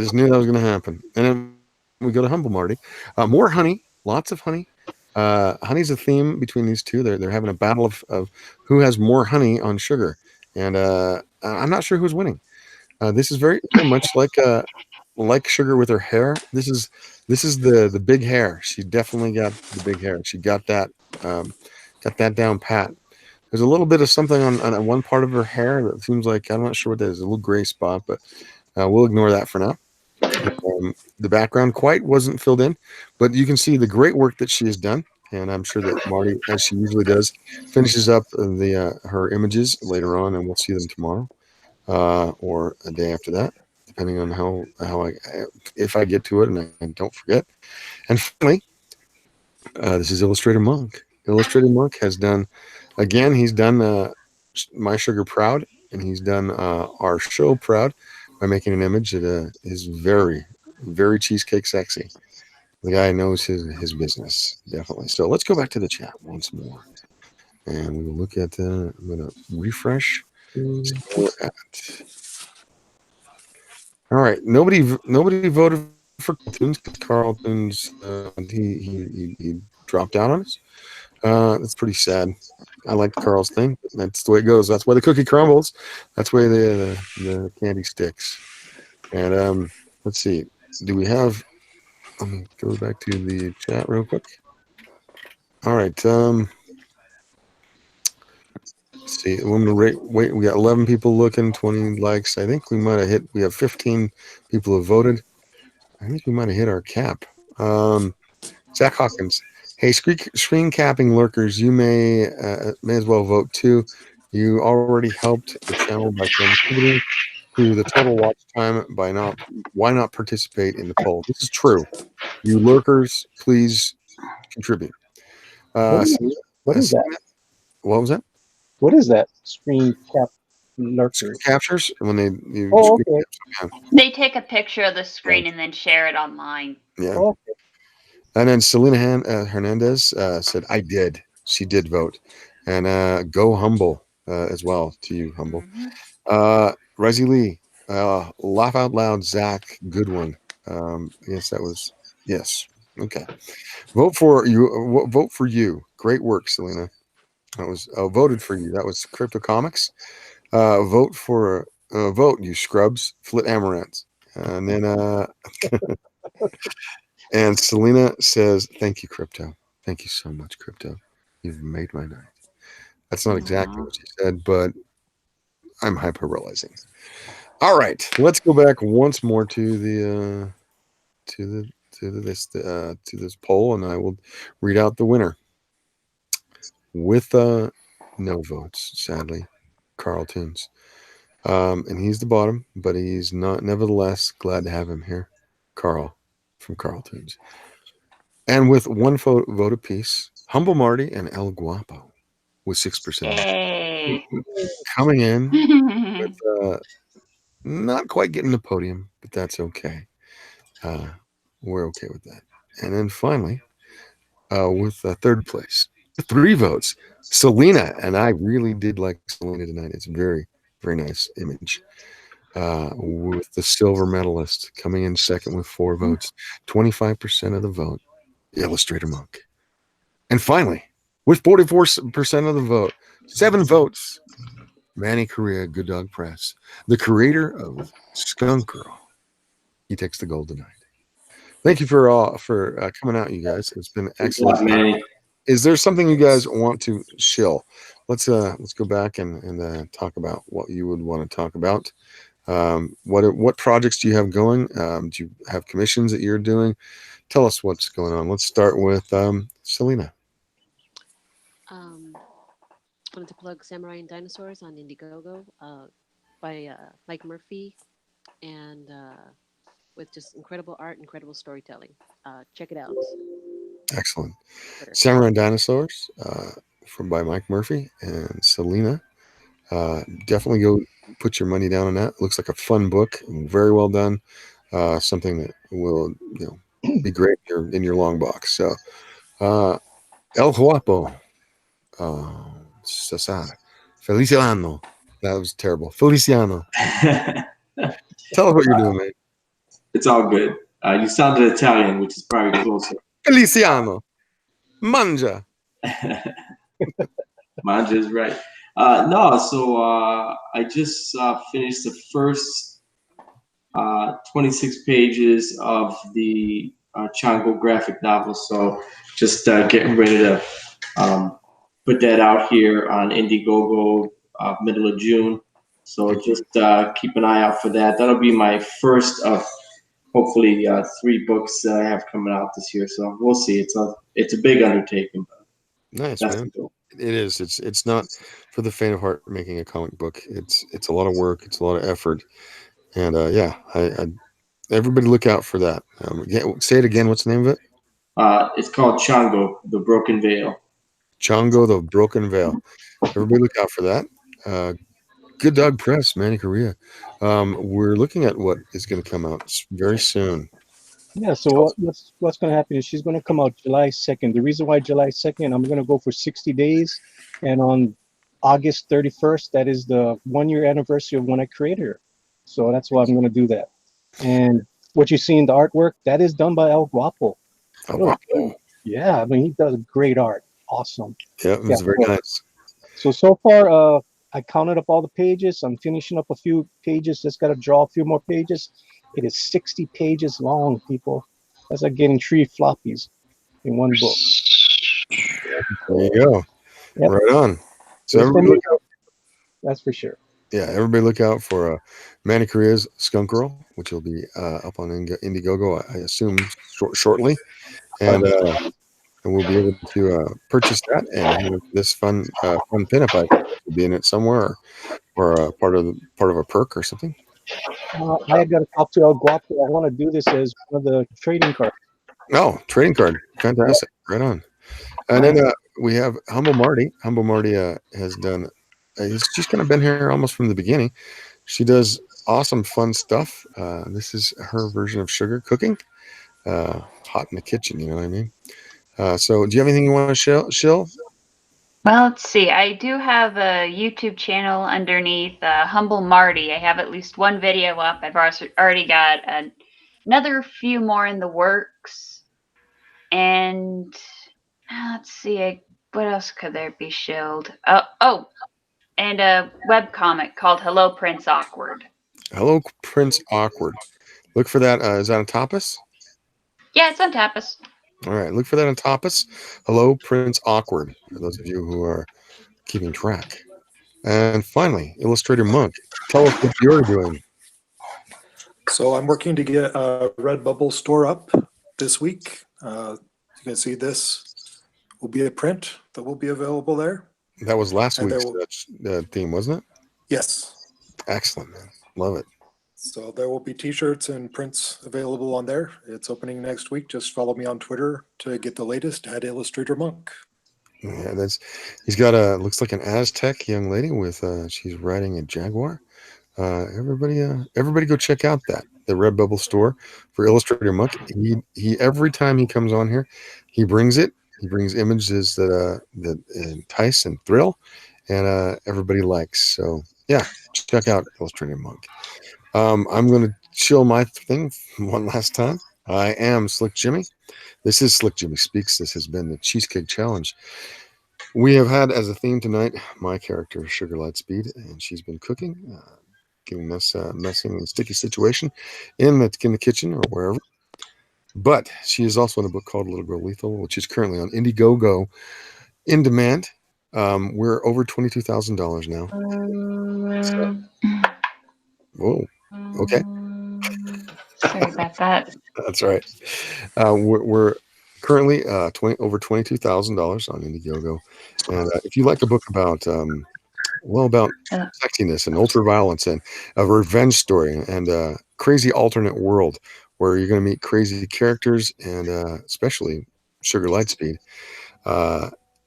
just knew that was going to happen. And then we go to Humble Marty. More honey, lots of honey. Honey's a theme between these two. They're having a battle of who has more honey on sugar, and I'm not sure who's winning. This is very much like Sugar with her hair. This is the big hair. She definitely got the big hair. She got that got that down pat. There's a little bit of something on one part of her hair that seems like, I'm not sure what that is, a little gray spot, but we'll ignore that for now. The background quite wasn't filled in, but you can see the great work that she has done. And I'm sure that Marty, as she usually does, finishes up her images later on, and we'll see them tomorrow or a day after that, depending on how if I get to it and I don't forget. And finally, this is Illustrator Monk. Illustrator Monk has done, again, he's done My Sugar proud, and he's done our show proud by making an image that is very, very cheesecake sexy. The guy knows his business, definitely. So let's go back to the chat once more, and we will look at. I'm going to refresh. See where we're at. All right, nobody voted for Carltoons. Carltoons, he dropped out on us. That's pretty sad. I like Carl's thing. That's the way it goes. That's why the cookie crumbles. That's why the candy sticks. And let's see. Do we have? Let me go back to the chat real quick. All right. Let's see. Wait. We got 11 people looking, 20 likes. I think we might have hit. We have 15 people who voted. I think we might have hit our cap. Zach Hawkins. Hey, screen capping lurkers, you may as well vote too. You already helped the channel by contributing to the total watch time. Why not participate in the poll? This is true. You lurkers, please contribute. What is that? What was that? What is that? Screen cap Screen lurkers. captures when you. Oh, okay. They take a picture of the screen and then share it online. Yeah. Oh, okay. And then Selena Hernandez said, I did. She did vote. And go Humble as well to you, Humble. Resi Lee, laugh out loud, Zach, good one. Yes, that was, yes. Okay. Vote for you. Great work, Selena. That was voted for you. That was Crypto Comics. Vote, you scrubs, Flit Amaranth. And then and Selena says, thank you, Crypto. Thank you so much, Crypto. You've made my night. That's not exactly what she said, but I'm hyperbolizing. All right, let's go back once more to this poll, and I will read out the winner. With no votes, sadly, Carlton's. And he's the bottom, but he's not. Nevertheless, glad to have him here, Carl from Carlton's. And with one vote apiece, Humble Marty and El Guapo with 6%. Hey. Coming in with not quite getting the podium, but that's okay. We're okay with that. And then finally, with third place, 3 votes, Selena. And I really did like Selena tonight. It's a very, very nice image. With the silver medalist coming in second with 4 votes, 25% of the vote, Illustrator Monk. And finally, with 44% of the vote, 7 votes, Manny Correa, Good Dog Press, the creator of Skunk Girl. He takes the gold tonight. Thank you for coming out, you guys. It's been excellent. Manny. Is there something you guys want to shill? Let's go back and talk about what you would want to talk about. What projects do you have going? Do you have commissions that you're doing? Tell us what's going on. Let's start with Selena. Wanted to plug Samurai and Dinosaurs on Indiegogo by Mike Murphy, and with just incredible art, incredible storytelling. Check it out. Excellent. Samurai and Dinosaurs by Mike Murphy and Selena. Definitely go put your money down on that. It looks like a fun book, very well done. Something that will be great in your long box. So El Guapo. Cesar. Feliciano. That was terrible. Feliciano. Tell us what you're doing, man. It's all good. You sounded Italian, which is probably closer. Feliciano. Manja. Manja is right. I just finished the first 26 pages of the Chango graphic novel. So just getting ready to put that out here on Indiegogo middle of June. So just keep an eye out for that. That'll be my first of hopefully 3 books that I have coming out this year. So we'll see. It's a big undertaking. But Nice, that's man. the goal. It is. It's not for the faint of heart making a comic book. It's a lot of work. It's a lot of effort. And yeah, I everybody look out for that. Say it again. What's the name of it? It's called Chango, the Broken Veil. Chongo, the Broken Veil. Everybody look out for that. Good Dog Press, Manny Korea. We're looking at what is going to come out very soon. Yeah, so what's going to happen is she's going to come out July 2nd. The reason why July 2nd, I'm going to go for 60 days. And on August 31st, that is the 1-year anniversary of when I created her. So that's why I'm going to do that. And what you see in the artwork, that is done by El Guapo. Yeah, I mean, he does great art. Awesome. Yeah, it was very nice. So far, I counted up all the pages. I'm finishing up a few pages. Just got to draw a few more pages. It is 60 pages long, people. That's like getting 3 floppies in one book. There you go. Yep. Right on. So everybody look out. That's for sure. Yeah, everybody look out for Manny Korea's Skunk Girl, which will be up on Indiegogo, I assume, shortly. And we'll be able to purchase that and have this fun pinup item will be in it somewhere, or part of a perk or something. I got to talk to El Guapo. I want to do this as one of the trading cards. Oh, trading card. Fantastic. Yeah. Right on. And then we have Humble Marty. Humble Marty has done, she's kind of been here almost from the beginning. She does awesome, fun stuff. This is her version of sugar cooking. Hot in the kitchen, you know what I mean? So do you have anything you want to shill? Well, let's see. I do have a YouTube channel underneath Humble Marty. I have at least 1 video up. I've already got another few more in the works. And let's see. What else could there be shilled? And a webcomic called Hello Prince Awkward. Hello Prince Awkward. Look for that. Is that on Tapas? Yeah, it's on Tapas. All right, look for that on Tapas. Hello, Prince Awkward, for those of you who are keeping track. And finally, Illustrator Monk. Tell us what you're doing. So I'm working to get a Redbubble store up this week. You can see this will be a print that will be available there. That was last week's theme, wasn't it? Yes. Excellent, man. Love it. So there will be t-shirts and prints available on there. It's opening next week. Just follow me on Twitter to get the latest at Illustrator Monk. Yeah, he's got looks like an Aztec young lady with she's riding a Jaguar. Everybody go check out the Redbubble store for Illustrator Monk. He every time he comes on here, he brings images that entice and thrill, and everybody likes. So yeah, check out Illustrator Monk. I'm going to chill my thing one last time. I am Slick Jimmy. This is Slick Jimmy Speaks. This has been the Cheesecake Challenge. We have had as a theme tonight my character, Sugar Lightspeed, and she's been cooking, giving us a messy and sticky situation in the kitchen or wherever. But she is also in a book called Little Girl Lethal, which is currently on Indiegogo in demand. We're over $22,000 now. So, whoa. Okay. Sorry about that. That's right. We're currently over $22,000 on Indiegogo, and if you like a book about sexiness and ultraviolence and a revenge story and a crazy alternate world where you're going to meet crazy characters and especially Sugar Lightspeed,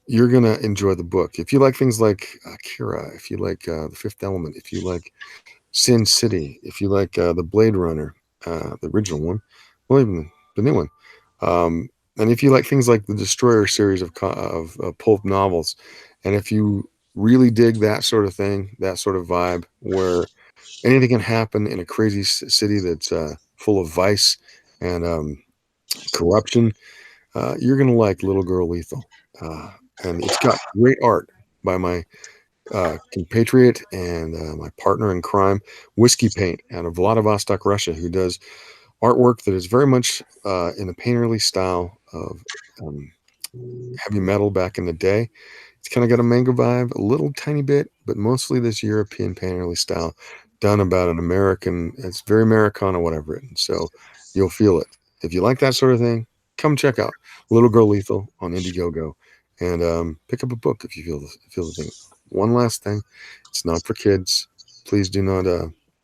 you're going to enjoy the book. If you like things like Akira, if you like The Fifth Element, if you like Sin City, if you like the Blade Runner, the original one, well, even the new one, and if you like things like the Destroyer series of pulp novels, and if you really dig that sort of thing, that sort of vibe, where anything can happen in a crazy city that's full of vice and corruption, you're gonna like Little Girl Lethal, and it's got great art by my compatriot and my partner in crime, Whiskey Paint, out of Vladivostok, Russia, who does artwork that is very much in a painterly style of heavy metal back in the day. It's kind of got a mango vibe, a little tiny bit, but mostly this European painterly style done about an American. It's very Americana, what I've written. So you'll feel it. If you like that sort of thing, come check out Little Girl Lethal on Indiegogo and pick up a book if you feel the thing. One last thing, it's not for kids. Please do not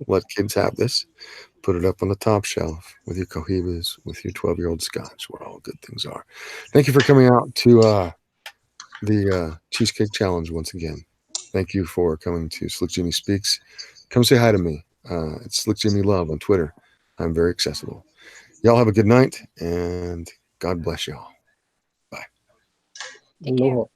let kids have this. Put it up on the top shelf with your Cohibas, with your 12-year-old Scotch, where all good things are. Thank you for coming out to the Cheesecake Challenge once again. Thank you for coming to Slick Jimmy Speaks. Come say hi to me. It's Slick Jimmy Love on Twitter. I'm very accessible. Y'all have a good night, and God bless y'all. Bye. Take care. Aloha.